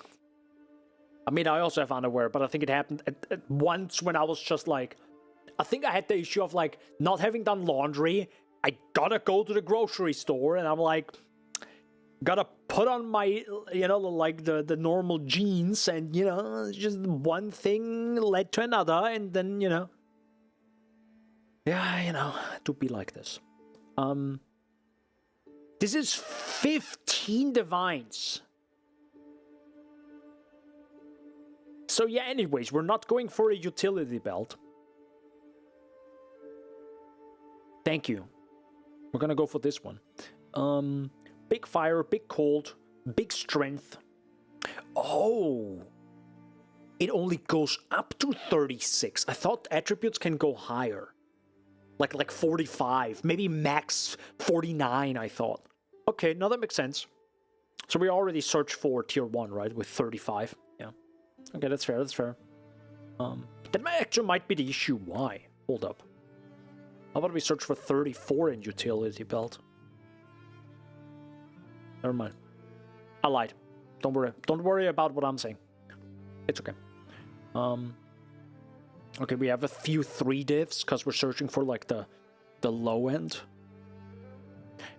I mean, I also have underwear, but I think it happened at once when I was just like... I think I had the issue of, like, not having done laundry. I gotta go to the grocery store, and I'm like... Gotta put on my, you know, like the normal jeans, and, you know, just one thing led to another, and then, you know. Yeah, you know, to be like this. This is 15 divines. So yeah, anyways, we're not going for a utility belt. Thank you. We're gonna go for this one. Big fire, big cold, big strength. Oh. It only goes up to 36. I thought attributes can go higher. Like 45, maybe max 49, I thought. Okay, now that makes sense. So we already searched for tier 1, right? With 35. Yeah. Okay, that's fair, that's fair. That actually might be the issue. Why? Hold up. How about we search for 34 in utility belt? Never mind. I lied. Don't worry. Don't worry about what I'm saying. It's okay. Okay, we have a few 3 divs because we're searching for like the low end.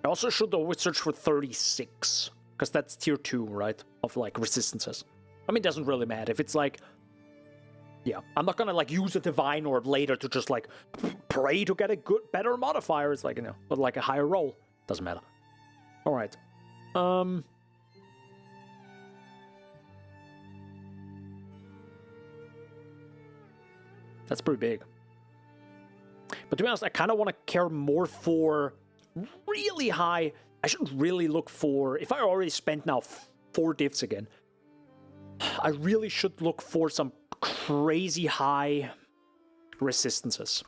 I also should always search for 36 because that's tier 2, right? Of like resistances. I mean, it doesn't really matter if it's like... Yeah, I'm not gonna like use a divine orb later to just like pray to get a better modifier. It's like, you know, but like a higher roll. Doesn't matter. All right. That's pretty big. But to be honest, I kind of want to care more for really high... I should really look for... If I already spent now 4 divs again, I really should look for some crazy high resistances.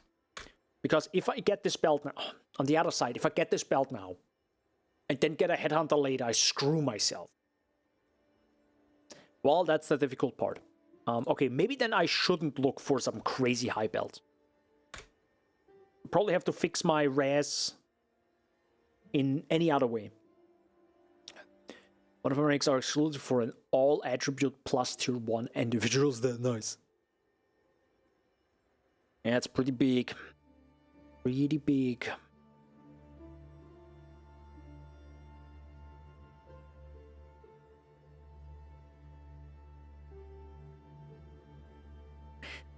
Because if I get this belt now... On the other side, if I get this belt now, and then get a headhunter later, I screw myself. Well, that's the difficult part. Okay, maybe then I shouldn't look for some crazy high belt. Probably have to fix my res in any other way. One of my ranks are exclusive for an all attribute plus tier 1 individuals. That nice. Yeah, it's pretty big. Pretty big.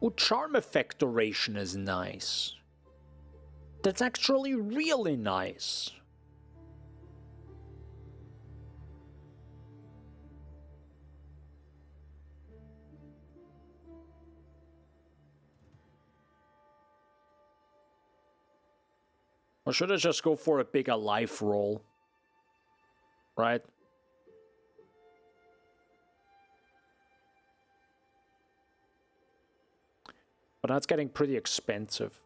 Oh, charm effect duration is nice. That's actually really nice. Or should I just go for a bigger life roll? Right? But that's getting pretty expensive.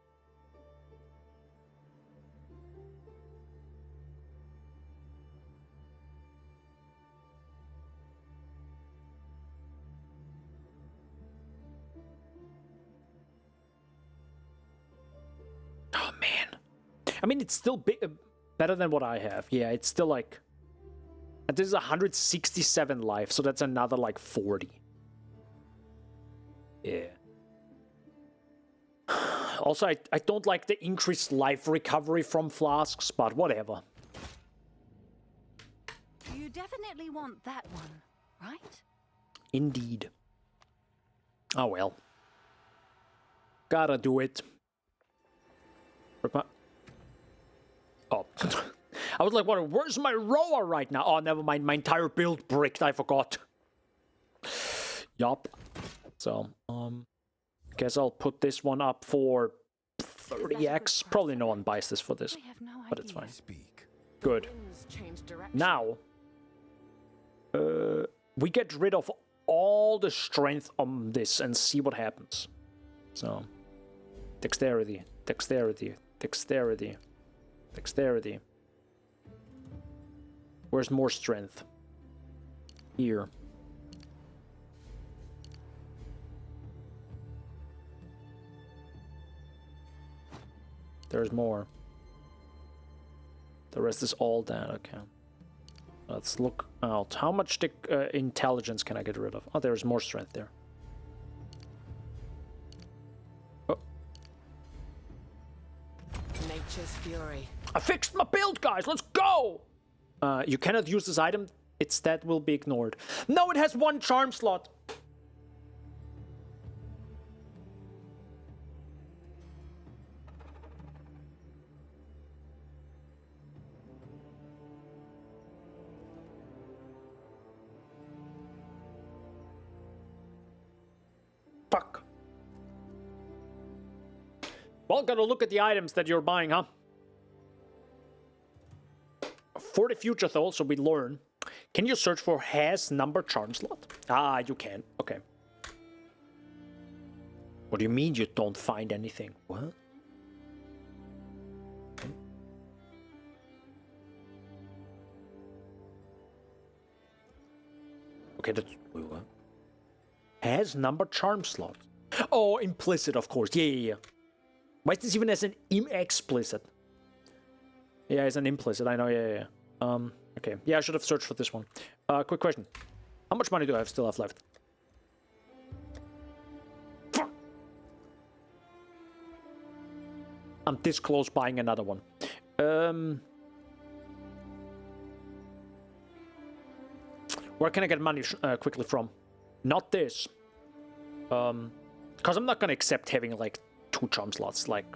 I mean, it's still better than what I have. Yeah, it's still like... And this is 167 life, so that's another like 40. Yeah. Also, I don't like the increased life recovery from flasks, but whatever. You definitely want that one, right? Indeed. Oh well. Gotta do it. Oh. I was like, what? Where's my rower right now? Oh, never mind. My entire build bricked. I forgot. Yup. So, guess I'll put this one up for 30x. Probably no one buys this for this, I have no but it's fine. Speak. Good. Winds change direction. Now, we get rid of all the strength on this and see what happens. So, dexterity, dexterity, dexterity, dexterity. Where's more strength? Here. There's more. The rest is all that, okay. Let's look out. How much intelligence can I get rid of? Oh, there's more strength there. Oh. Nature's fury. I fixed my build, guys! Let's go! You cannot use this item. Its stat will be ignored. No, it has one charm slot! Fuck. Well, gotta look at the items that you're buying, huh? For the future, though, so we learn. Can you search for has number charm slot? Ah, you can. Okay. What do you mean you don't find anything? What? Okay, that's... Wait, what? Has number charm slot. Oh, implicit, of course. Yeah. Why is this even as an explicit? Yeah, it's an implicit. I know. Yeah. Okay. Yeah, I should have searched for this one. Quick question: how much money do I still have left? Fuck! I'm this close buying another one. Where can I get money quickly from? Not this. Because I'm not gonna accept having like 2 charm slots. Like,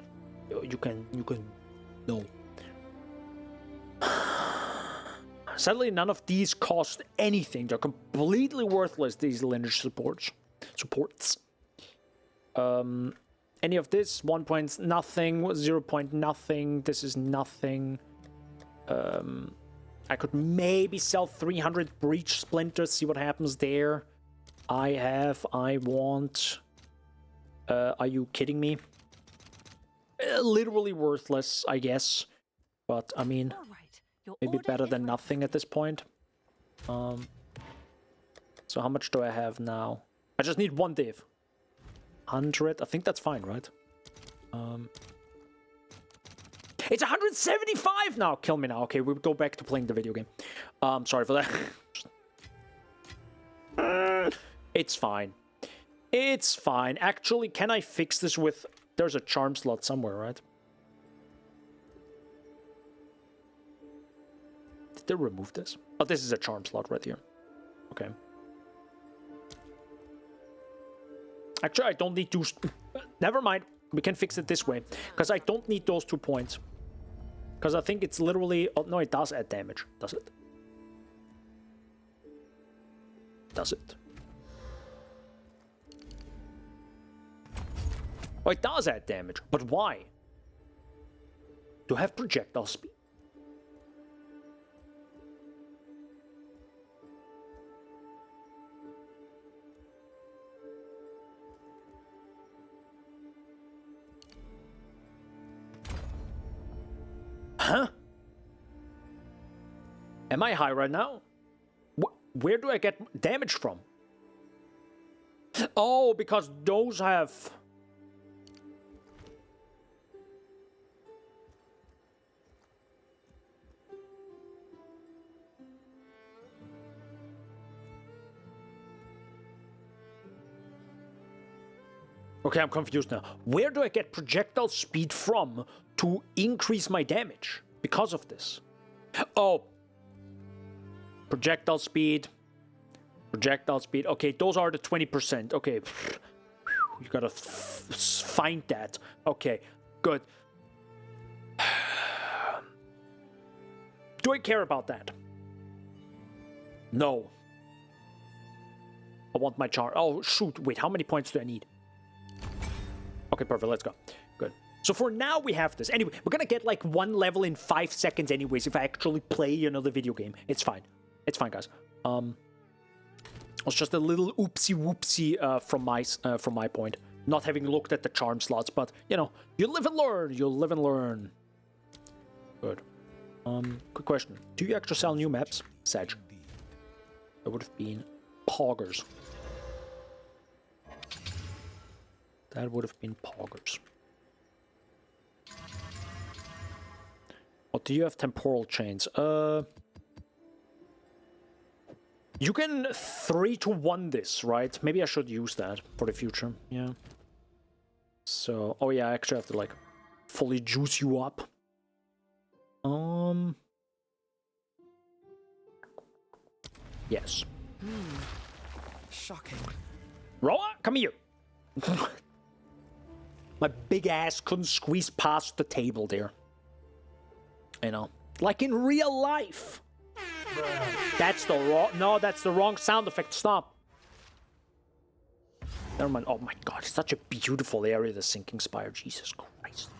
you can. No. Sadly, none of these cost anything. They're completely worthless, these lineage supports. Any of this, 1 point nothing, 0 point nothing, this is nothing. I could maybe sell 300 breach splinters, see what happens there. I want. Are you kidding me? Literally worthless, I guess. But, I mean... All right. Your Maybe order better is than ready. nothing at this point. So how much do I have now? I just need 1 div. 100. I think that's fine, right? It's 175 now. Kill me now. Okay, we'll go back to playing the video game. Sorry for that. It's fine. It's fine. Actually, can I fix this with... There's a charm slot somewhere, right? Did they remove this? Oh, this is a charm slot right here. Okay. Actually, I don't need to... Never mind. We can fix it this way. Because I don't need those 2 points. Because I think it's literally... Oh, no, it does add damage. Does it? Does it? Oh, it does add damage. But why? To have projectile speed. Huh? Am I high right now? Where do I get damage from? Oh, because those have... Okay, I'm confused now. Where do I get projectile speed from to increase my damage because of this? Oh. Projectile speed. Projectile speed. Okay, those are the 20%. Okay. You gotta find that. Okay, good. Do I care about that? No. I want my char. Oh, shoot. Wait, how many points do I need? Okay, perfect. Let's go. Good. So for now, we have this. Anyway, we're gonna get like 1 level in 5 seconds anyways if I actually play, you know, the video game. It's fine. It's fine, guys. It was just a little oopsie-whoopsie from my point. Not having looked at the charm slots, but, you know, you live and learn. You'll live and learn. Good. Quick question. Do you actually sell new maps? Sag. That would have been poggers. That would have been poggers. What do you have? Temporal chains. You can 3-to-1 this, right? Maybe I should use that for the future. Yeah. So, oh yeah, I actually have to like fully juice you up. Yes. Shocking. Roa, come here. My big ass couldn't squeeze past the table there. You know, like in real life. That's the wrong. No, that's the wrong sound effect. Stop. Never mind. Oh my god, it's such a beautiful area, the Sinking Spire. Jesus Christ.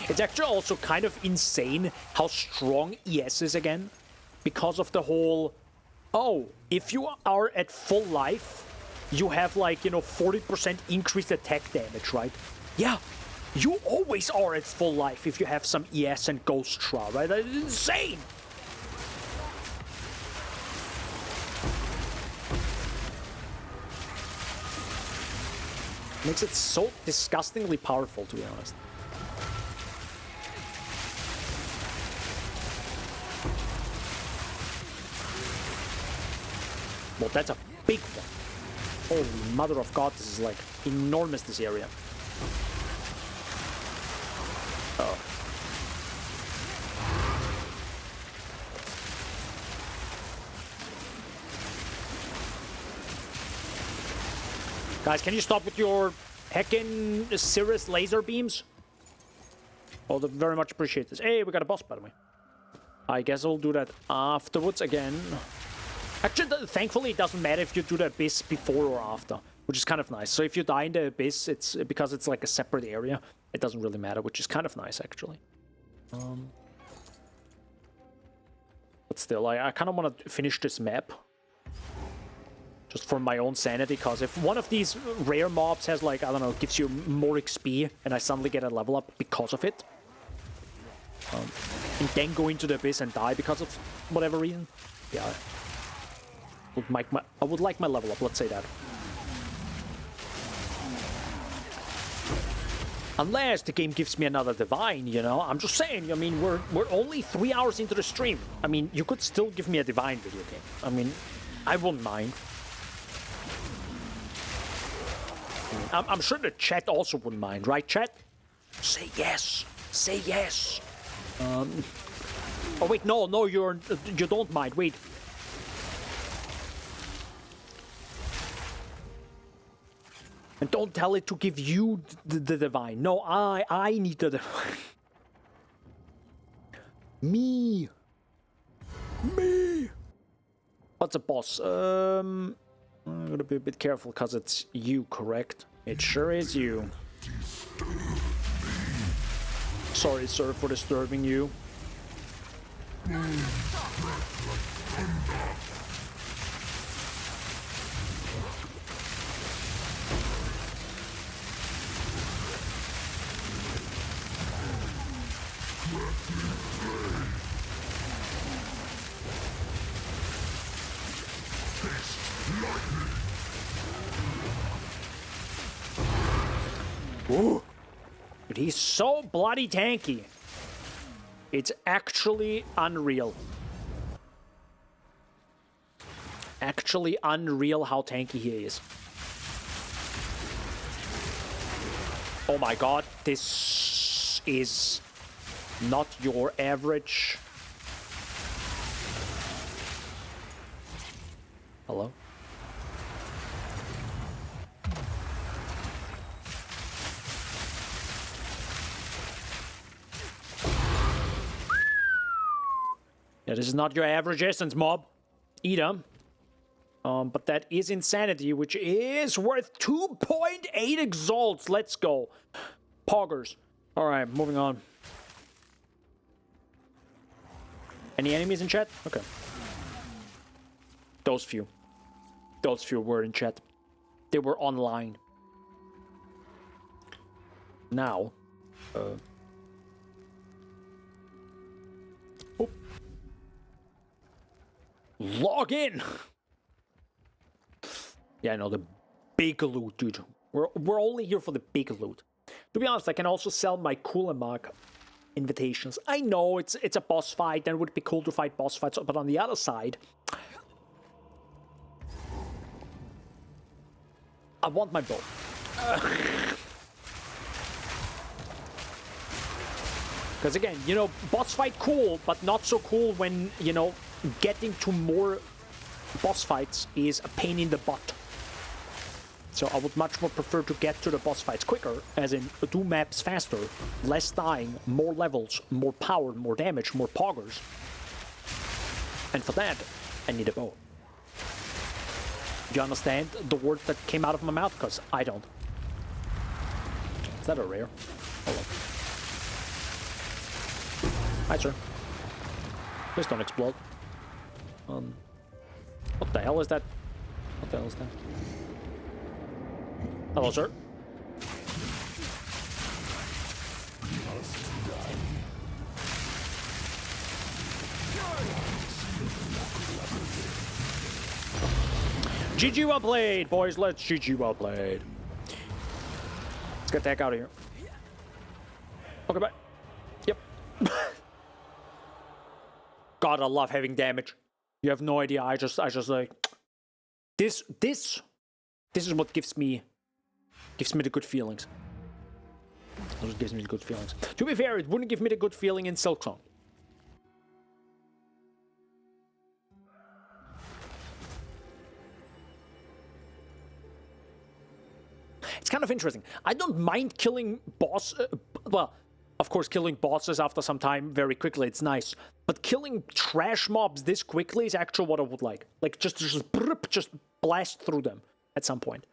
It's actually also kind of insane how strong ES is again. Because of the whole... Oh, if you are at full life, you have like, you know, 40% increased attack damage, right? Yeah, you always are at full life if you have some ES and Ghost Shroud, right? That's insane! Makes it so disgustingly powerful, to be honest. Well, that's a big one. Holy mother of God, this is like enormous, this area. Oh. Guys, can you stop with your heckin' Cirrus laser beams? Oh, very much appreciate this. Hey, we got a boss, by the way. I guess I'll do that afterwards again. Actually, thankfully, it doesn't matter if you do the Abyss before or after, which is kind of nice. So if you die in the Abyss, it's because it's like a separate area. It doesn't really matter, which is kind of nice, actually. But still, I kind of want to finish this map. Just for my own sanity, because if one of these rare mobs has, like, I don't know, gives you more XP, and I suddenly get a level up because of it, and then go into the Abyss and die because of whatever reason, yeah. I would like my level up, let's say that. Unless the game gives me another divine, you know? I'm just saying, I mean, we're only 3 hours into the stream. I mean, you could still give me a divine video game. I mean, I wouldn't mind. I'm sure the chat also wouldn't mind, right, chat? Say yes. Say yes. Oh, wait, no, you don't mind. Wait. And don't tell it to give you the divine. No, I need the divine. Me. What's a boss? I'm gonna be a bit careful because it's you, correct? It sure is you. Sorry, sir, for disturbing you. Ooh. Dude, he's so bloody tanky. It's actually unreal. Actually unreal how tanky he is. Oh my god, this is not your average. Hello? Yeah, this is not your average essence mob. Eat 'em. But that is insanity, which is worth 2.8 exalts. Let's go. Poggers. Alright, moving on. Any enemies in chat? Okay. Those few. Those few were in chat. They were online. Now. Log in! Yeah, I know, the big loot, dude. We're only here for the big loot. To be honest, I can also sell my Kulemark invitations. I know it's a boss fight, and it would be cool to fight boss fights, but on the other side, I want my bow. Because again, you know, boss fight cool, but not so cool when, you know, getting to more boss fights is a pain in the butt. So I would much more prefer to get to the boss fights quicker, as in do maps faster, less dying, more levels, more power, more damage, more poggers. And for that, I need a bow. You understand the word that came out of my mouth? Because I don't. Is that a rare? Hold on. Hi, sir. Please don't explode. What the hell is that? What the hell is that? Hello, sir. GG well played, boys. Let's GG well played. Let's get the heck out of here. Okay, bye. Yep. God, I love having damage. You have no idea. I just like this is what gives me the good feelings. That's what gives me the good feelings. To be fair, it wouldn't give me the good feeling in Silksong. It's kind of interesting. I don't mind killing well, of course, killing bosses after some time very quickly, it's nice. But killing trash mobs this quickly is actually what I would like. Like, just blast through them at some point.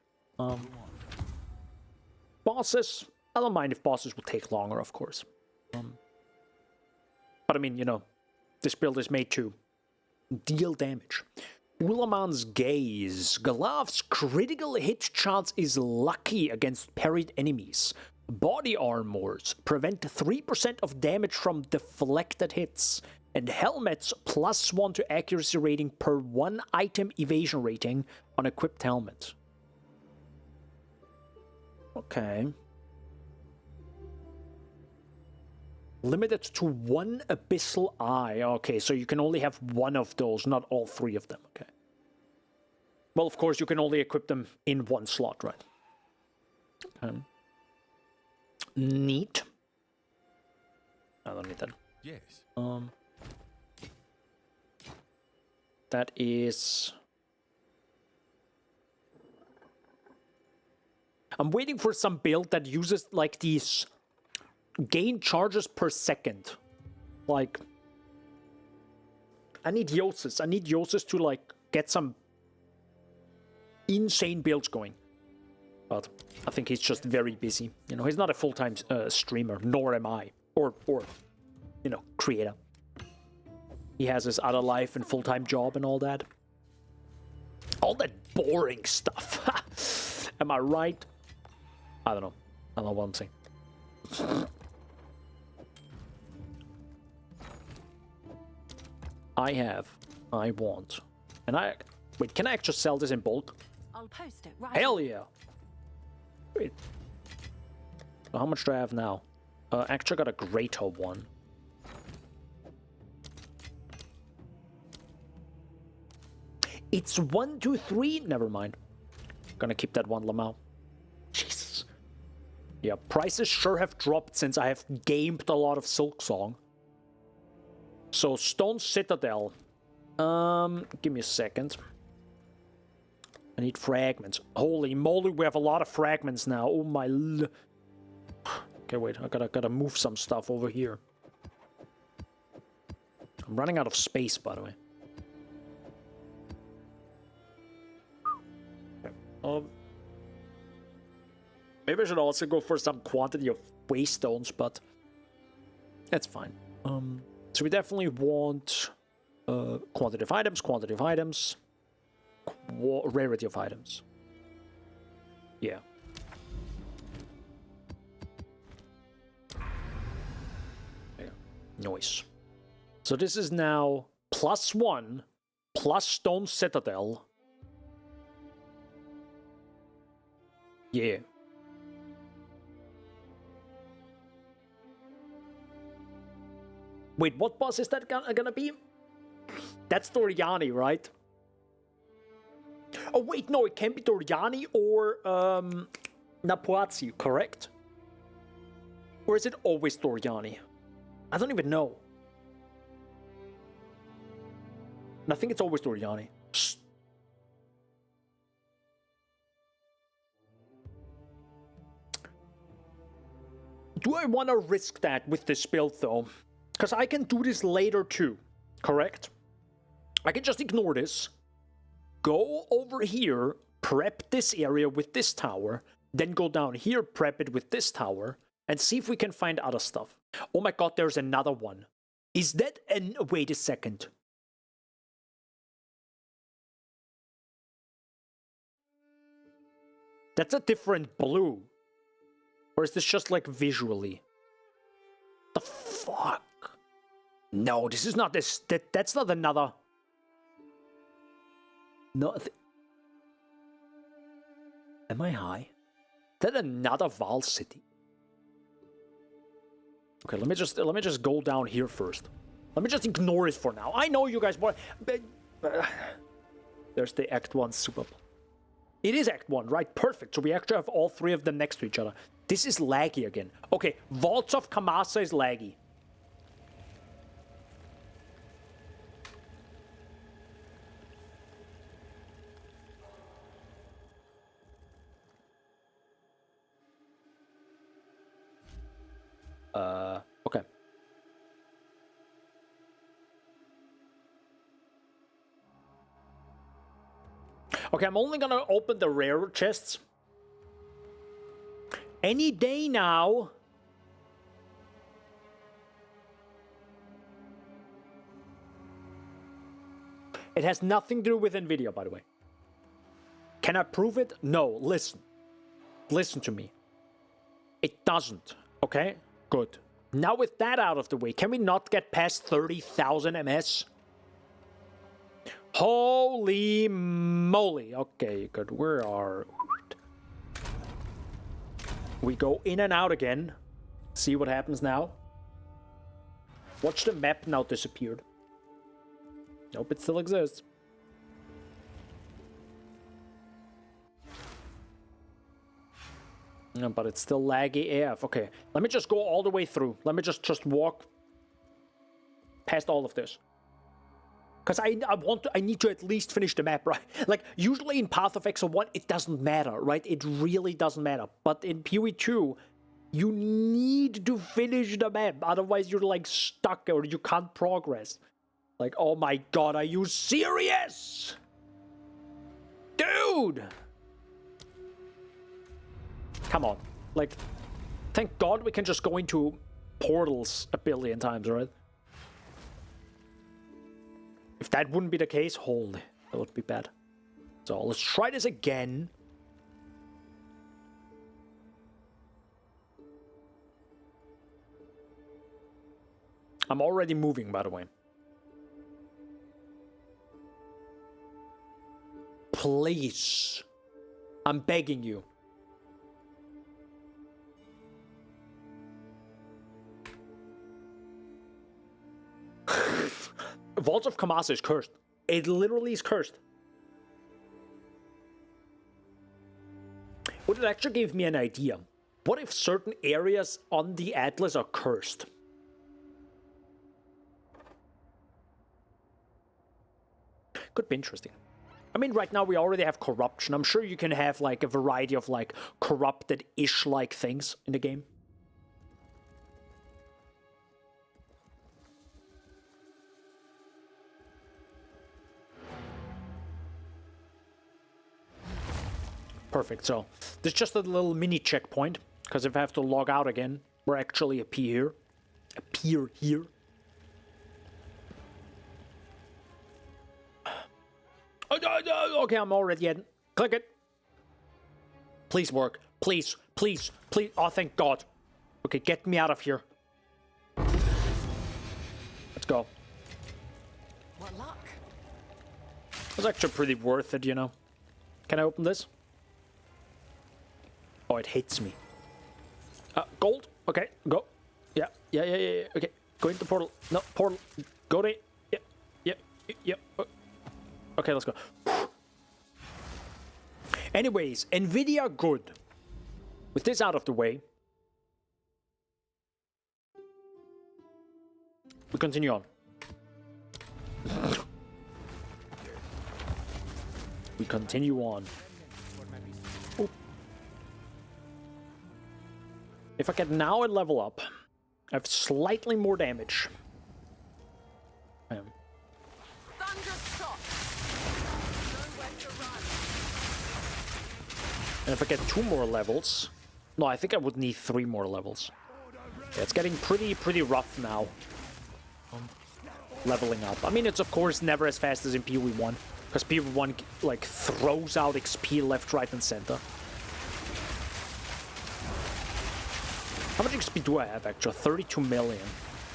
Bosses, I don't mind if bosses will take longer, of course. But I mean, you know, this build is made to deal damage. Ulaman's Gaze. Galav's critical hit chance is lucky against parried enemies. Body armors prevent 3% of damage from deflected hits. And helmets +1 to accuracy rating per 1 item evasion rating on equipped helmet. Okay. Limited to 1 abyssal eye. Okay, so you can only have 1 of those, not all 3 of them. Okay. Well, of course, you can only equip them in 1 slot, right? Okay. Neat. I don't need that. Yes. That is... I'm waiting for some build that uses, like, these gain charges per second. Like, I need Yosis. I need Yosis to, like, get some insane builds going. But I think he's just very busy. You know, he's not a full-time streamer, nor am I. Or, you know, creator. He has his other life and full-time job and all that. All that boring stuff. Am I right? I don't know. I don't know what I'm saying. I want. And wait, can I actually sell this in bulk? I'll post it right. Hell yeah. Wait. So how much do I have now? Actually got a greater one. It's 1, 2, 3. Never mind. Gonna keep that one Lamau. Jesus. Yeah, prices sure have dropped since I have gamed a lot of Silksong. So, Stone Citadel. Give me a second. I need fragments. Holy moly, we have a lot of fragments now. Oh my... Okay, wait. I gotta move some stuff over here. I'm running out of space, by the way. Okay. Maybe I should also go for some quantity of waystones, but that's fine. So we definitely want quantity of items, rarity of items. Yeah. Yeah. Nice. So this is now +1 plus Stone Citadel. Yeah. Wait, what boss is that gonna be? That's Doriani, right? Oh wait, no, it can be Doriani or Napuazzi, correct? Or is it always Doriani? I don't even know. And I think it's always Doriani. Do I want to risk that with this build though? Because I can do this later too, correct? I can just ignore this, go over here, prep this area with this tower, then go down here, prep it with this tower, and see if we can find other stuff. Oh my god, there's another one. Is that an... Wait a second. That's a different blue. Or is this just like visually? The fuck? No, this is not this. That's not another... No. Am I high? Is that another Val City? Okay, let me just go down here first. Let me just ignore it for now. I know you guys want... There's the Act 1 super... It is Act 1, right? Perfect. So we actually have all three of them next to each other. This is laggy again. Okay, Vaults of Kamasa is laggy. Okay. Okay, I'm only gonna open the rare chests. Any day now. It has nothing to do with Nvidia, by the way. Can I prove it? No, listen. Listen to me. It doesn't, okay? Good. Now with that out of the way, can we not get past 30,000 MS? Holy moly. Okay, good. Where are... We go in and out again. See what happens now. Watch the map now disappeared. Nope, it still exists. No, but it's still laggy AF. Okay, let me just go all the way through. Let me just walk past all of this. Because I need to at least finish the map, right? Like, usually in Path of Exile 1, it doesn't matter, right? It really doesn't matter. But in PoE 2, you need to finish the map. Otherwise, you're, like, stuck or you can't progress. Like, oh my god, are you serious? Dude! Come on. Like, thank god we can just go into portals a billion times, right? If that wouldn't be the case, holy, that would be bad. So let's try this again. I'm already moving, by the way. Please. I'm begging you. Vault of Kamasa is cursed. It literally is cursed. Would it actually give me an idea? What if certain areas on the Atlas are cursed? Could be interesting. I mean, right now we already have corruption. I'm sure you can have like a variety of like corrupted-ish like things in the game. Perfect, so there's just a little mini checkpoint, because if I have to log out again, we're actually appear here. Okay, I'm already in. Click it. Please work. Please, please, please. Oh, thank God. Okay, get me out of here. Let's go. What luck? It was actually pretty worth it, you know. Can I open this? Oh, it hits me. Gold. Okay, go. Yeah. Okay, go into portal. No, portal. Go to. Yeah. Okay, let's go. Anyways, Nvidia good. With this out of the way, we continue on. We continue on. Ooh. If I can now level up, I have slightly more damage. And if I get 2 more levels... No, I think I would need 3 more levels. Yeah, it's getting pretty rough now. Leveling up. I mean, it's of course never as fast as in PoE1. Because PoE1, like, throws out XP left, right, and center. How much XP do I have, actually? 32 million.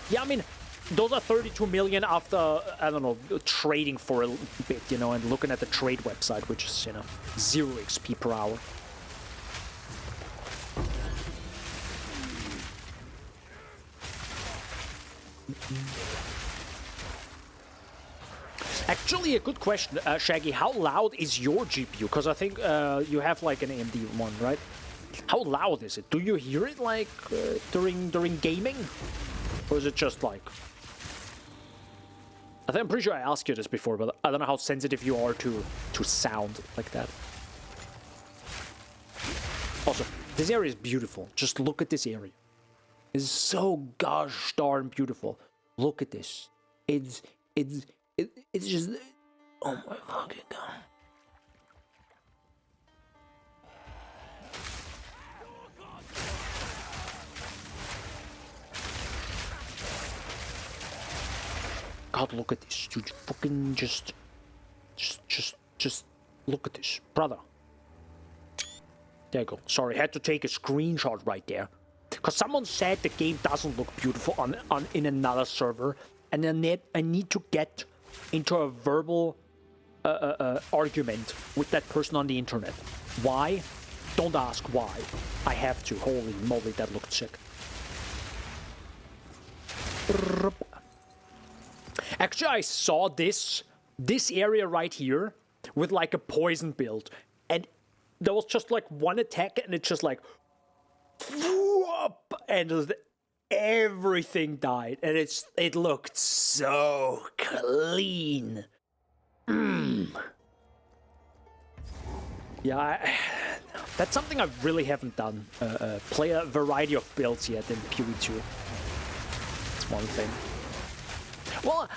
Yeah, I mean, those are 32 million after, I don't know, trading for a bit, you know, and looking at the trade website, which is, you know, 0 XP per hour. Actually, a good question, Shaggy. How loud is your GPU? Because I think you have like an AMD one, right? How loud is it? Do you hear it like during gaming, or is it just like? I'm pretty sure I asked you this before, but I don't know how sensitive you are to sound like that. Also, this area is beautiful. Just look at this area. It's so gosh darn beautiful. Look at this. It's just... Oh my fucking God. God, look at this. Dude, fucking just look at this. Brother. There you go. Sorry, I had to take a screenshot right there. Because someone said the game doesn't look beautiful in another server. And then I need to get into a verbal argument with that person on the internet. Why? Don't ask why. I have to. Holy moly, that looked sick. Actually, I saw this area right here with like a poison build. And there was just like one attack and it just like... And everything died. And it looked so clean. Yeah, that's something I really haven't done. Play a variety of builds yet in PoE2. That's one thing. Well,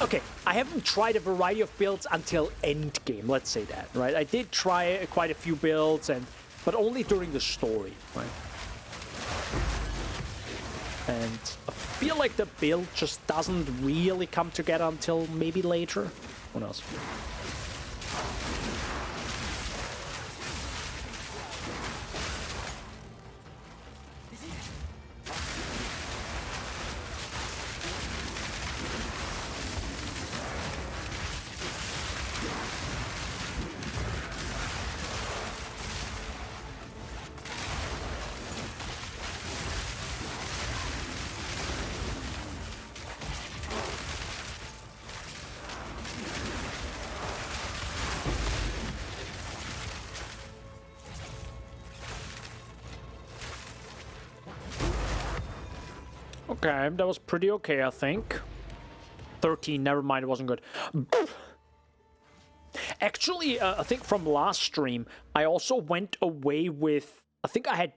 okay, I haven't tried a variety of builds until endgame, let's say that, right? I did try quite a few builds, but only during the story, right? And I feel like the build just doesn't really come together until maybe later. Who knows? Okay, that was pretty okay, I think. 13, never mind, it wasn't good. Actually, I think from last stream, I also went away with... I think I had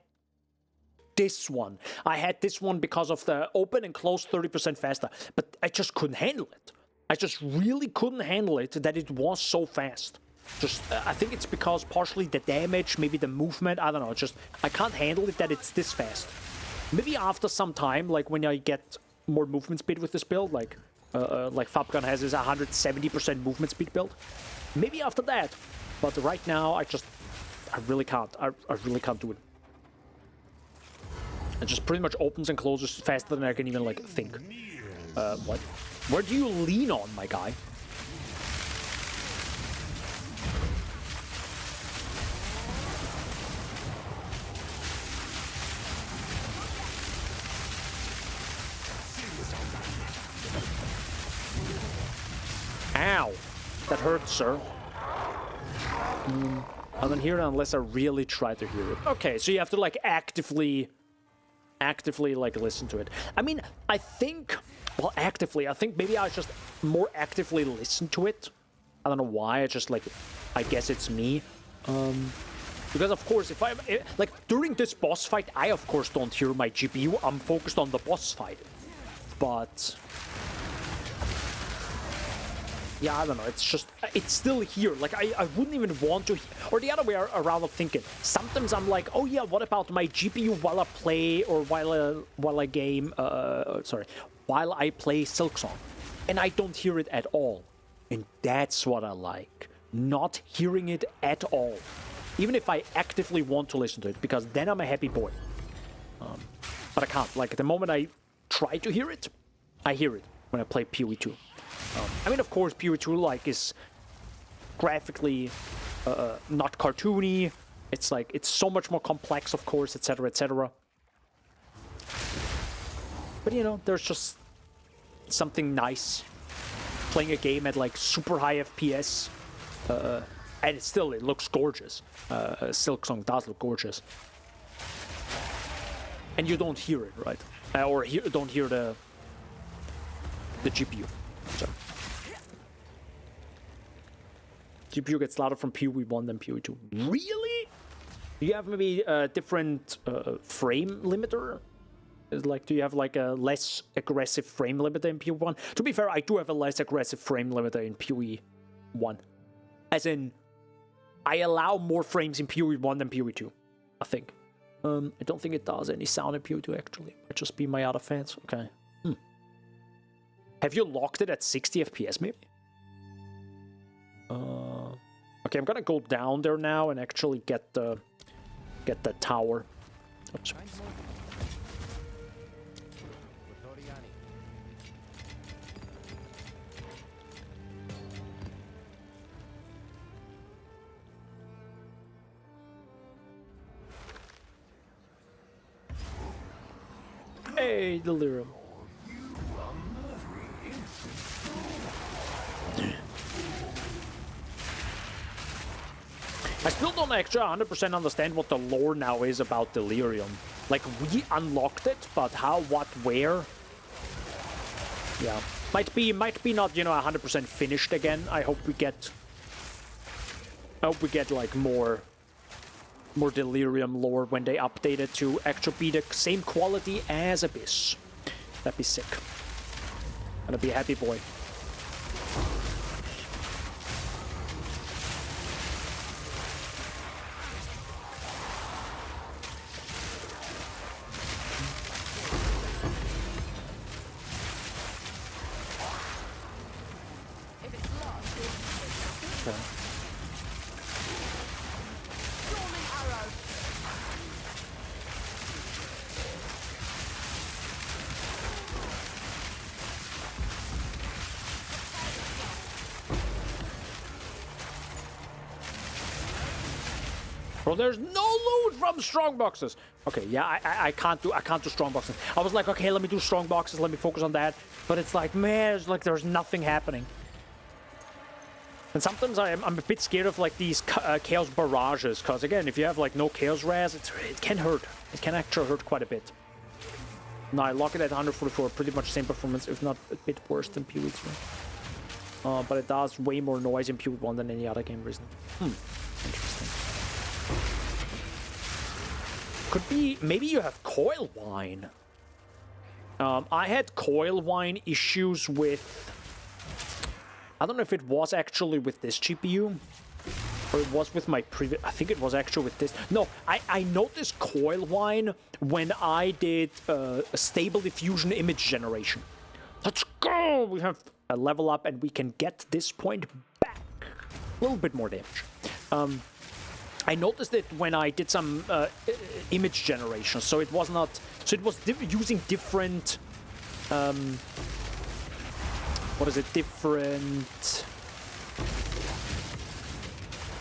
this one. I had this one because of the open and close 30% faster, but I just couldn't handle it. I just really couldn't handle it that it was so fast. Just, I think it's because partially the damage, maybe the movement, I don't know, just, I can't handle it that it's this fast. Maybe after some time, like when I get more movement speed with this build, like Fabgun has his 170% movement speed build. Maybe after that, but right now, I really can't. I really can't do it. It just pretty much opens and closes faster than I can even, like, think. What? Where do you lean on, my guy? Ow! That hurts, sir. I don't hear it unless I really try to hear it. Okay, so you have to, like, actively, like, listen to it. I mean, I think... Well, actively, I think maybe I just more actively listen to it. I don't know why, I just, like... I guess it's me. Because, of course, if I... Like, during this boss fight, I, of course, don't hear my GPU. I'm focused on the boss fight. But... Yeah, I don't know, it's just, it's still here. Like, I wouldn't even want to, or the other way around of thinking. Sometimes I'm like, oh yeah, what about my GPU while I play, or while I game, while I play Silksong. And I don't hear it at all. And that's what I like. Not hearing it at all. Even if I actively want to listen to it, because then I'm a happy boy. But I can't. Like, the moment I try to hear it, I hear it when I play PoE 2. I mean, of course, PoE 2 like is graphically not cartoony. It's like it's so much more complex, of course, etc., etc. But you know, there's just something nice playing a game at like super high FPS, and it looks gorgeous. Silksong does look gorgeous, and you don't hear it, right? Don't hear the GPU. So. GPU gets louder from PoE 1 than PoE 2. Really? Do you have maybe a different frame limiter? Do you have like a less aggressive frame limiter in PoE 1? To be fair, I do have a less aggressive frame limiter in PoE 1. As in, I allow more frames in PoE 1 than PoE 2, I think. I don't think it does any sound in PoE 2, actually. Might just be my other fans. Okay. Have you locked it at 60 FPS, maybe? Okay, I'm gonna go down there now and actually get the tower. Oops. Hey, Delirium. I still don't actually 100% understand what the lore now is about Delirium. Like, we unlocked it, but how, what, where? Yeah. Might be not, you know, 100% finished again. I hope we get, like, more Delirium lore when they update it to actually be the same quality as Abyss. That'd be sick. Gonna be a happy boy. Bro, there's no loot from strong boxes. Okay, yeah, I can't do strong boxes. I was like, okay, let me do strong boxes, let me focus on that. But it's like, man, it's like there's nothing happening. And sometimes I'm a bit scared of like these chaos barrages, because again, if you have like no chaos res, it can hurt. It can actually hurt quite a bit. No, I lock it at 144, pretty much same performance, if not a bit worse than PvE2. But it does way more noise in PvE1 than any other game recently. Interesting. Could be, maybe you have coil wine. I had coil wine issues with, I don't know if it was actually with this GPU, or it was with my previous, I think it was actually with this. No, I noticed coil wine when I did a stable diffusion image generation. Let's go! We have a level up and we can get this point back. A little bit more damage. I noticed it when I did some image generation, so it was not, so it was using different, what is it, different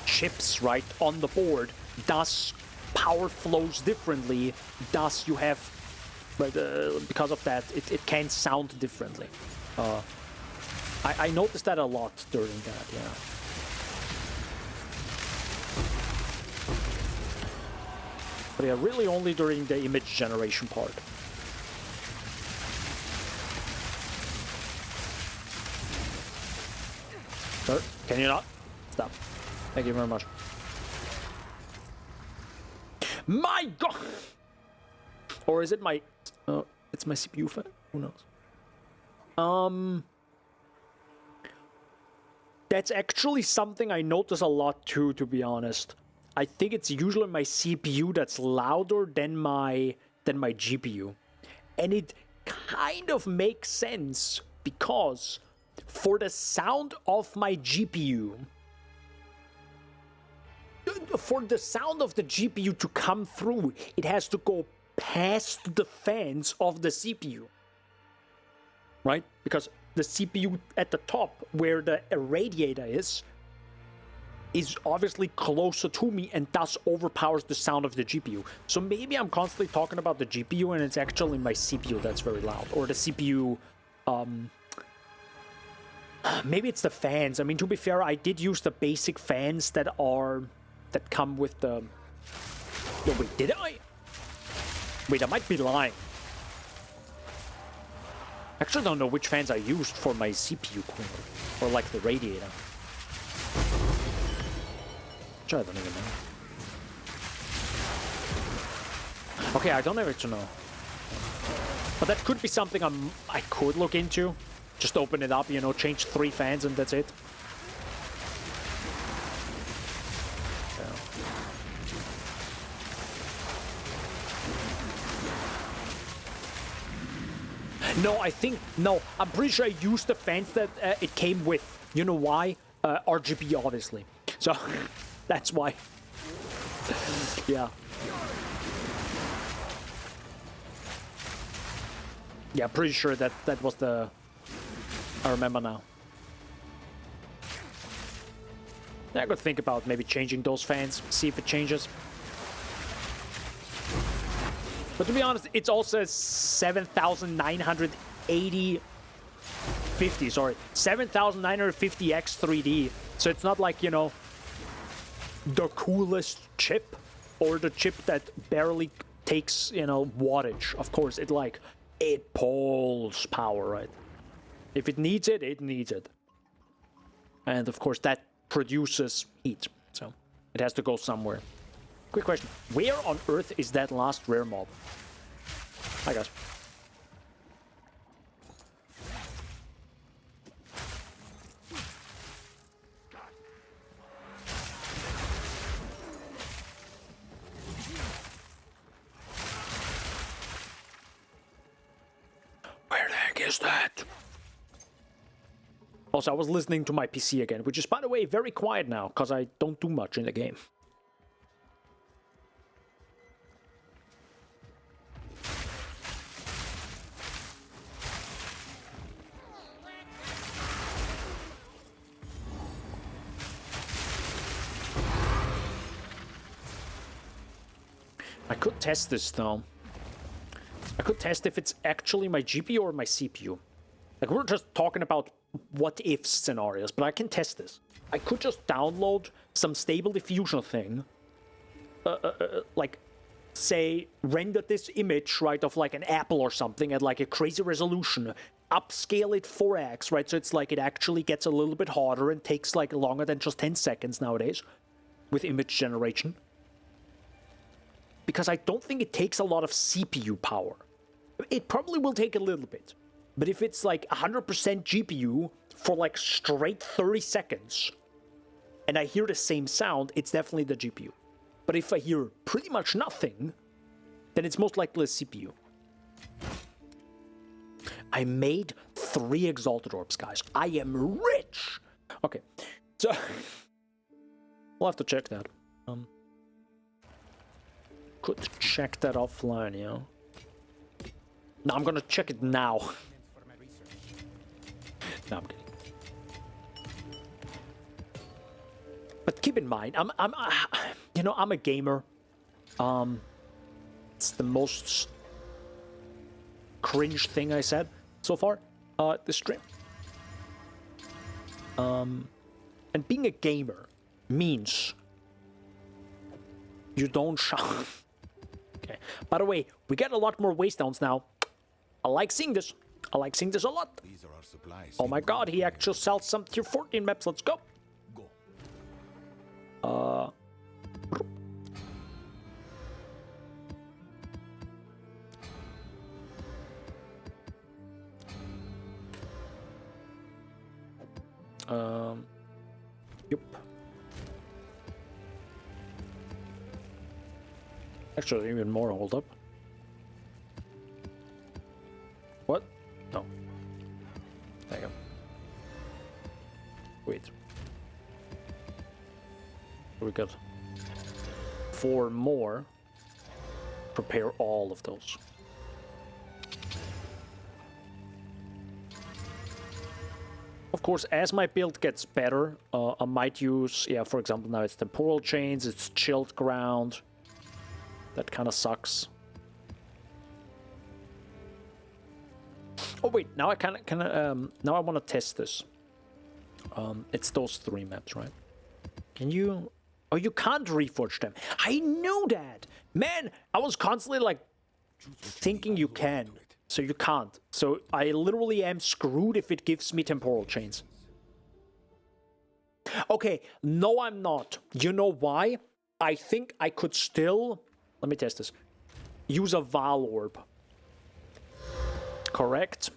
chips, right, on the board. Thus, power flows differently. Thus, you have, but because of that, it can sound differently. I noticed that a lot during that, yeah. But yeah, really only during the image generation part. Sir, can you not? Stop. Thank you very much. My God! Or is it my... it's my CPU fan? Who knows? That's actually something I notice a lot too, to be honest. I think it's usually my CPU that's louder than my GPU. And it kind of makes sense because for the sound of my GPU, for the sound of the GPU to come through, it has to go past the fans of the CPU. Right? Because the CPU at the top, where the radiator is obviously closer to me and thus overpowers the sound of the GPU. So maybe I'm constantly talking about the GPU and it's actually my CPU that's very loud. Or the CPU, maybe it's the fans. I mean, to be fair, I did use the basic fans that come with the... No, wait, did I? Wait, I might be lying. Actually, I don't know which fans I used for my CPU cooler. Or like the radiator. Which I don't even know. Okay, I don't have to know. But that could be something I could look into. Just open it up, you know, change 3 fans and that's it. No, I'm pretty sure I used the fans that it came with. You know why? RGB, obviously. So, that's why. Yeah. Yeah, pretty sure that was the... I remember now. Yeah, I could think about maybe changing those fans, see if it changes. But to be honest, it's also 7,950, sorry, 7,950X 3D. So it's not like, you know, the coolest chip or the chip that barely takes, you know, wattage. Of course, it pulls power, right? If it needs it, it needs it. And of course, that produces heat. So it has to go somewhere. Quick question. Where on Earth is that last rare mob? Hi, guys. Where the heck is that? Also, I was listening to my PC again, which is, by the way, very quiet now, because I don't do much in the game. I could test this, though. I could test if it's actually my GPU or my CPU. Like, we're just talking about what-if scenarios, but I can test this. I could just download some stable diffusion thing, like say, render this image, right, of like an apple or something at like a crazy resolution, upscale it 4x, right, so it's like it actually gets a little bit harder and takes like longer than just 10 seconds nowadays with image generation. Because I don't think it takes a lot of CPU power. It probably will take a little bit. But if it's like 100% GPU for like straight 30 seconds, and I hear the same sound, it's definitely the GPU. But if I hear pretty much nothing, then it's most likely a CPU. I made 3 Exalted Orbs, guys. I am rich! Okay, so... we'll have to check that. Could check that offline, yeah. No, I'm gonna check it now. No, I'm kidding. But keep in mind, I'm a gamer. It's the most cringe thing I said so far, this stream. And being a gamer means you don't shout. Okay. By the way, we get a lot more waystowns now. I like seeing this. I like seeing this a lot. These are our supplies. Oh my god, he actually sells some tier 14 maps. Let's go. Yep. Actually, even more. Hold up. What? No. There you go. Wait. We got 4 more. Prepare all of those. Of course, as my build gets better, I might use, yeah, for example, now it's temporal chains, it's chilled ground. That kind of sucks. Oh wait, now I now I want to test this. It's those 3 maps, right? Can you? Oh, you can't reforge them. I knew that, man. I was constantly like thinking you can, so you can't. So I literally am screwed if it gives me temporal chains. Okay, no, I'm not. You know why? I think I could still. Let me test this. Use a Val Orb. Correct.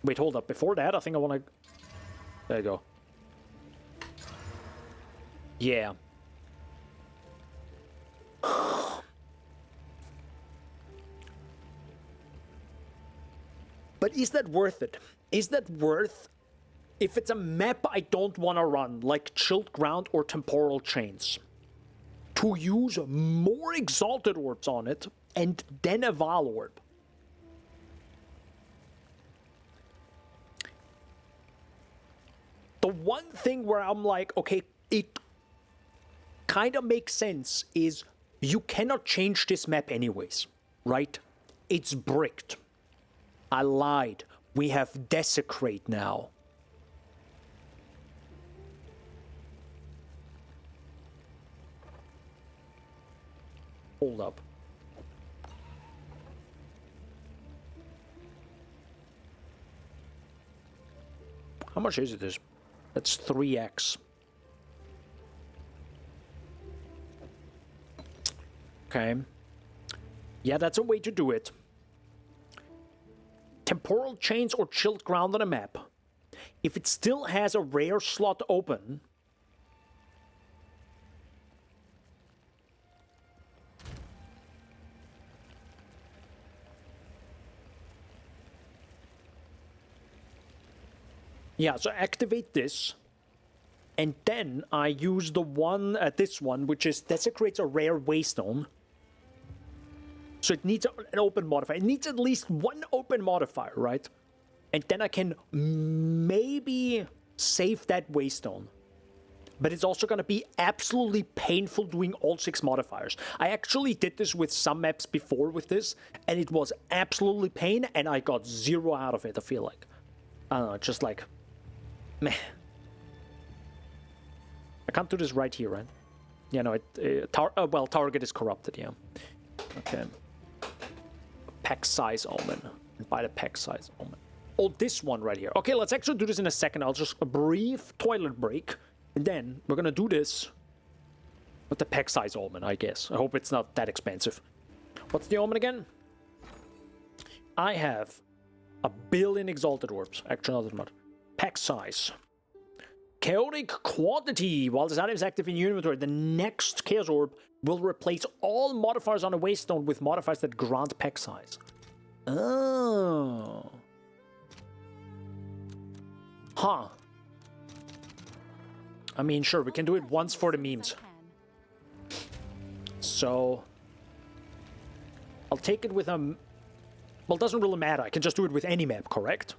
Wait, hold up. Before that, I think I want to... There you go. Yeah. But is that worth it? Is that worth... If it's a map I don't want to run, like Chilled Ground or Temporal Chains, to use more Exalted Orbs on it, and then a Val Orb. The one thing where I'm like, okay, it kind of makes sense is you cannot change this map anyways, right? It's bricked. I lied. We have Desecrate now. Hold up. How much is it? That's 3x. Okay. Yeah, that's a way to do it. Temporal chains or chilled ground on a map. If it still has a rare slot open, yeah, so activate this, and then I use the one, this one, which is desecrates a rare waystone. So it needs an open modifier. It needs at least one open modifier, right? And then I can maybe save that waystone. But it's also going to be absolutely painful doing all 6 modifiers. I actually did this with some maps before with this, and it was absolutely pain, and I got 0 out of it, I feel like. I don't know, just like... meh. I can't do this right here, right? Yeah, no, well, target is corrupted, yeah. Okay. Pack size omen. Buy the pack size omen. Oh, this one right here. Okay, let's actually do this in a second. I'll just a brief toilet break. And then we're gonna do this with the pack size omen, I guess. I hope it's not that expensive. What's the omen again? I have 1 billion exalted orbs. Actually, not that much. Pack size. Chaotic quantity. While this item is active in your inventory, the next chaos orb will replace all modifiers on a waystone with modifiers that grant pack size. Oh. Huh. I mean, sure, we can do it once for the memes. So I'll take it with a... Well, it doesn't really matter. I can just do it with any map, correct?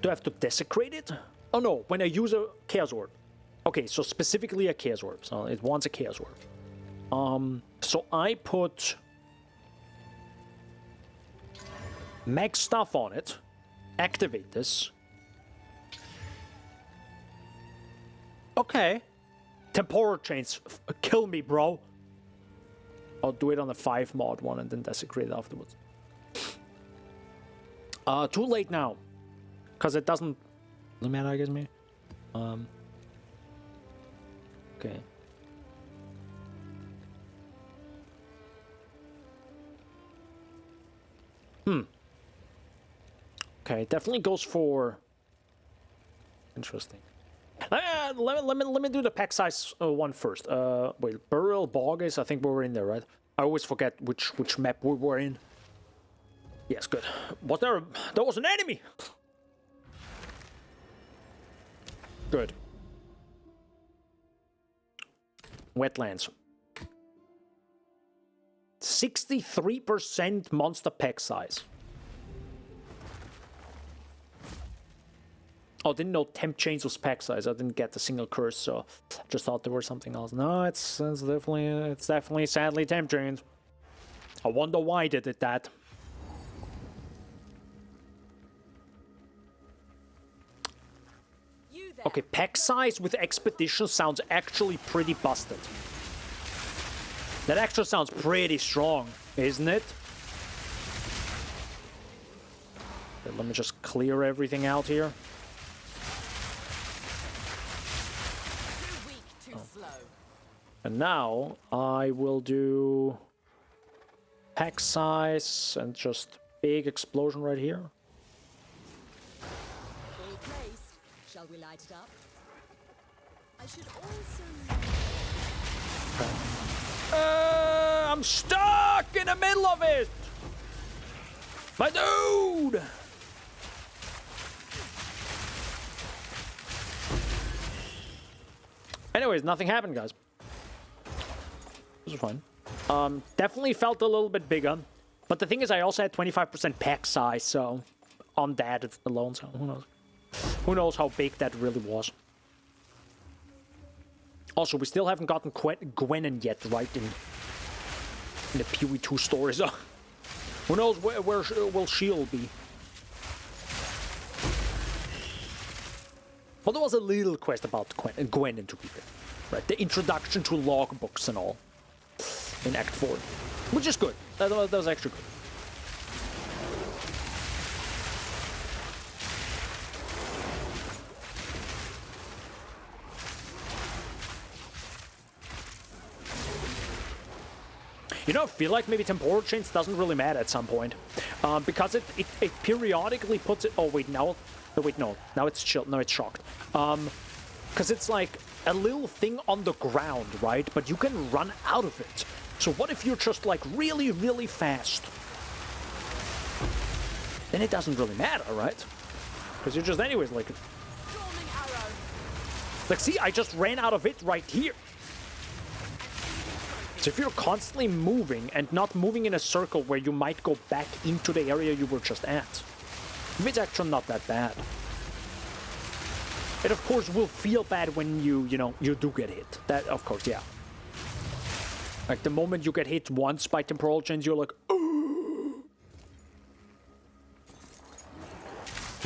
Do I have to desecrate it? Oh no, when I use a Chaos Orb. Okay, so specifically a Chaos Orb. So it wants a Chaos Orb. So I put max stuff on it. Activate this. Okay. Temporal Chains. Kill me, bro. I'll do it on the 5 mod one and then desecrate it afterwards. Too late now. Because it doesn't matter, I guess, me. Okay. Okay, definitely goes for... Interesting. Let me do the pack size one first. Wait, Burial Bog is, I think we were in there, right? I always forget which map we were in. Yes, good. Was there... There was an enemy! Good. Wetlands. 63% monster pack size. Oh, didn't know temp chains was pack size. I didn't get the single curse, so just thought there was something else. No, it's definitely sadly temp chains. I wonder why they did that. Okay, pack size with expedition sounds actually pretty busted. That actually sounds pretty strong, isn't it? Okay, let me just clear everything out here. And now I will do pack size and just big explosion right here. All placed. Shall we light it up? I should also... I'm stuck in the middle of it! My dude! Anyways, nothing happened, guys. This is fine. Definitely felt a little bit bigger. But the thing is, I also had 25% pack size, so... On that alone, so who knows? Who knows how big that really was. Also, we still haven't gotten Gwenin yet, right, in the PoE2 story, so... Who knows where will Shield be? Well, there was a little quest about Gwenin, to be fair. Right, the introduction to logbooks and all. In Act 4. Which is good. That was actually good. You know, I feel like maybe temporal chains doesn't really matter at some point. Because it periodically puts it... Oh, wait, now... Oh, wait, no. Now it's chilled. Now it's shocked. Because it's like a little thing on the ground, right? But you can run out of it. So what if you're just like really, really fast? Then it doesn't really matter, right? Because you're just anyways like... Like, see, I just ran out of it right here. So if you're constantly moving and not moving in a circle where you might go back into the area you were just at, it's actually not that bad. It of course will feel bad when you do get hit. That, of course, yeah. Like the moment you get hit once by temporal chains, you're like, oh!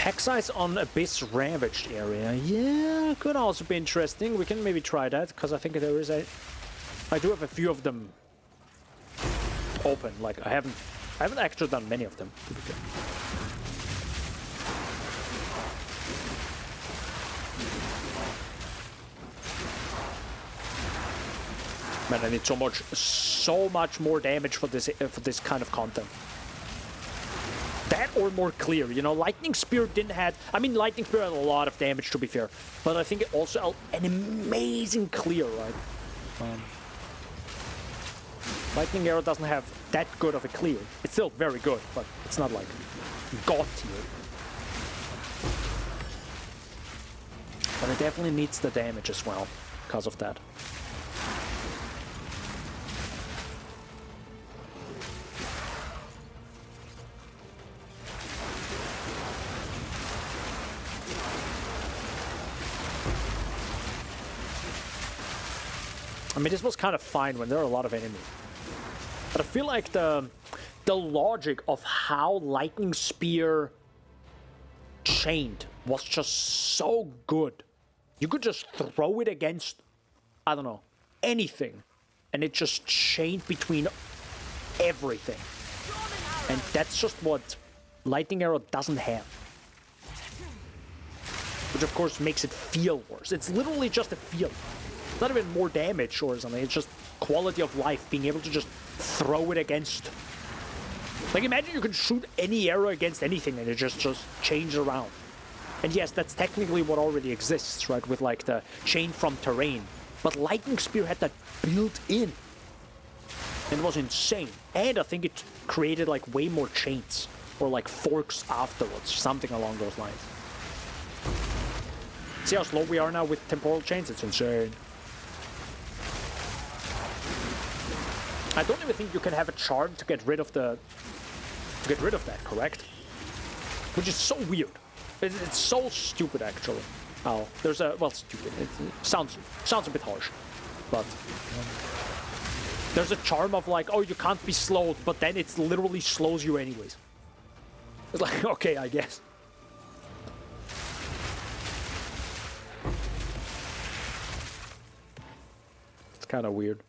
Pack size on Abyss Ravaged area. Yeah, could also be interesting. We can maybe try that, because I think there is a... I do have a few of them open. Like, I haven't actually done many of them, to be fair. Man, I need so much more damage for this kind of content. That or more clear, you know, Lightning Spear didn't have... I mean, Lightning Spear had a lot of damage, to be fair. But I think it also had an amazing clear, right? Lightning Arrow doesn't have that good of a clear. It's still very good, but it's not like God tier. But it definitely needs the damage as well, because of that. I mean, this was kind of fine when there are a lot of enemies. But I feel like the logic of how Lightning Spear chained was just so good. You could just throw it against, I don't know, anything. And it just chained between everything. And that's just what Lightning Arrow doesn't have. Which of course makes it feel worse. It's literally just a feel. Not even more damage or something, it's just quality of life, being able to just throw it against. Like, imagine you could shoot any arrow against anything and it just changes around. And yes, that's technically what already exists, right, with like the chain from terrain. But Lightning Spear had that built in. And it was insane. And I think it created like way more chains. Or like forks afterwards, something along those lines. See how slow we are now with temporal chains? It's insane. I don't even think you can have a charm to get rid of the... that, correct? Which is so weird. It's so stupid, actually. Oh, there's a... well, stupid. It sounds a bit harsh. But... there's a charm of like, oh, you can't be slowed, but then it literally slows you anyways. It's like, okay, I guess. It's kind of weird.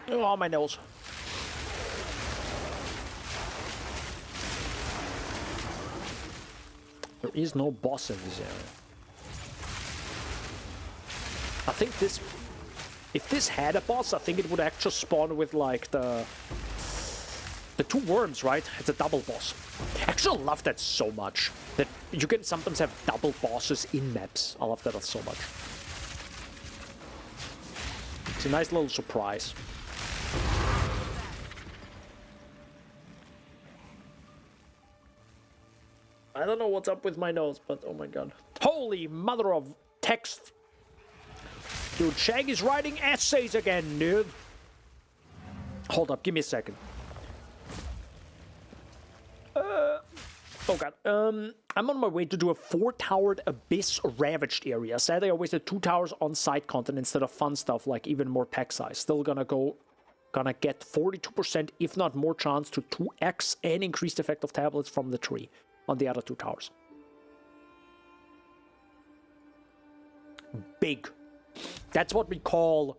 Oh, my nose. There is no boss in this area. I think this... if this had a boss, I think it would actually spawn with, like, the two worms, right? It's a double boss. I actually love that so much. That you can sometimes have double bosses in maps. I love that so much. It's a nice little surprise. I don't know what's up with my nose, but oh my god. Holy mother of text. Dude, Shaggy's writing essays again, dude. Hold up, give me a second. Oh god. I'm on my way to do a 4-towered Abyss Ravaged area. Sadly, I wasted 2 towers on side content instead of fun stuff like even more pack size. Still gonna get 42%, if not more chance to 2x and increased effect of tablets from the tree on the other 2 towers. Big. That's what we call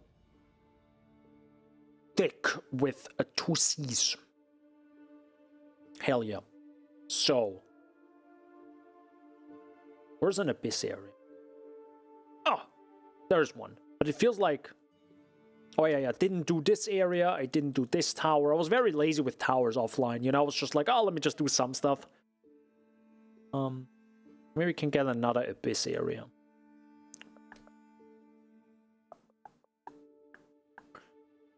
thick with a 2 C's. Hell yeah. So, where's an Abyss area? Oh, there's one. But it feels like... oh yeah, didn't do this area, I didn't do this tower. I was very lazy with towers offline, you know, I was just like, oh, let me just do some stuff. Maybe we can get another Abyss area.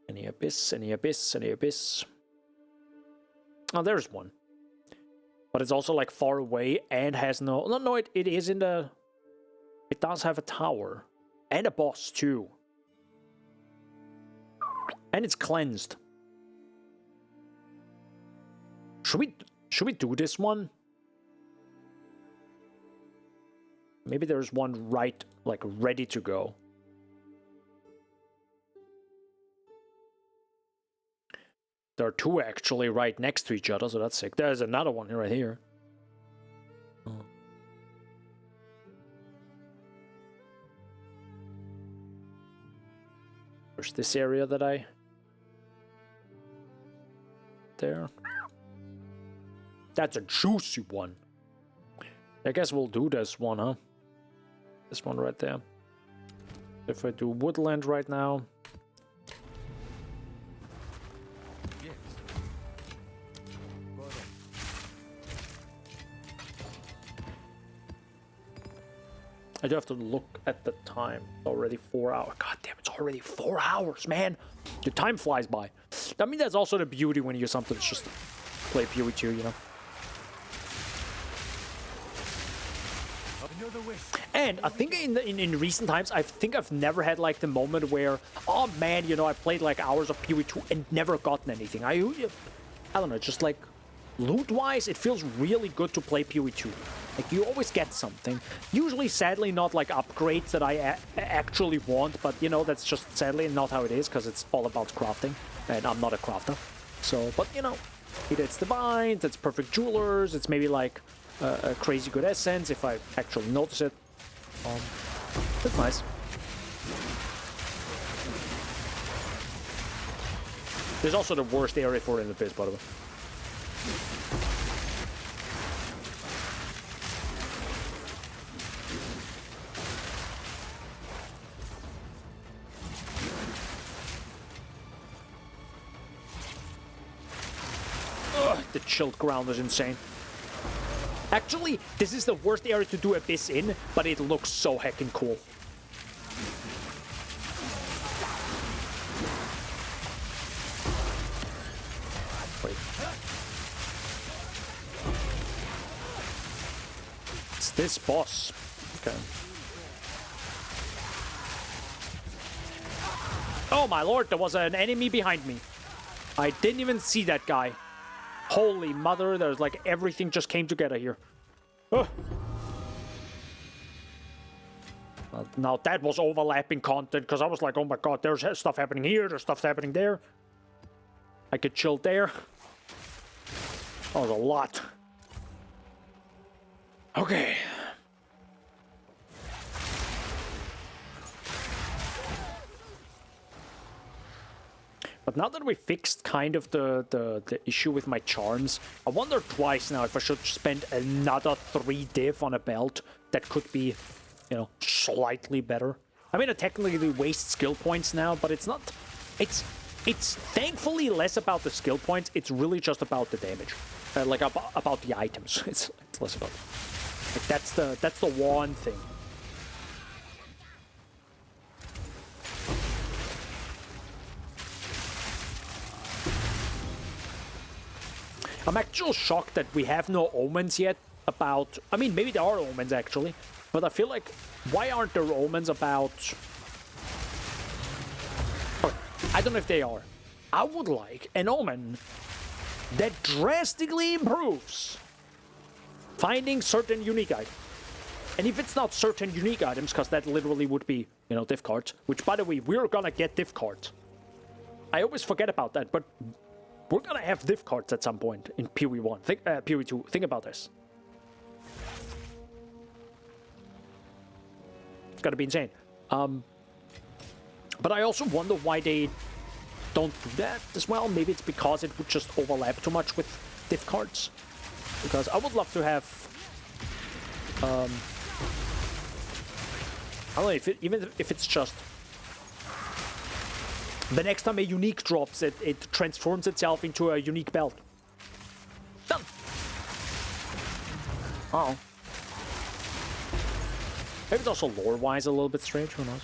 Any Abyss, any Abyss, any Abyss. Oh, there's one. But it's also like far away and has no, it is in the... it does have a tower. And a boss too. And it's cleansed. Should we do this one? Maybe there's one right, like, ready to go. There are two actually right next to each other, so that's sick. There's another one right here. Oh. There's this area that I... There. That's a juicy one. I guess we'll do this one, huh? This one right there. If I do woodland right now... I do have to look at the time. Already 4 hours. God damn, it's already 4 hours, man. The time flies by. I mean, that's also the beauty when you sometimes just play PoE2, you know. And I think in recent times, I think I've never had like the moment where, oh man, you know, I played like hours of PoE2 and never gotten anything. I don't know, just like loot-wise, it feels really good to play PoE2. Like, you always get something. Usually, sadly, not like upgrades that I actually want, but, you know, that's just sadly not how it is, because it's all about crafting, and I'm not a crafter. So, but, you know, either it's divines, it's perfect jewelers, it's maybe like a crazy good essence, if I actually notice it. That's nice. There's also the worst area for it in the base, by the way. The chilled ground is insane. Actually, this is the worst area to do Abyss in, but it looks so heckin' cool. Wait. It's this boss. Okay. Oh my lord, there was an enemy behind me. I didn't even see that guy. Holy mother, there's like everything just came together here. Now that was overlapping content, because I was like, oh my god, there's stuff happening here, there's stuff happening there. I could chill there. That was a lot. Okay. But now that we fixed kind of the issue with my charms, I wonder twice now if I should spend another 3 div on a belt that could be, you know, slightly better. I mean, I technically waste skill points now, but it's not... It's thankfully less about the skill points, it's really just about the damage. Like, about the items. It's less about... Like, that's the one thing. I'm actually shocked that we have no omens yet about... I mean, maybe there are omens, actually. But I feel like, why aren't there omens about... Oh, I don't know if they are. I would like an omen that drastically improves finding certain unique items. And if it's not certain unique items, because that literally would be, you know, div cards. Which, by the way, we're gonna get div cards. I always forget about that, but... We're gonna have div cards at some point in PoE1. PoE2. Think about this. It's gotta be insane. But I also wonder why they don't do that as well. Maybe it's because it would just overlap too much with div cards. Because I would love to have... I don't know, even if it's just... The next time a unique drops, it transforms itself into a unique belt. Done. Uh-oh. Maybe it's also lore-wise a little bit strange, who knows?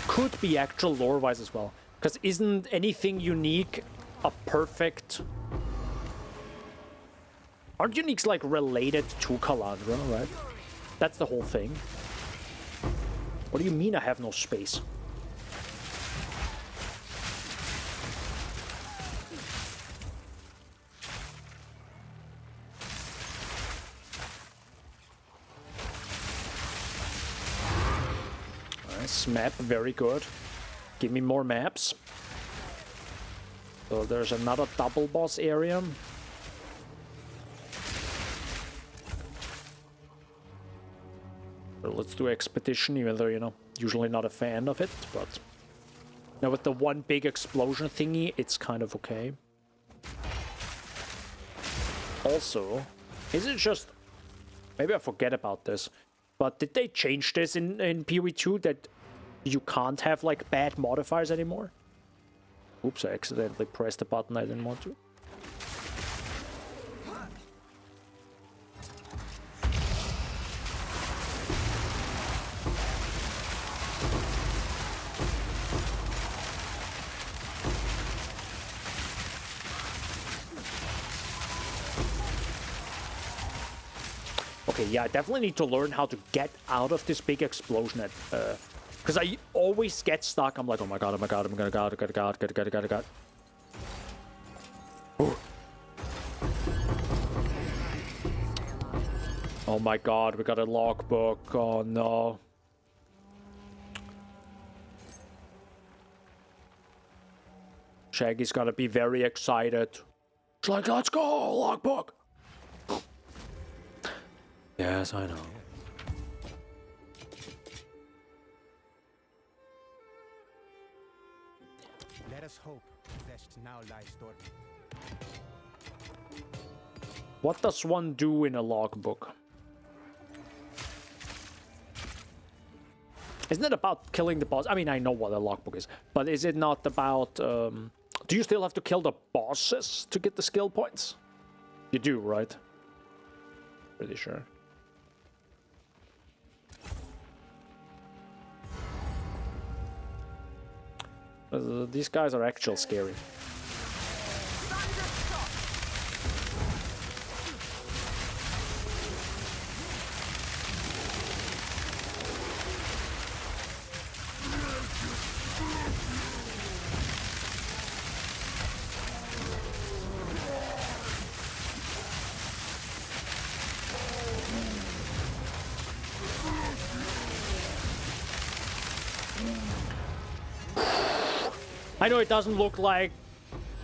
Could be actual lore-wise as well. Because isn't anything unique a perfect... Aren't uniques, like, related to Calandra, right? That's the whole thing. What do you mean I have no space? Nice map, very good. Give me more maps. So there's another double boss area. So let's do expedition, even though, you know, usually not a fan of it, but now with the one big explosion thingy, it's kind of okay. Also, is it just... Maybe I forget about this, but did they change this in PoE2 that you can't have, like, bad modifiers anymore? Oops, I accidentally pressed the button I didn't want to. Okay, yeah, I definitely need to learn how to get out of this big explosion at, because I always get stuck. I'm like, oh my god, I'm gonna god. Oh my god, we got a logbook. Oh no. Shaggy's gonna be very excited. It's like, let's go, logbook. Yes, I know. Let us hope Zest now lies dormant. What does one do in a logbook? Isn't it about killing the boss? I mean, I know what a logbook is, but is it not about... do you still have to kill the bosses to get the skill points? You do, right? Pretty sure. These guys are actually scary. I know it doesn't look like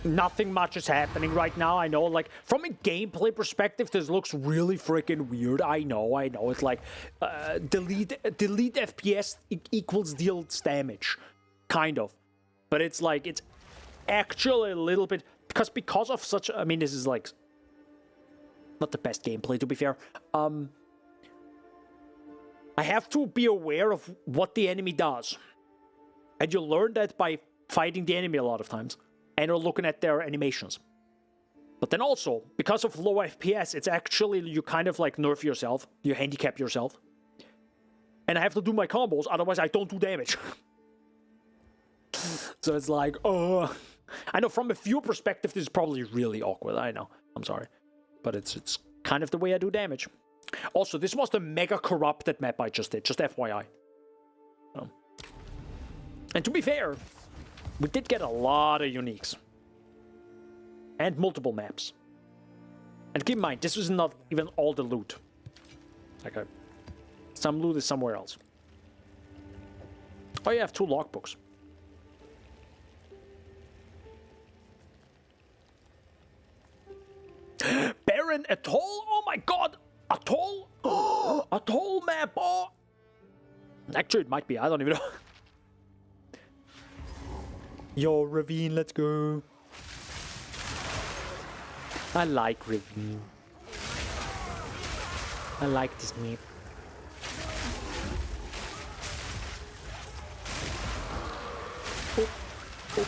nothing much is happening right now. I know, like, from a gameplay perspective, this looks really freaking weird. I know. It's like, delete FPS equals deals damage. Kind of. But it's like, it's actually a little bit... Because of such... I mean, this is, like, not the best gameplay, to be fair. I have to be aware of what the enemy does. And you learn that by fighting the enemy a lot of times, and you're looking at their animations. But then also, because of low FPS, it's actually, you kind of like nerf yourself, you handicap yourself. And I have to do my combos, otherwise I don't do damage. So it's like, oh... I know from a viewer perspective, this is probably really awkward, I know, I'm sorry. But it's kind of the way I do damage. Also, this was the mega corrupted map I just did, just FYI. So. And to be fair, we did get a lot of uniques. And multiple maps. And keep in mind, this is not even all the loot. Okay. Some loot is somewhere else. Oh, you have 2 logbooks. Barren Atoll? Oh my god! Atoll? Oh, Atoll map! Oh. Actually, it might be. I don't even know. Yo, Ravine, let's go. I like Ravine. I like this map. Oh, oh.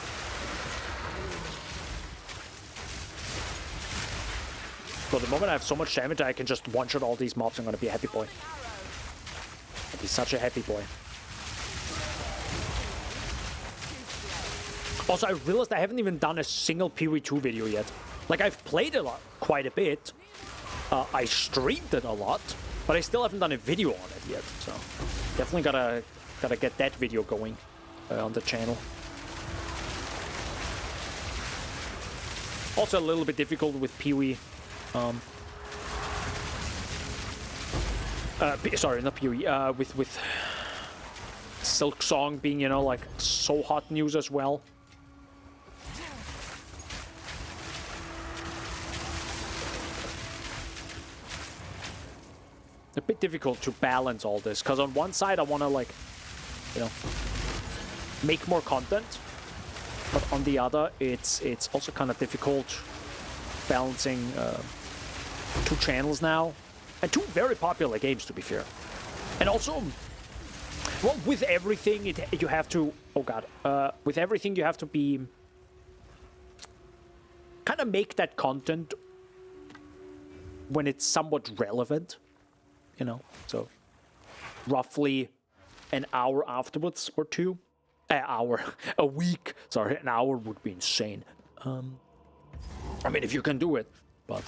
For the moment I have so much damage I can just one-shot all these mobs. I'm gonna be a happy boy. I'll be such a happy boy. Also, I realized I haven't even done a single PoE2 video yet. Like, I've played a lot, quite a bit. I streamed it a lot, but I still haven't done a video on it yet. So, definitely gotta get that video going on the channel. Also, a little bit difficult with PoE. Sorry, not PoE. With Silksong being, you know, like, so hot news as well. A bit difficult to balance all this, because on one side I want to, like, you know, make more content, but on the other it's also kind of difficult balancing two channels now, and two very popular games, to be fair. And also, well, with everything you have to, oh god, with everything you have to be kind of make that content when it's somewhat relevant, you know, so roughly an hour afterwards or two, a week, sorry, an hour would be insane. I mean, if you can do it, but,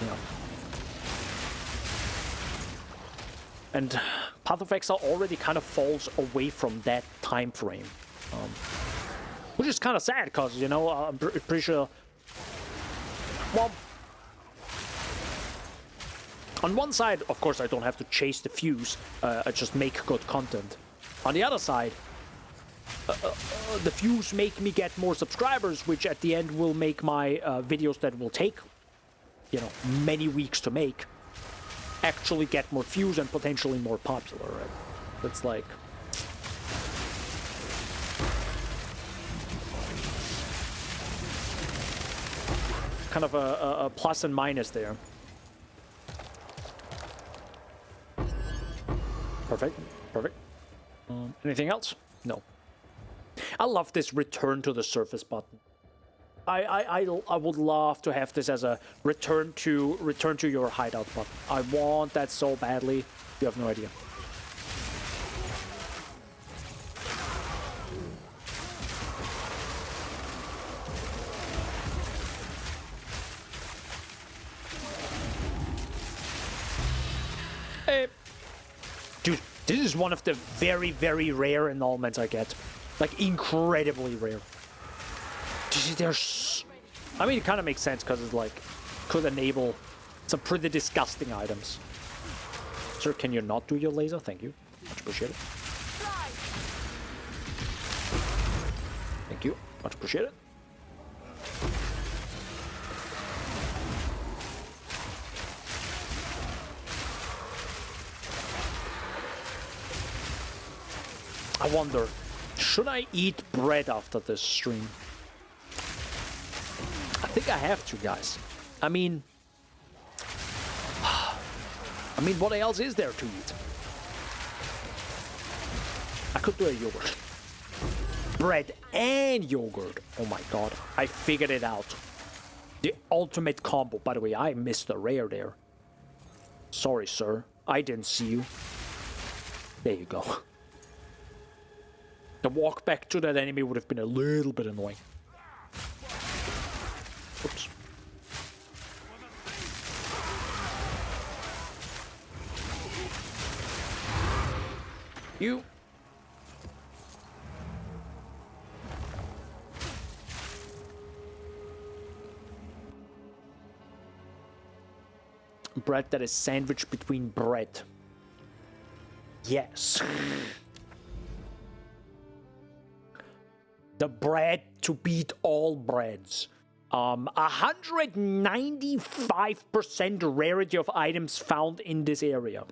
you know. And Path of Exile already kind of falls away from that time frame, which is kind of sad, because, you know, I'm pretty sure, well, on one side, of course, I don't have to chase the views, I just make good content. On the other side, the views make me get more subscribers, which at the end will make my videos that will take, you know, many weeks to make, actually get more views and potentially more popular, right? That's like... kind of a plus and minus there. Perfect, perfect. Anything else? No. I love this return to the surface button. I would love to have this as a return to your hideout button. I want that so badly. You have no idea. Dude, this is one of the very, very rare annulments I get. Like, incredibly rare. There's... I mean, it kind of makes sense, because it's like, could enable some pretty disgusting items. Sir, can you not do your laser? Thank you. Much appreciated. Thank you. Much appreciated. I wonder, should I eat bread after this stream? I think I have to, guys. I mean, what else is there to eat? I could do a yogurt. Bread and yogurt. Oh my god, I figured it out. The ultimate combo. By the way, I missed the rare there. Sorry, sir. I didn't see you. There you go. The walk back to that enemy would have been a little bit annoying. Oops. You. Bread that is sandwiched between bread. Yes. The bread to beat all breads. 195% rarity of items found in this area.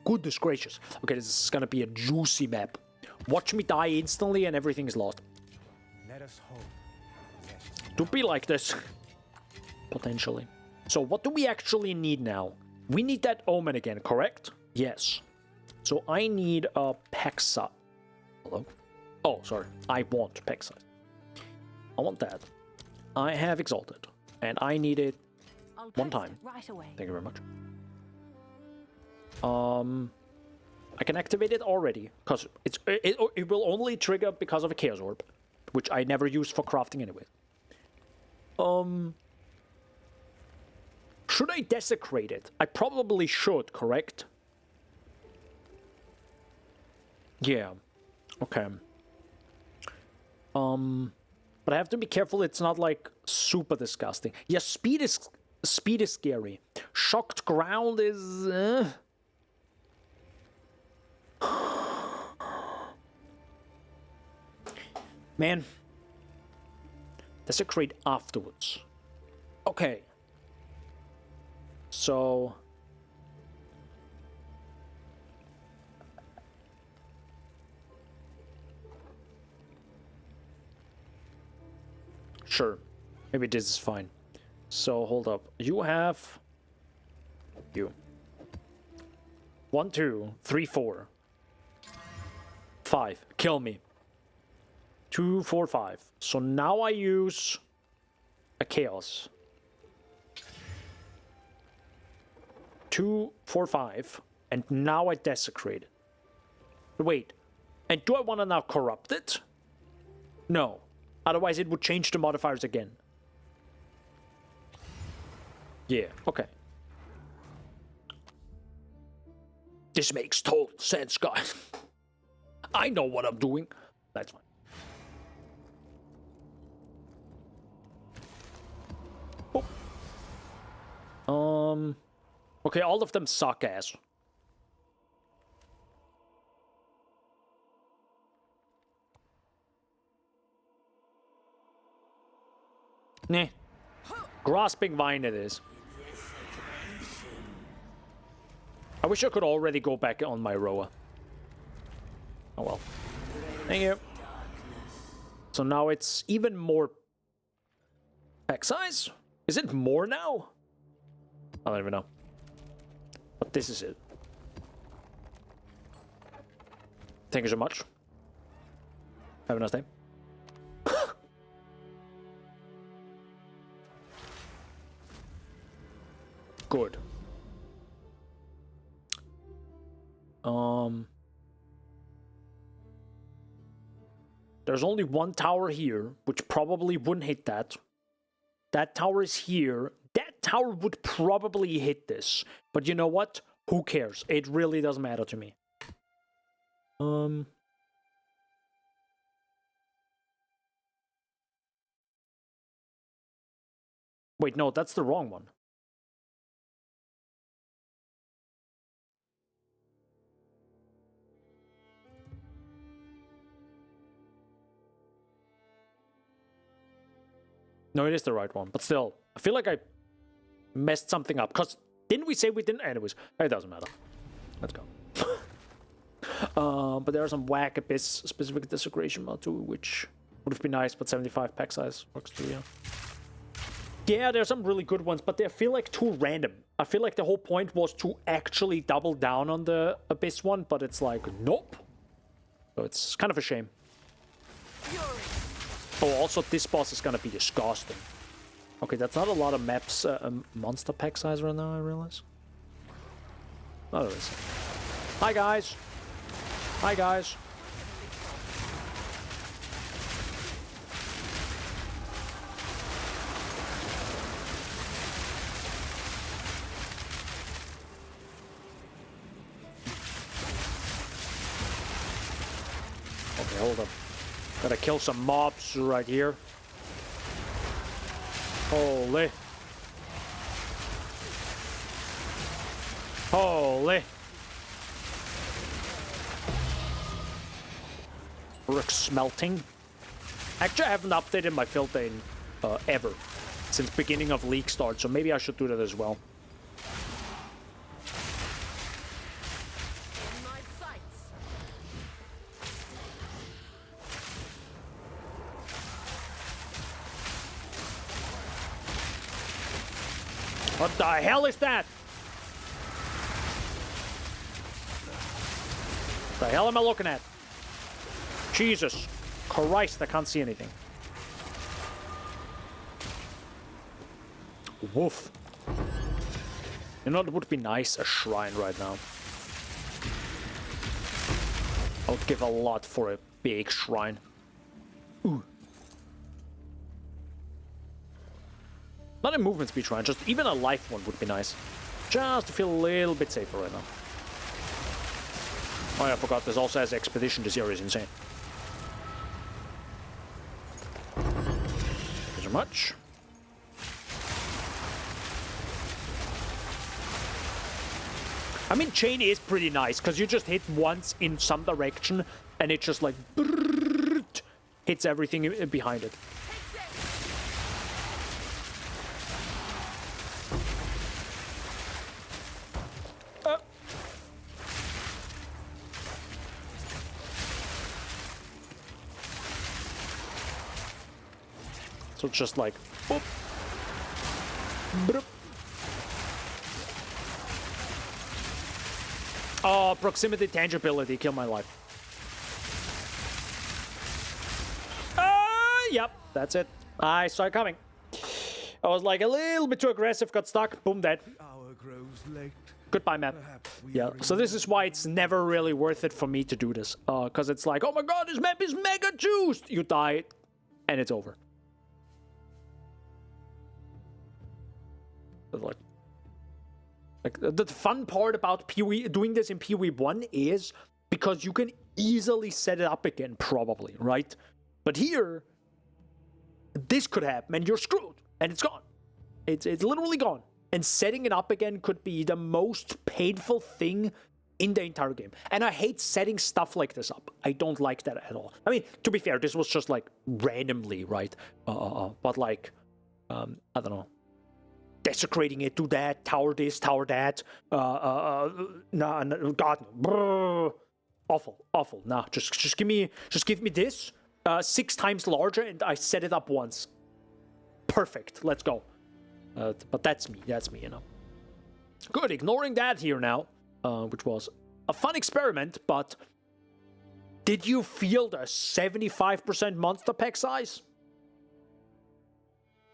Goodness gracious. Okay, this is gonna be a juicy map. Watch me die instantly and everything is lost. Let us hope. To be like this. Potentially. So what do we actually need now? We need that omen again, correct? Yes. So I need a pack size. Hello? Oh, sorry. I want pack size. I want that. I have exalted. And I need it one time. Right away. Thank you very much. I can activate it already, because it will only trigger because of a Chaos Orb, which I never use for crafting anyway. Should I desecrate it? I probably should, correct? Yeah. Okay. But I have to be careful it's not like super disgusting. Yeah, speed is scary. Shocked ground is Man. Desecrate afterwards. Okay. So sure. Maybe this is fine. So hold up. You have you. 1, 2, 3, 4. 5. Kill me. 2, 4, 5. So now I use a chaos. 2, 4, 5. And now I desecrate it. Wait. And do I want to now corrupt it? No. Otherwise it would change the modifiers again. Yeah, okay. This makes total sense, guys. I know what I'm doing. That's fine. Oh. Okay, all of them suck ass. Nah. Grasping Vine it is. I wish I could already go back on my rower. Oh well. Thank you. So now it's even more pack size? Is it more now? I don't even know. But this is it. Thank you so much. Have a nice day. Good. There's only one tower here, which probably wouldn't hit that. That tower is here. That tower would probably hit this. But you know what? Who cares? It really doesn't matter to me. Wait, no, that's the wrong one. No, it is the right one, but still, I feel like I messed something up. Because didn't we say we didn't? Anyways, it doesn't matter. Let's go. But there are some whack abyss specific desecration mod too, which would have been nice, but 75 pack size works too, yeah. Yeah, there's some really good ones, but they feel like too random. I feel like the whole point was to actually double down on the abyss one, but it's like, nope. So it's kind of a shame. Oh, also this boss is gonna be disgusting. Okay, that's not a lot of maps, monster pack size right now, I realize. Oh, there is. Hi, guys. Hi, guys. Okay, hold up. Gotta kill some mobs right here. Holy. Holy. Brick smelting. Actually, I haven't updated my filter in ever. Since beginning of League start, so maybe I should do that as well. What the hell is that? What the hell am I looking at? Jesus Christ, I can't see anything. Woof. You know, it would be nice, a shrine right now. I would give a lot for a big shrine. Ooh. Not a movement speed shrine, just even a life one would be nice. Just to feel a little bit safer right now. Oh yeah, I forgot, this also has expedition. This area is insane. much. I mean, chain is pretty nice, because you just hit once in some direction, and it just like hits everything behind it. So it's just like, boop, boop. Oh, proximity tangibility, kill my life. Yep, that's it. I saw it coming. I was like a little bit too aggressive, got stuck, boom, dead. Hour grows late. Goodbye, map. Yeah, so this is why it's never really worth it for me to do this. Because it's like, oh my god, this map is mega juiced! You die, and it's over. Like the fun part about PoE, doing this in PoE 1 is because you can easily set it up again, probably, right? But here, this could happen, and you're screwed, and it's gone. It's literally gone. And setting it up again could be the most painful thing in the entire game. And I hate setting stuff like this up. I don't like that at all. I mean, to be fair, this was just like randomly, right? But like, I don't know. Desecrating it, do that, tower this, tower that. No, God, no. Awful. Nah, just give me this 6 times larger, and I set it up once. Perfect. Let's go. But that's me, you know. Good, ignoring that here now, which was a fun experiment, but did you feel the 75% monster pack size?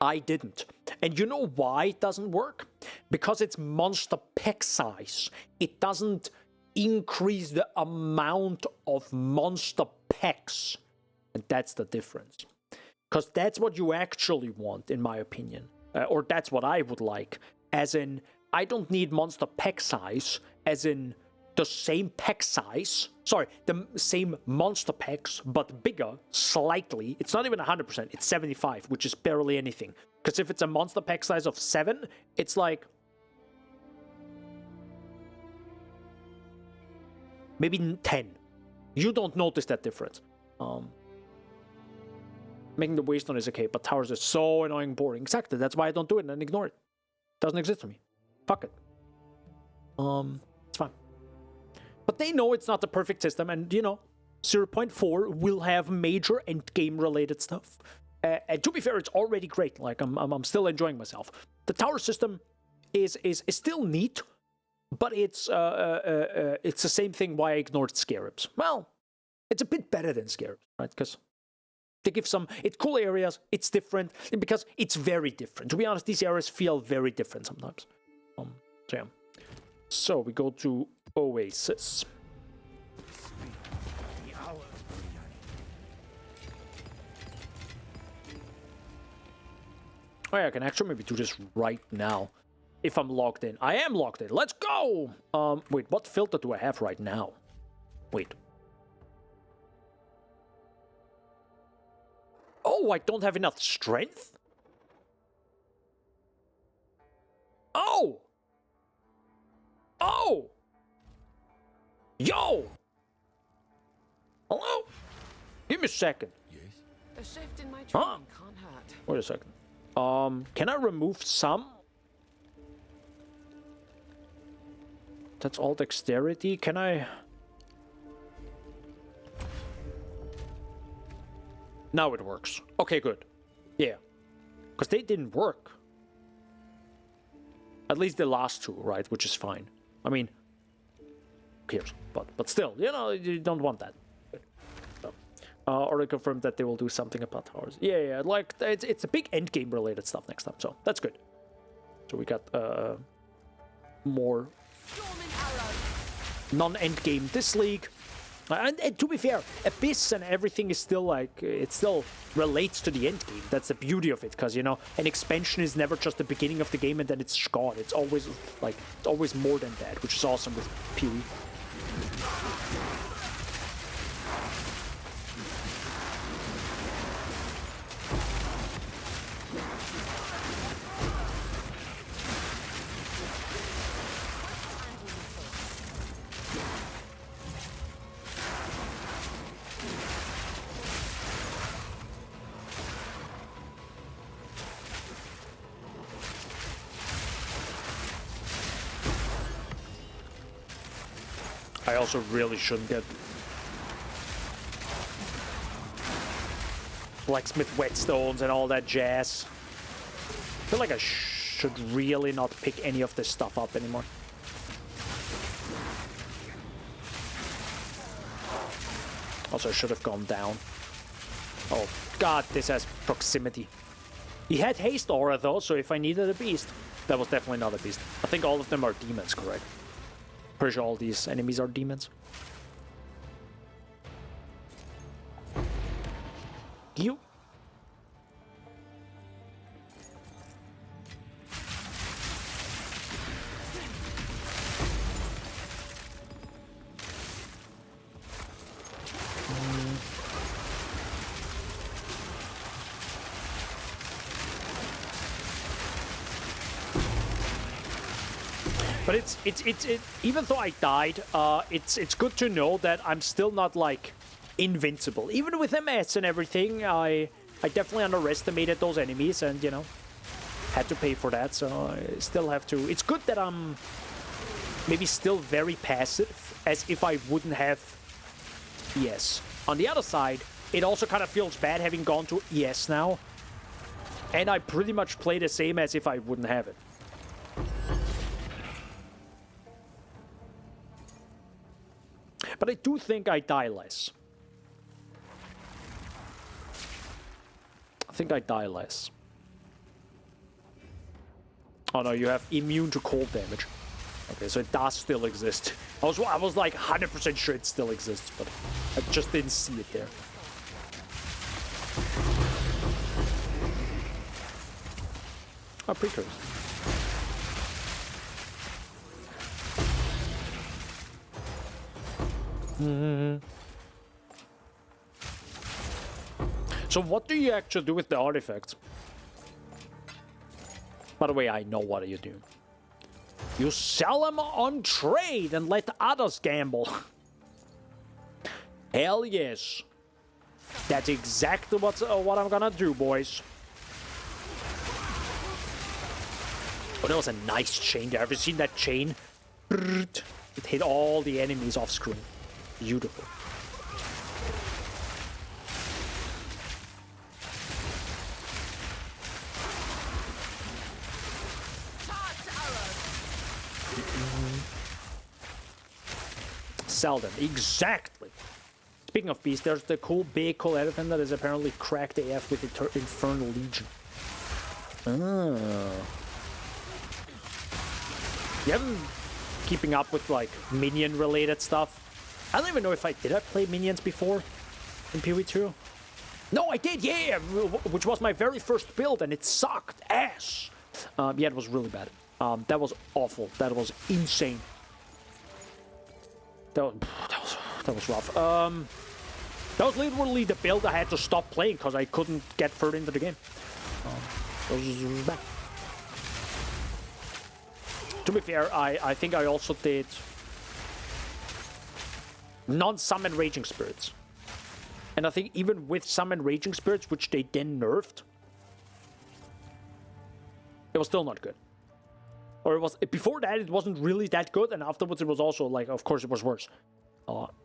I didn't. And you know why it doesn't work? Because it's monster pack size. It doesn't increase the amount of monster packs. And that's the difference. Because that's what you actually want, in my opinion. Or that's what I would like. As in, I don't need monster pack size, as in the same pack size. Sorry, the same monster packs, but bigger, slightly. It's not even 100%, it's 75, which is barely anything. Because if it's a monster pack size of 7, it's like maybe 10. You don't notice that difference. Making the wasteland is okay, but towers are so annoying, boring. Exactly, that's why I don't do it and ignore it. Doesn't exist for me. Fuck it. It's fine. But they know it's not the perfect system, and you know, 0.4 will have major endgame related stuff. And to be fair, it's already great. Like I'm still enjoying myself. The tower system is still neat, but it's the same thing why I ignored Scarabs. Well, it's a bit better than Scarabs, right? Because they give it's cool areas, it's different, because it's very different. To be honest, these areas feel very different sometimes. So yeah. So we go to Oasis. Oh yeah, I can actually maybe do this right now. If I'm logged in. I am logged in. Let's go! Wait, what filter do I have right now? Wait. Oh, I don't have enough strength? Oh! Oh! Yo! Hello? Give me a second. Yes. A shift in my training can't hurt. Wait a second. Can I remove some? That's all dexterity. Can I? Now it works. Okay, good. Yeah. Because they didn't work. At least the last two, right? Which is fine. I mean, who cares? But still, you know, you don't want that. So, or I confirmed that they will do something about towers. Yeah, like, it's a big endgame related stuff next time, so that's good. So we got more non-endgame this league. And to be fair, Abyss and everything is still like, it still relates to the end game. That's the beauty of it, because, you know, an expansion is never just the beginning of the game and then it's gone. It's always, like, it's always more than that, which is awesome with PoE. I also really shouldn't get blacksmith whetstones and all that jazz. I feel like I should really not pick any of this stuff up anymore. Also, I should have gone down. Oh god, this has proximity. He had haste aura though, so if I needed a beast, that was definitely not a beast. I think all of them are demons, correct? Pretty sure all these enemies are demons. You. But it's even though I died, it's good to know that I'm still not like invincible. Even with MS and everything, I definitely underestimated those enemies, and you know, had to pay for that. So I still have to. It's good that I'm maybe still very passive, as if I wouldn't have ES. On the other side, it also kind of feels bad having gone to ES now, and I pretty much play the same as if I wouldn't have it. But I do think I die less. I think I die less. Oh no, you have immune to cold damage. Okay, so it does still exist. I was like 100% sure it still exists, but I just didn't see it there. Oh, precursor. So what do you actually do with the artifacts? By the way, I know what you do. You sell them on trade and let others gamble. Hell yes. That's exactly what I'm gonna do, boys. Oh, that was a nice chain there. Have you seen that chain? It hit all the enemies off screen. Beautiful. Sell them. Exactly. Speaking of beasts, there's the cool big cool elephant that is apparently cracked AF with the Infernal Legion. Oh. You haven't keeping up with like minion related stuff. I don't even know if I play minions before in PvE2. No, I did, yeah, which was my very first build, and it sucked ass. Yeah, it was really bad. That was awful. That was insane. That was rough. That was literally the build I had to stop playing because I couldn't get further into the game. That was bad. To be fair, I think I also did non-summon Raging Spirits. And I think even with Summon Raging Spirits, which they then nerfed, it was still not good. Or it was, before that, it wasn't really that good, and afterwards it was also, like, of course it was worse.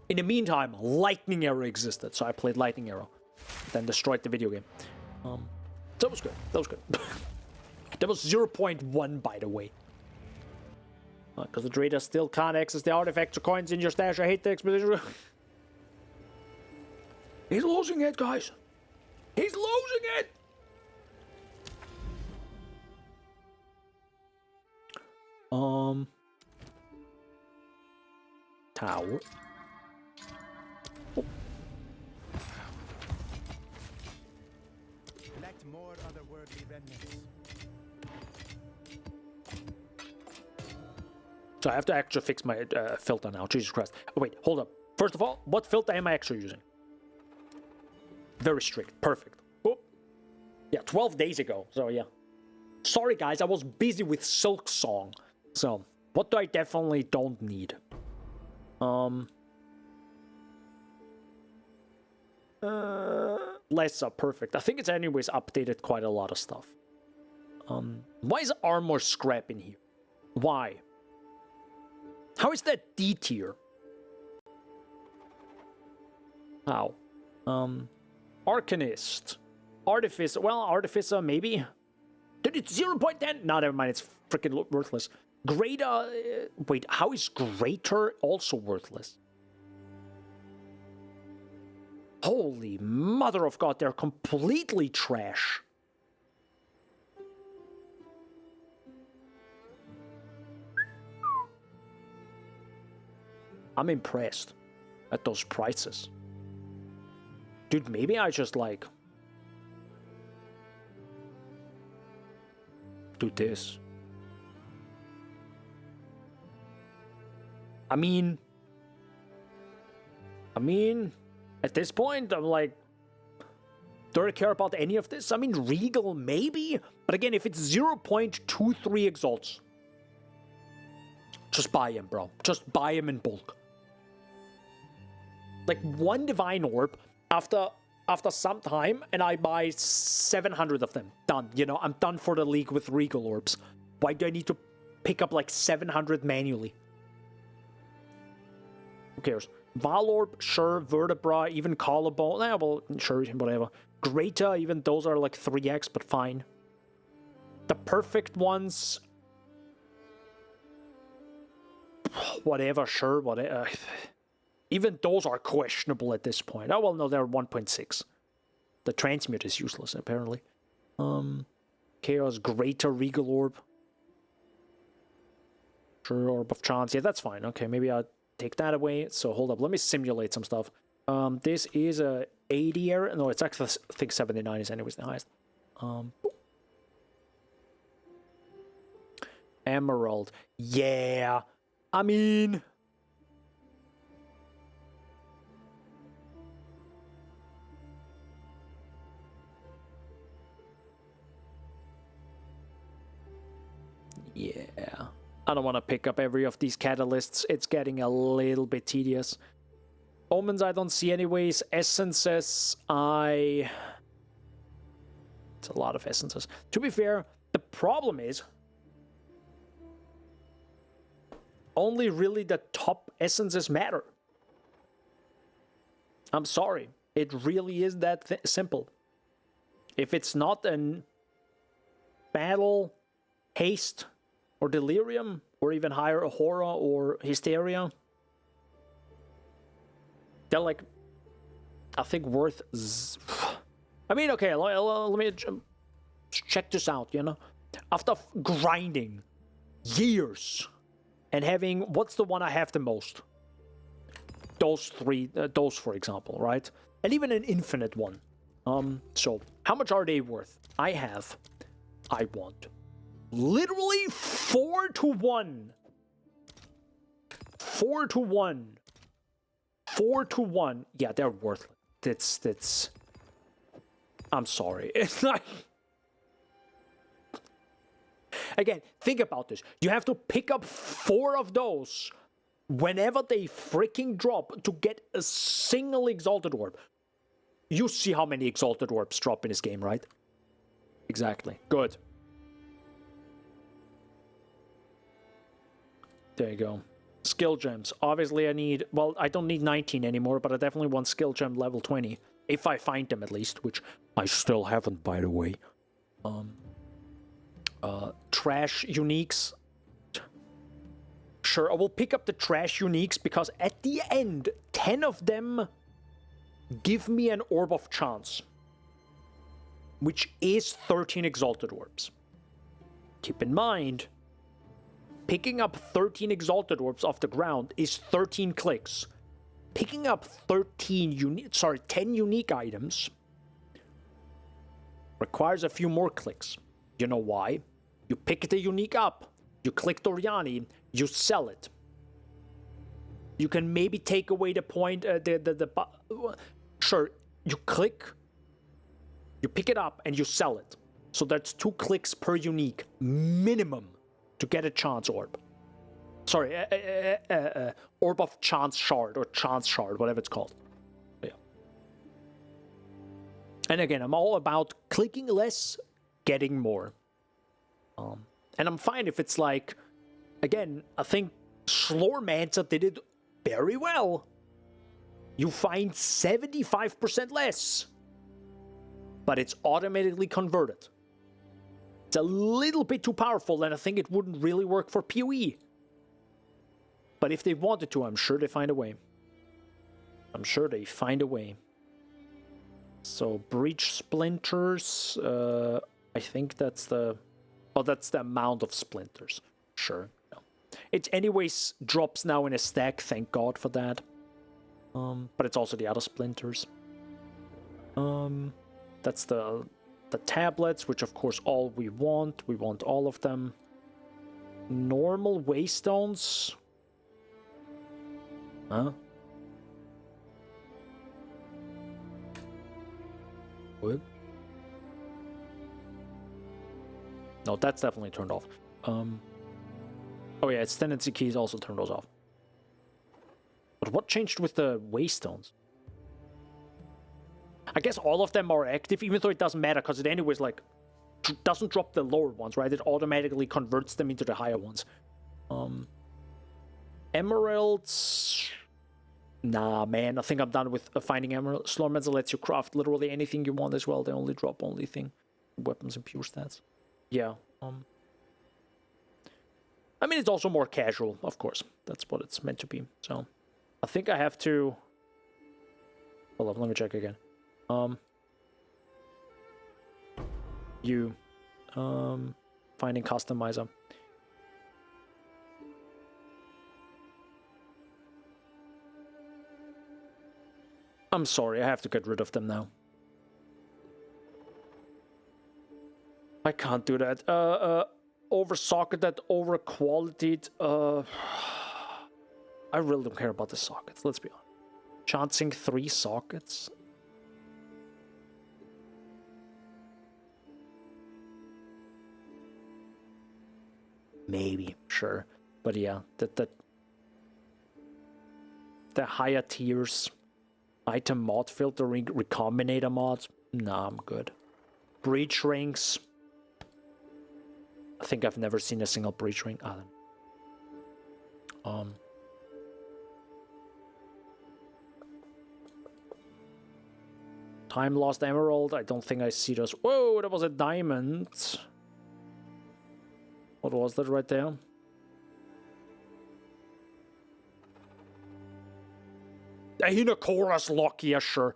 In the meantime, Lightning Arrow existed, so I played Lightning Arrow. Then destroyed the video game. So that was good. That was good. That was 0.1, by the way. Because the trader still can't access the artifacts or coins in your stash. I hate the expedition. He's losing it, guys. He's losing it. Tower. Collect more otherworldly remnants. So I have to actually fix my filter now. Jesus Christ. Oh, wait, hold up. First of all, what filter am I actually using? Very strict. Perfect. Oh. Yeah, 12 days ago. So, yeah. Sorry, guys. I was busy with Silksong. So, what do I definitely don't need? Lesser. Perfect. I think it's anyways updated quite a lot of stuff. Why is armor scrap in here? Why? How is that D tier? How? Arcanist. Artificer. Well, Artificer, maybe. Dude, it's 0.10. No, never mind. It's freaking worthless. Greater. Wait, how is Greater also worthless? Holy mother of God, they're completely trash. I'm impressed at those prices. Dude, maybe I just like do this. I mean, at this point, I'm like, do I care about any of this? I mean, Regal, maybe? But again, if it's 0.23 exalts, just buy him, bro. Just buy him in bulk. Like, one Divine Orb after some time, and I buy 700 of them. Done. You know, I'm done for the league with Regal Orbs. Why do I need to pick up, like, 700 manually? Who cares? Valorb, sure. Vertebra, even Collarbone. Eh, well, sure, whatever. Greater, even those are like 3x, but fine. The perfect ones... whatever, sure, whatever. Even those are questionable at this point. Oh, well, no, they're 1.6. The Transmute is useless, apparently. Chaos, Greater, Regal Orb. Sure, Orb of Chance. Yeah, that's fine. Okay, maybe I'll take that away. So, hold up. Let me simulate some stuff. This is a 80 error. No, it's actually, I think 79 is anyways the highest. Emerald. Yeah. I mean... yeah. I don't want to pick up every of these catalysts. It's getting a little bit tedious. Omens I don't see anyways. Essences, it's a lot of essences. To be fair, the problem is only really the top essences matter. I'm sorry. It really is that simple. If it's not an battle, haste, or delirium, or even higher, a horror or hysteria, they're like, I think worth... I mean, okay, let me check this out, you know? After grinding years and having... what's the one I have the most? Those three, those for example, right? And even an infinite one. So, how much are they worth? I want... literally 4 to 1. 4 to 1. 4 to 1. Yeah, they're worthless. That's... I'm sorry. It's like... again, think about this. You have to pick up 4 of those whenever they freaking drop to get a single Exalted Orb. You see how many Exalted Orbs drop in this game, right? Exactly. Good. There you go. Skill gems. Obviously I need... well, I don't need 19 anymore, but I definitely want skill gem level 20. If I find them at least, which I still haven't, by the way. Trash uniques. Sure, I will pick up the trash uniques because at the end, 10 of them give me an Orb of Chance. Which is 13 Exalted Orbs. Keep in mind... picking up 13 Exalted Orbs off the ground is 13 clicks. Picking up 10 unique items requires a few more clicks. You know why? You pick the unique up, you click Doriani, you sell it. You can maybe take away the point, sure, you click, you pick it up, and you sell it. So that's 2 clicks per unique, minimum. To get a chance orb. Sorry, orb of chance shard, or chance shard, whatever it's called. Yeah. And again, I'm all about clicking less, getting more. And I'm fine if it's like... again, I think Slormancer did it very well. you find 75% less. But it's automatically converted. It's a little bit too powerful, and I think it wouldn't really work for PoE. But if they wanted to, I'm sure they find a way. I'm sure they find a way. So, breach splinters, I think that's the... Oh, that's the amount of splinters. Sure. No. It anyways drops now in a stack, thank God for that. But it's also the other splinters. That's the tablets, which of course all we want. We want all of them. Normal waystones. Huh? What? No, that's definitely turned off. Oh yeah, its tendency keys also turned those off. But what changed with the waystones? I guess all of them are active, even though it doesn't matter, because it anyways, like, doesn't drop the lower ones, right? It automatically converts them into the higher ones. Emeralds... Nah, man, I think I'm done with finding emeralds. Slormenza lets you craft literally anything you want as well. They only drop only thing. Weapons and pure stats. Yeah. I mean, it's also more casual, of course. That's what it's meant to be. So, I think I have to... Hold on, let me check again. Finding customizer. I'm sorry, I have to get rid of them now. I can't do that. Over-socketed, over-qualitied. I really don't care about the sockets, let's be honest. Chancing 3 sockets? Maybe, sure. But yeah, the higher tiers... Item mod filtering, Recombinator mods. Nah, I'm good. Breach rings. I think I've never seen a single breach ring. I don't know. Time lost emerald. I don't think I see those. Whoa, that was a diamond. What was that right there? A Hinokora's lock, yeah, sure.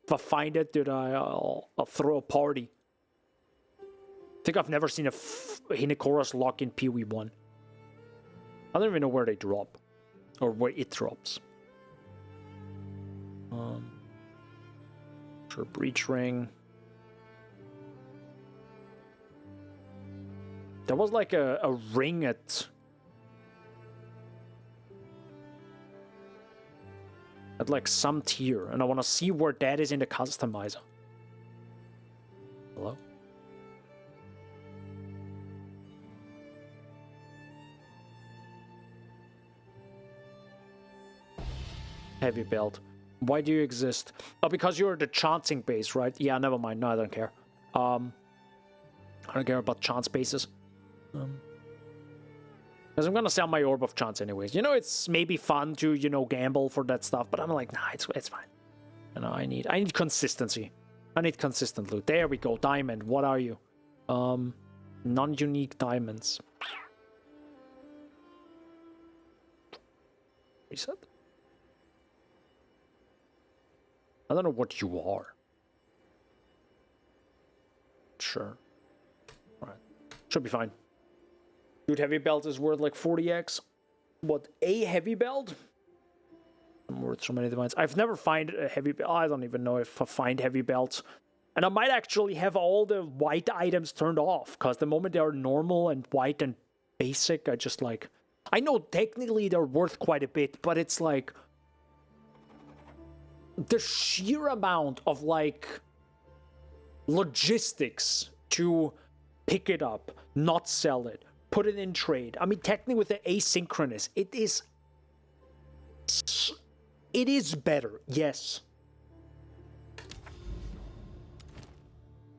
If I find it, dude, I'll throw a party. I think I've never seen a Hinokora's lock in PoE 1. I don't even know where they drop. Or where it drops. Sure, breach ring. There was like a ring at like some tier, and I want to see where that is in the customizer. Hello? Heavy belt. Why do you exist? Oh, because you're the chancing base, right? Yeah, never mind. No, I don't care. I don't care about chance bases. Because I'm gonna sell my Orb of Chance anyways. You know, it's maybe fun to, you know, gamble for that stuff, but I'm like, nah, it's fine. You know, I need consistency. I need consistent loot. There we go, diamond. What are you? Non-unique diamonds. Reset? I don't know what you are. Sure. Alright. Should be fine. Dude, heavy belt is worth like 40x. What, a heavy belt? I'm worth so many divines. I've never found a heavy belt. I don't even know if I find heavy belts. And I might actually have all the white items turned off. Because the moment they are normal and white and basic, I just like... I know technically they're worth quite a bit, but it's like... the sheer amount of like... logistics to pick it up, not sell it, put it in trade. I mean, technically with the asynchronous, it is better, yes.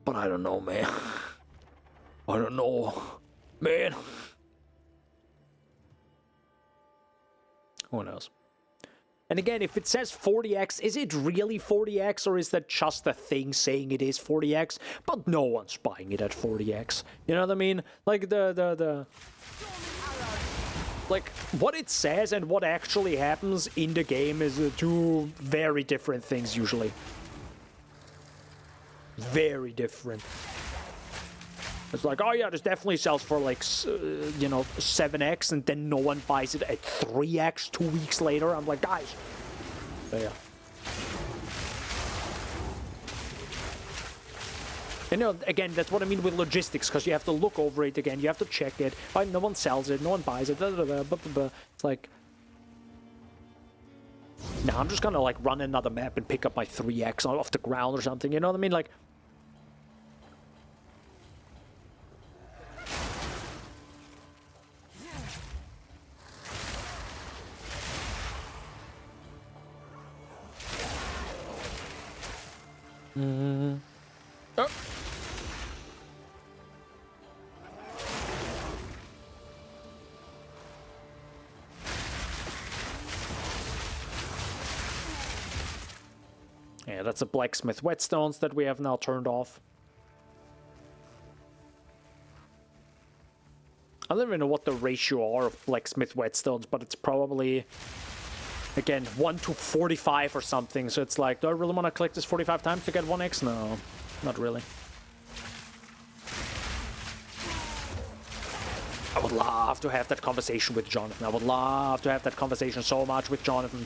But I don't know, man. I don't know, man. Who knows? And again, if it says 40x, is it really 40x, or is that just a thing saying it is 40x? But no one's buying it at 40x. You know what I mean? Like like what it says and what actually happens in the game is two very different things usually. Very different. It's like, oh yeah, this definitely sells for like, you know, 7x, and then no one buys it at 3x 2 weeks later. I'm like, guys. But yeah. And, you know, again, that's what I mean with logistics, because you have to look over it again. You have to check it. Oh, no one sells it. No one buys it. Blah, blah, blah, blah, blah. It's like... Now I'm just gonna, like, run another map and pick up my 3x off the ground or something. You know what I mean? Like... Oh. Yeah, that's a blacksmith whetstones that we have now turned off. I don't even know what the ratio are of blacksmith whetstones, but it's probably, again, 1 to 45 or something. So it's like, do I really want to collect this 45 times to get 1x? No, not really. I would love to have that conversation with Jonathan. I would love to have that conversation so much with Jonathan.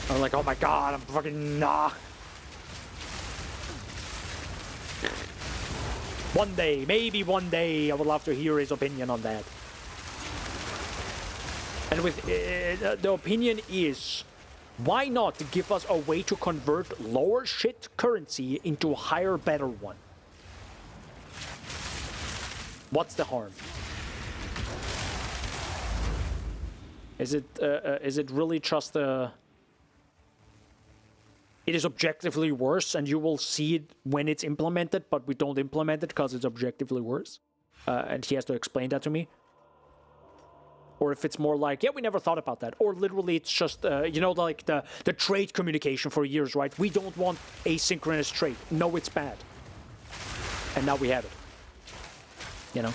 I'm like, oh my god, I'm fucking nah. One day, maybe one day, I would love to hear his opinion on that. And with the opinion is, why not give us a way to convert lower shit currency into a higher, better one? What's the harm? Is it really just a... It is objectively worse, and you will see it when it's implemented, but we don't implement it because it's objectively worse. And he has to explain that to me. Or if it's more like, yeah, we never thought about that. Or literally it's just, you know, like the trade communication for years, right? We don't want asynchronous trade. No, it's bad. And now we have it. You know?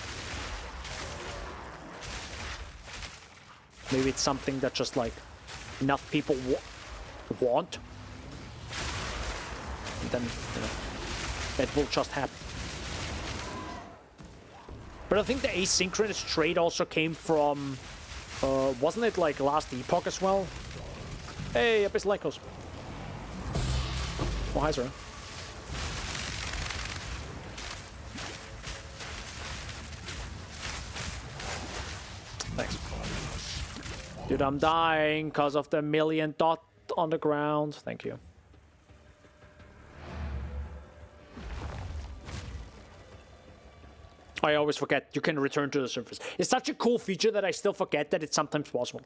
Maybe it's something that just, like, enough people want. And then, you know, that will just happen. But I think the asynchronous trade also came from, wasn't it like last epoch as well? Hey, Abyss Lycos. Oh, hi, sir. Thanks. Dude, I'm dying because of the million dot on the ground. Thank you. I always forget you can return to the surface. It's such a cool feature that I still forget that it's sometimes possible.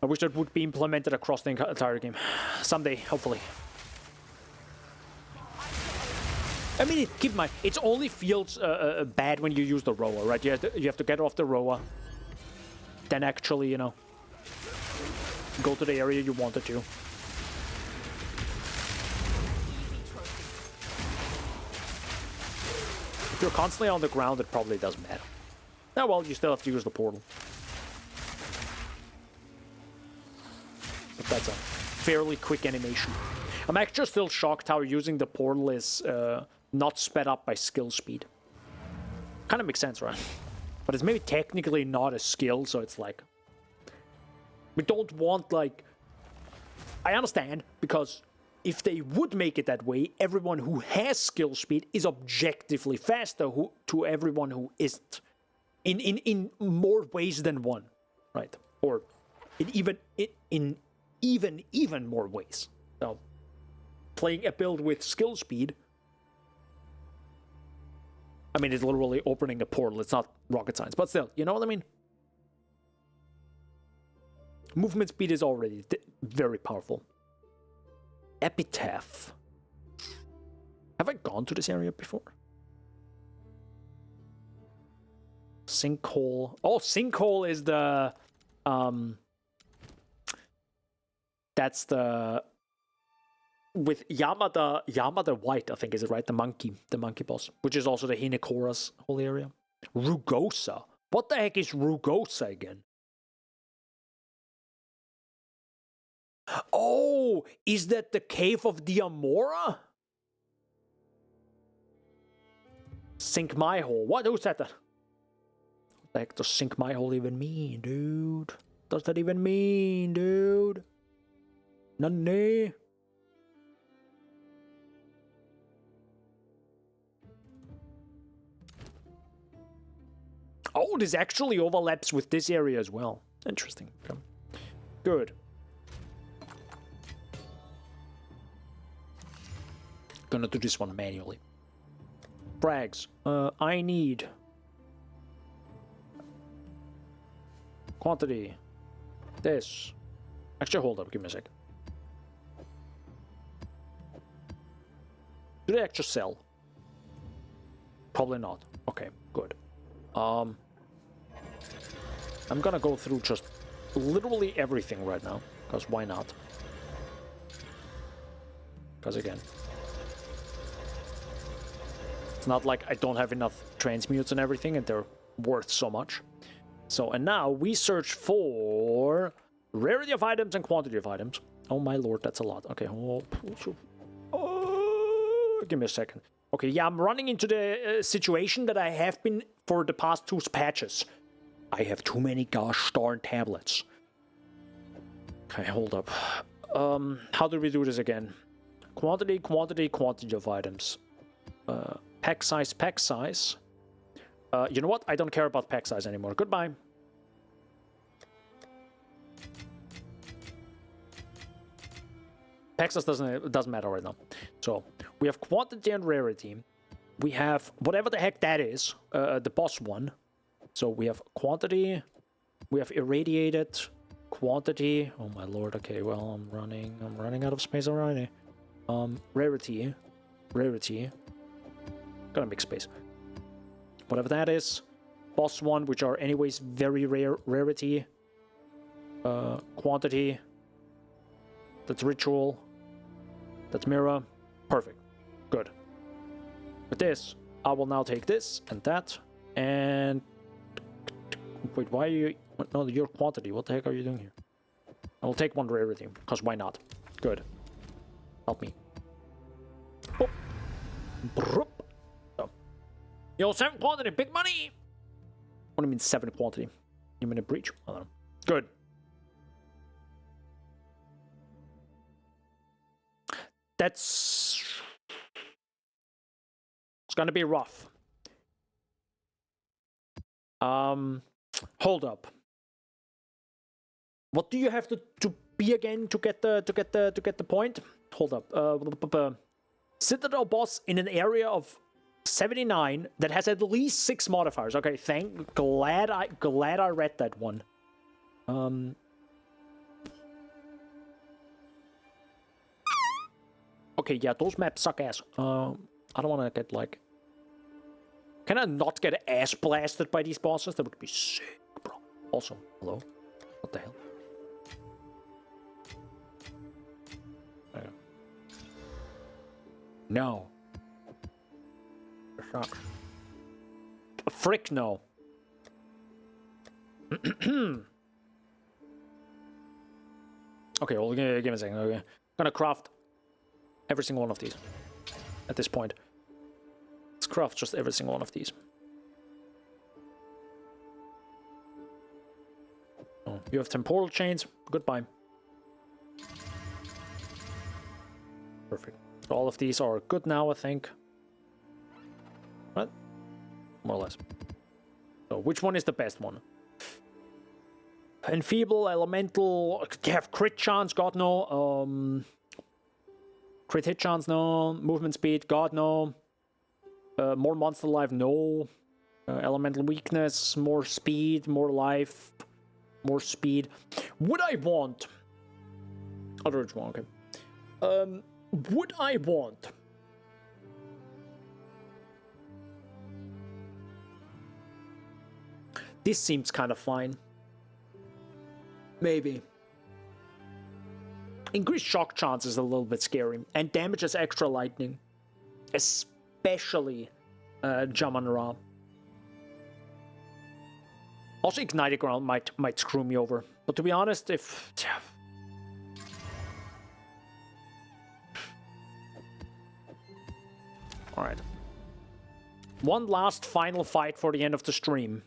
I wish that would be implemented across the entire game. Someday, hopefully. I mean, keep in mind, it only feels bad when you use the rower, right? You have to get off the rower. Then actually, you know, go to the area you wanted to. If you're constantly on the ground, it probably doesn't matter. Oh, well, you still have to use the portal. But that's a fairly quick animation. I'm actually still shocked how using the portal is not sped up by skill speed. Kind of makes sense, right? But it's maybe technically not a skill, so it's like... We don't want, like... I understand, because... If they would make it that way, everyone who has skill speed is objectively faster to everyone who isn't. In more ways than one, right? Or in even more ways. So, playing a build with skill speed, I mean, it's literally opening a portal. It's not rocket science, but still, you know what I mean? Movement speed is already very powerful. Epitaph. Have I gone to this area before? Sinkhole. Oh, Sinkhole is the That's the... With Yamada White, I think, is it right? The monkey boss, which is also the Hinekora's whole area. Rugosa. What the heck is Rugosa again? Oh, is that the cave of the Amora? Sink my hole. What? Who said that? What the heck does sink my hole even mean, dude? Does that even mean, dude? None. Oh, this actually overlaps with this area as well. Interesting. Okay. Good. Gonna do this one manually. Frags. I need... Quantity. This. Actually, hold up. Give me a sec. Do they actually sell? Probably not. Okay, good. I'm gonna go through just literally everything right now, because why not? Because again, it's not like I don't have enough transmutes and everything, and they're worth so much. So, and now we search for rarity of items and quantity of items. Oh my lord, that's a lot. Okay, give me a second. Okay, yeah, I'm running into the situation that I have been for the past 2 patches. I have too many gosh darn tablets. Okay, hold up. How do we do this again? Quantity of items. Pack size. You know what? I don't care about pack size anymore. Goodbye. Pack size doesn't matter right now. So, we have quantity and rarity. We have whatever the heck that is, the boss one. So we have quantity, we have irradiated, quantity. Oh my lord, okay, well, I'm running out of space already. Rarity. Gotta make space. Whatever that is. Boss one, which are anyways very rare, rarity. Quantity. That's ritual. That's mirror. Perfect. Good. With this, I will now take this and that, and... Wait, why are you... No, your quantity. What the heck are you doing here? I will take 1 rarity, because why not? Good. Help me. Boop. Broop. So. Yo, 7 quantity, big money! What do you mean 7 quantity? You mean a breach? I don't know. Good. That's... It's gonna be rough. Hold up. What do you have to be again to get the point? Hold up. Citadel boss in an area of 79 that has at least 6 modifiers. Okay, glad I read that one. Okay, yeah, those maps suck ass. I don't want to get like... Can I not get ass blasted by these bosses? That would be sick, bro. Also, hello? What the hell? No. Sucks. Frick no. Okay, well, give me a second. Okay. I'm gonna craft every single one of these at this point. Let's craft just every single one of these. Oh, you have temporal chains. Goodbye. Perfect. So all of these are good now, I think. What? More or less. So which one is the best one? Enfeeble, elemental, you have crit chance, god no. Crit hit chance, no. Movement speed, god no. More monster life, no. Elemental weakness, more speed, more life, more speed. Would I want... Other one, okay. Would I want... This seems kind of fine. Maybe. Increased shock chance is a little bit scary, and damages extra lightning, especially Jaman Ra. Also, Ignited Ground might screw me over, but to be honest, if all right, one last final fight for the end of the stream.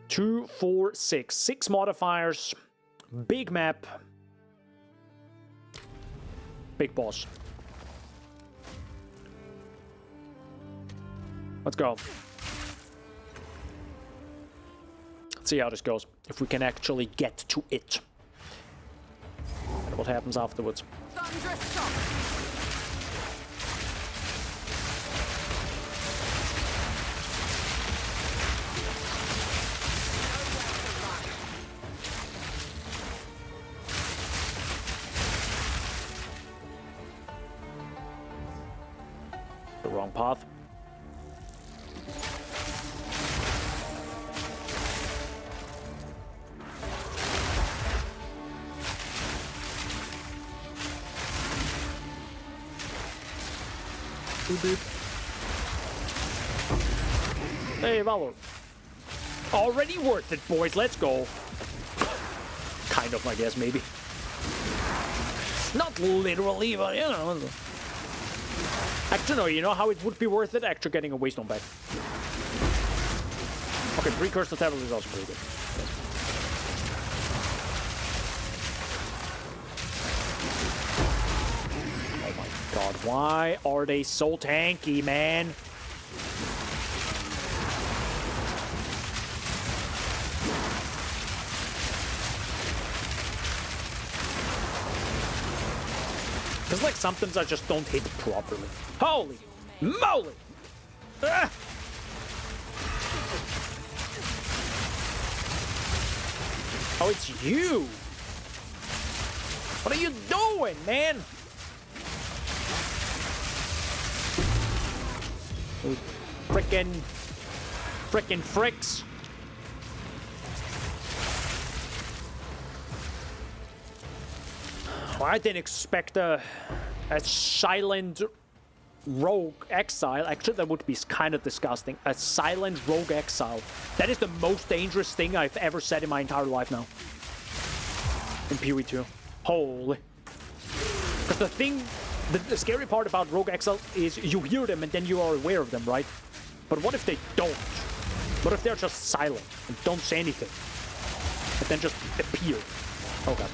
2, 4, 6, 6 modifiers, big map, big boss. Let's go. Let's see how this goes. If we can actually get to it. And what happens afterwards. Thunderous shock! The wrong path. Hey, Valor. Already worth it, boys. Let's go. Kind of, I guess, maybe. Not literally, but you know. Actually, no, you know how it would be worth it? Actually getting a Waystone back. Okay, Precursor Tablet is also pretty good. Oh my god, why are they so tanky, man? It's like sometimes I just don't hit properly. Holy moly! Ah! Oh, it's you! What are you doing, man? Frickin' fricks. Well, I didn't expect a silent rogue exile. Actually, that would be kind of disgusting. A silent rogue exile. That is the most dangerous thing I've ever said in my entire life now. In PoE2. Holy. Because the thing, the scary part about rogue exile is you hear them and then you are aware of them, right? But what if they don't? What if they're just silent and don't say anything? And then just appear? Oh god.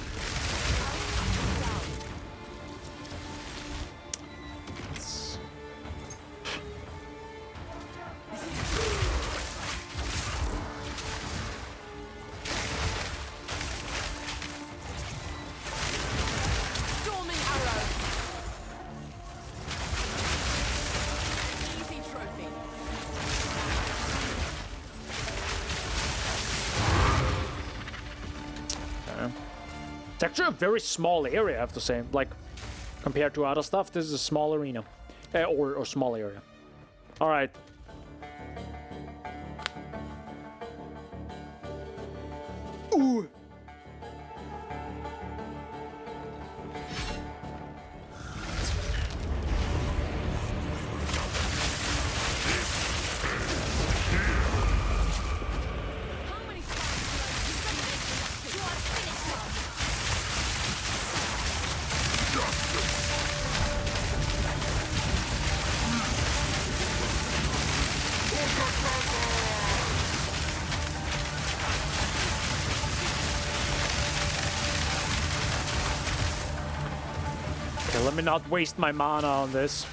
It's actually a very small area, I have to say. Like, compared to other stuff, this is a small arena. Or small area. Alright. Ooh! Okay, let me not waste my mana on this.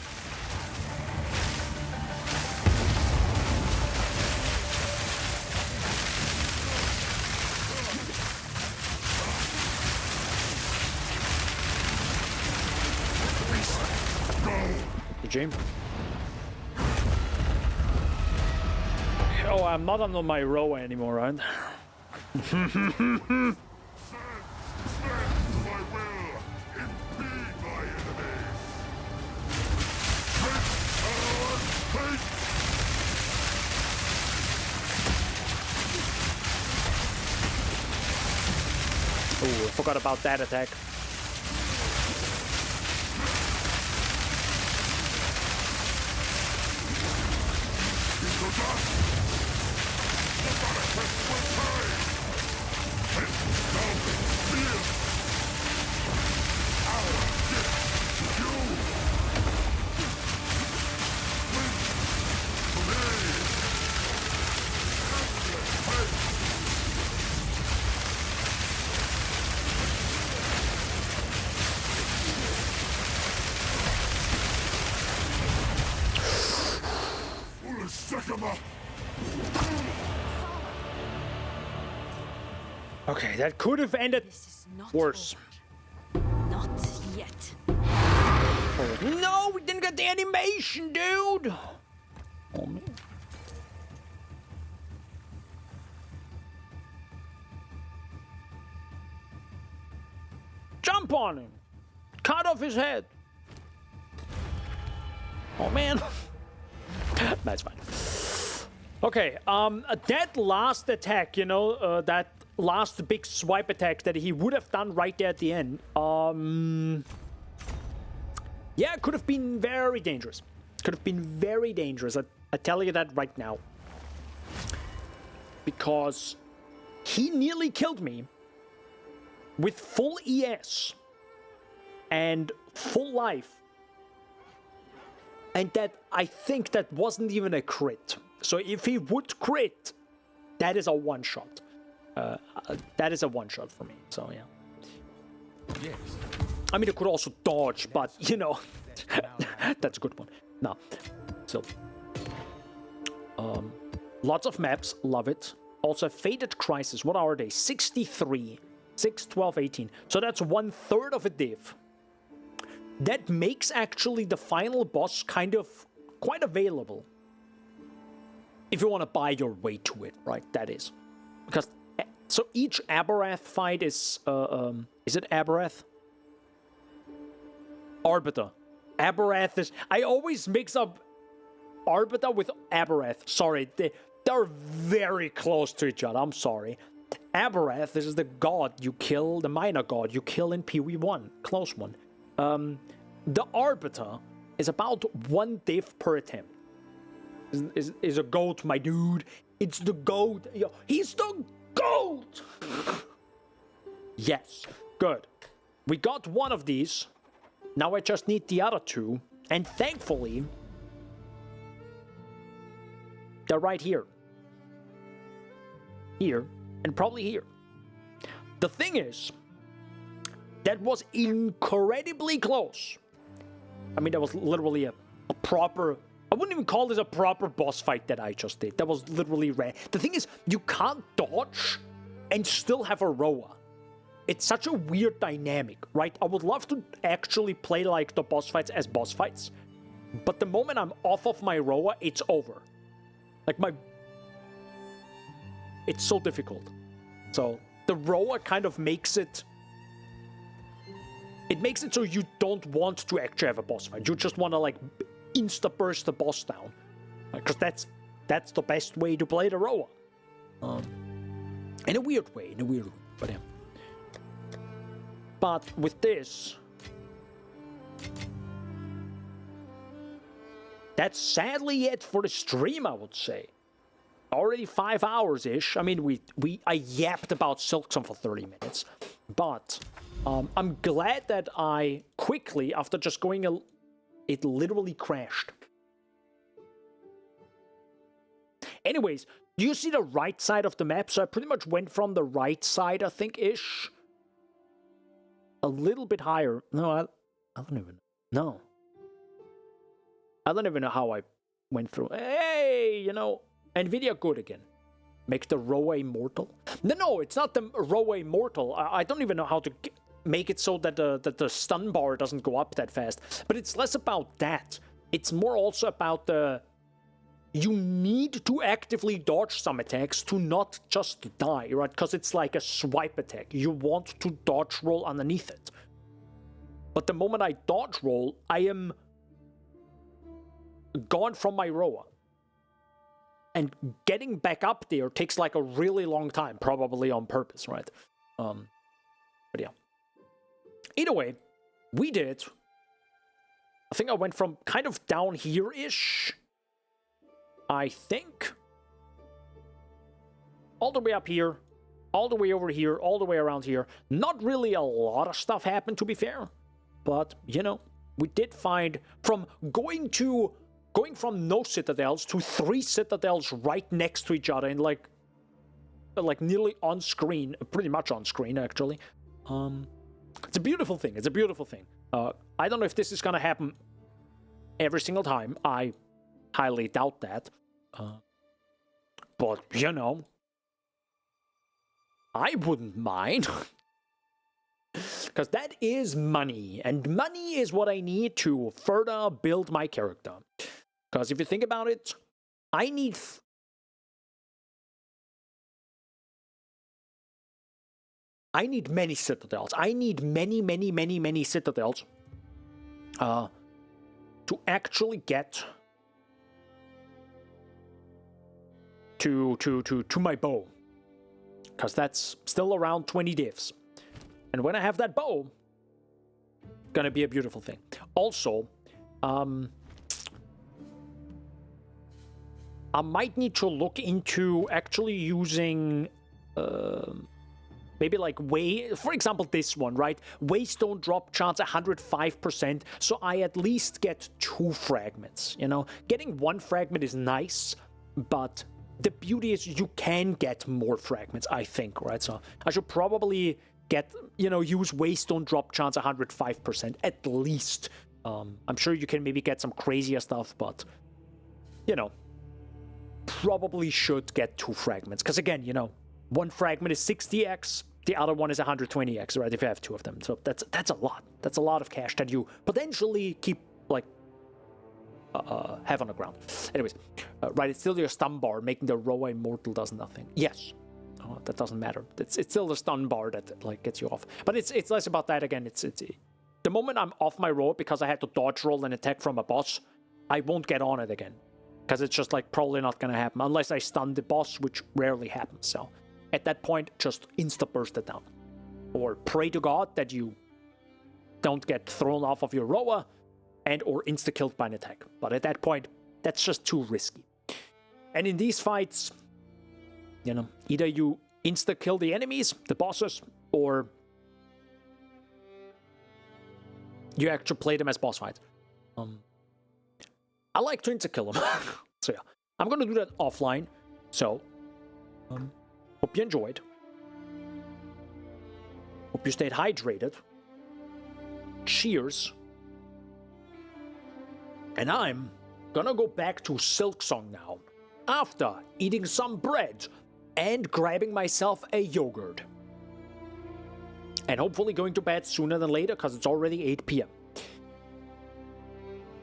GG. Oh, I'm not on my row anymore, right? Ooh, I forgot about that attack. Okay, that could have ended This is not worse. over. Not yet. No, we didn't get the animation, dude! Oh, man. Jump on him! Cut off his head! Oh, man. That's fine. Okay, that last attack, you know, that last big swipe attack that he would have done right there at the end, yeah, it could have been very dangerous. Could have been very dangerous. I tell you that right now. Because he nearly killed me with full ES and full life. And that, I think that wasn't even a crit. So if he would crit, that is a one-shot. That is a one-shot for me, so yeah. Yes. I mean, it could also dodge, but, you know, that's a good one. No. So, lots of maps, love it. Also, Fated Crisis, what are they? 63. 6, 12, 18. So that's 1/3 of a div. That makes actually the final boss kind of quite available. If you want to buy your way to it, right? That is. Because, so each Aberrath fight is it Aberrath? Arbiter. Aberrath is... I always mix up Arbiter with Aberrath. Sorry, they're very close to each other. I'm sorry. Aberrath, this is the god you kill, the minor god you kill in PoE1. Close one. The Arbiter is about 1 div per attempt. Is a goat, my dude. It's the goat. Yo, he's the goat! Yes. Good. We got one of these. Now I just need the other 2. And thankfully, they're right here. Here. And probably here. The thing is, that was incredibly close. I mean, that was literally a proper... I wouldn't even call this a proper boss fight that I just did. That was literally rare. The thing is, you can't dodge and still have a Roa. It's such a weird dynamic, right? I would love to actually play like the boss fights as boss fights. But the moment I'm off of my Roa, it's over. Like my... It's so difficult. So, the Roa kind of makes it... It makes it so you don't want to actually have a boss fight. You just want to, like, insta-burst the boss down. Because that's the best way to play the Roa. In a weird way, but yeah. But with this... That's sadly it for the stream, I would say. Already 5 hours-ish. I mean, I yapped about Silksong for 30 minutes. But I'm glad that I quickly, after just going it literally crashed. Anyways, do you see the right side of the map? So I pretty much went from the right side, I think-ish. A little bit higher. No, I don't even know. No. I don't even know how I went through. Hey, you know, NVIDIA good again. Make the Roa immortal? No, it's not the Roa immortal. I don't even know how to make it so that the stun bar doesn't go up that fast. But it's less about that. It's more also about the... You need to actively dodge some attacks to not just die, right? Because it's like a swipe attack. You want to dodge roll underneath it. But the moment I dodge roll, I am gone from my Roa. And getting back up there takes like a really long time, probably on purpose, right? But yeah. Either way, we did. I think I went from kind of down here-ish, I think, all the way up here, all the way over here, all the way around here. Not really a lot of stuff happened, to be fair. But, you know, we did find, from going from no citadels to 3 citadels right next to each other and like nearly on screen, pretty much on screen actually. It's a beautiful thing. It's a beautiful thing. I don't know if this is gonna happen every single time. I highly doubt that. but, you know, I wouldn't mind. Because that is money, and money is what I need to further build my character. Because if you think about it, I need... many citadels. I need many citadels to actually get to my bow. Because that's still around 20 divs. And when I have that bow, gonna be a beautiful thing. Also, I might need to look into actually using maybe like for example, this one, right? Waystone drop chance 105%, so I at least get 2 fragments, you know? Getting 1 fragment is nice, but the beauty is you can get more fragments, I think, right? So I should probably get, you know, use Waystone drop chance 105% at least. I'm sure you can maybe get some crazier stuff, but, you know, probably should get 2 fragments. Because again, you know, 1 fragment is 60x, the other one is 120x, right, if you have 2 of them. So that's a lot. That's a lot of cash that you potentially keep, like, have on the ground. Anyways, right, it's still your stun bar, making the Roa immortal does nothing. Yes. That doesn't matter. It's still the stun bar that, like, gets you off. But it's less about that again. It's the moment I'm off my Roa because I had to dodge roll an attack from a boss, I won't get on it again. Because it's just, like, probably not gonna happen. Unless I stun the boss, which rarely happens. So, at that point, just insta-burst it down. Or pray to God that you don't get thrown off of your Roa, and or insta-killed by an attack. But at that point, that's just too risky. And in these fights, you know, either you insta-kill the enemies, the bosses, or you actually play them as boss fights. I like to insta-kill them. So yeah, I'm gonna do that offline. So, hope you enjoyed. Hope you stayed hydrated. Cheers. And I'm gonna go back to Silksong now, after eating some bread and grabbing myself a yogurt. And hopefully going to bed sooner than later, because it's already 8 p.m.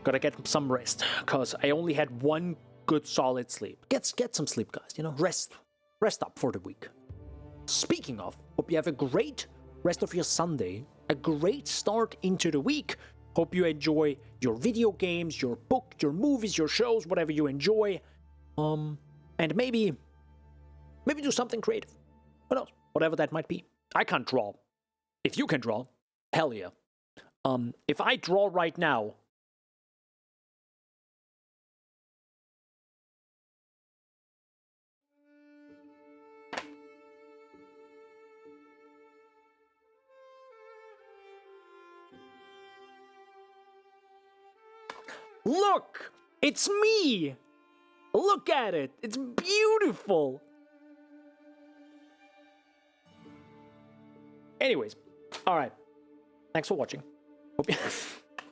Gotta get some rest, because I only had 1 good solid sleep. Get some sleep, guys, you know, rest up for the week. Speaking of, hope you have a great rest of your Sunday, a great start into the week. Hope you enjoy your video games, your book, your movies, your shows, whatever you enjoy. And maybe do something creative. Who knows? Whatever that might be. I can't draw. If you can draw, hell yeah. If I draw right now, look! It's me! Look at it! It's beautiful! Anyways, alright. Thanks for watching. Hope you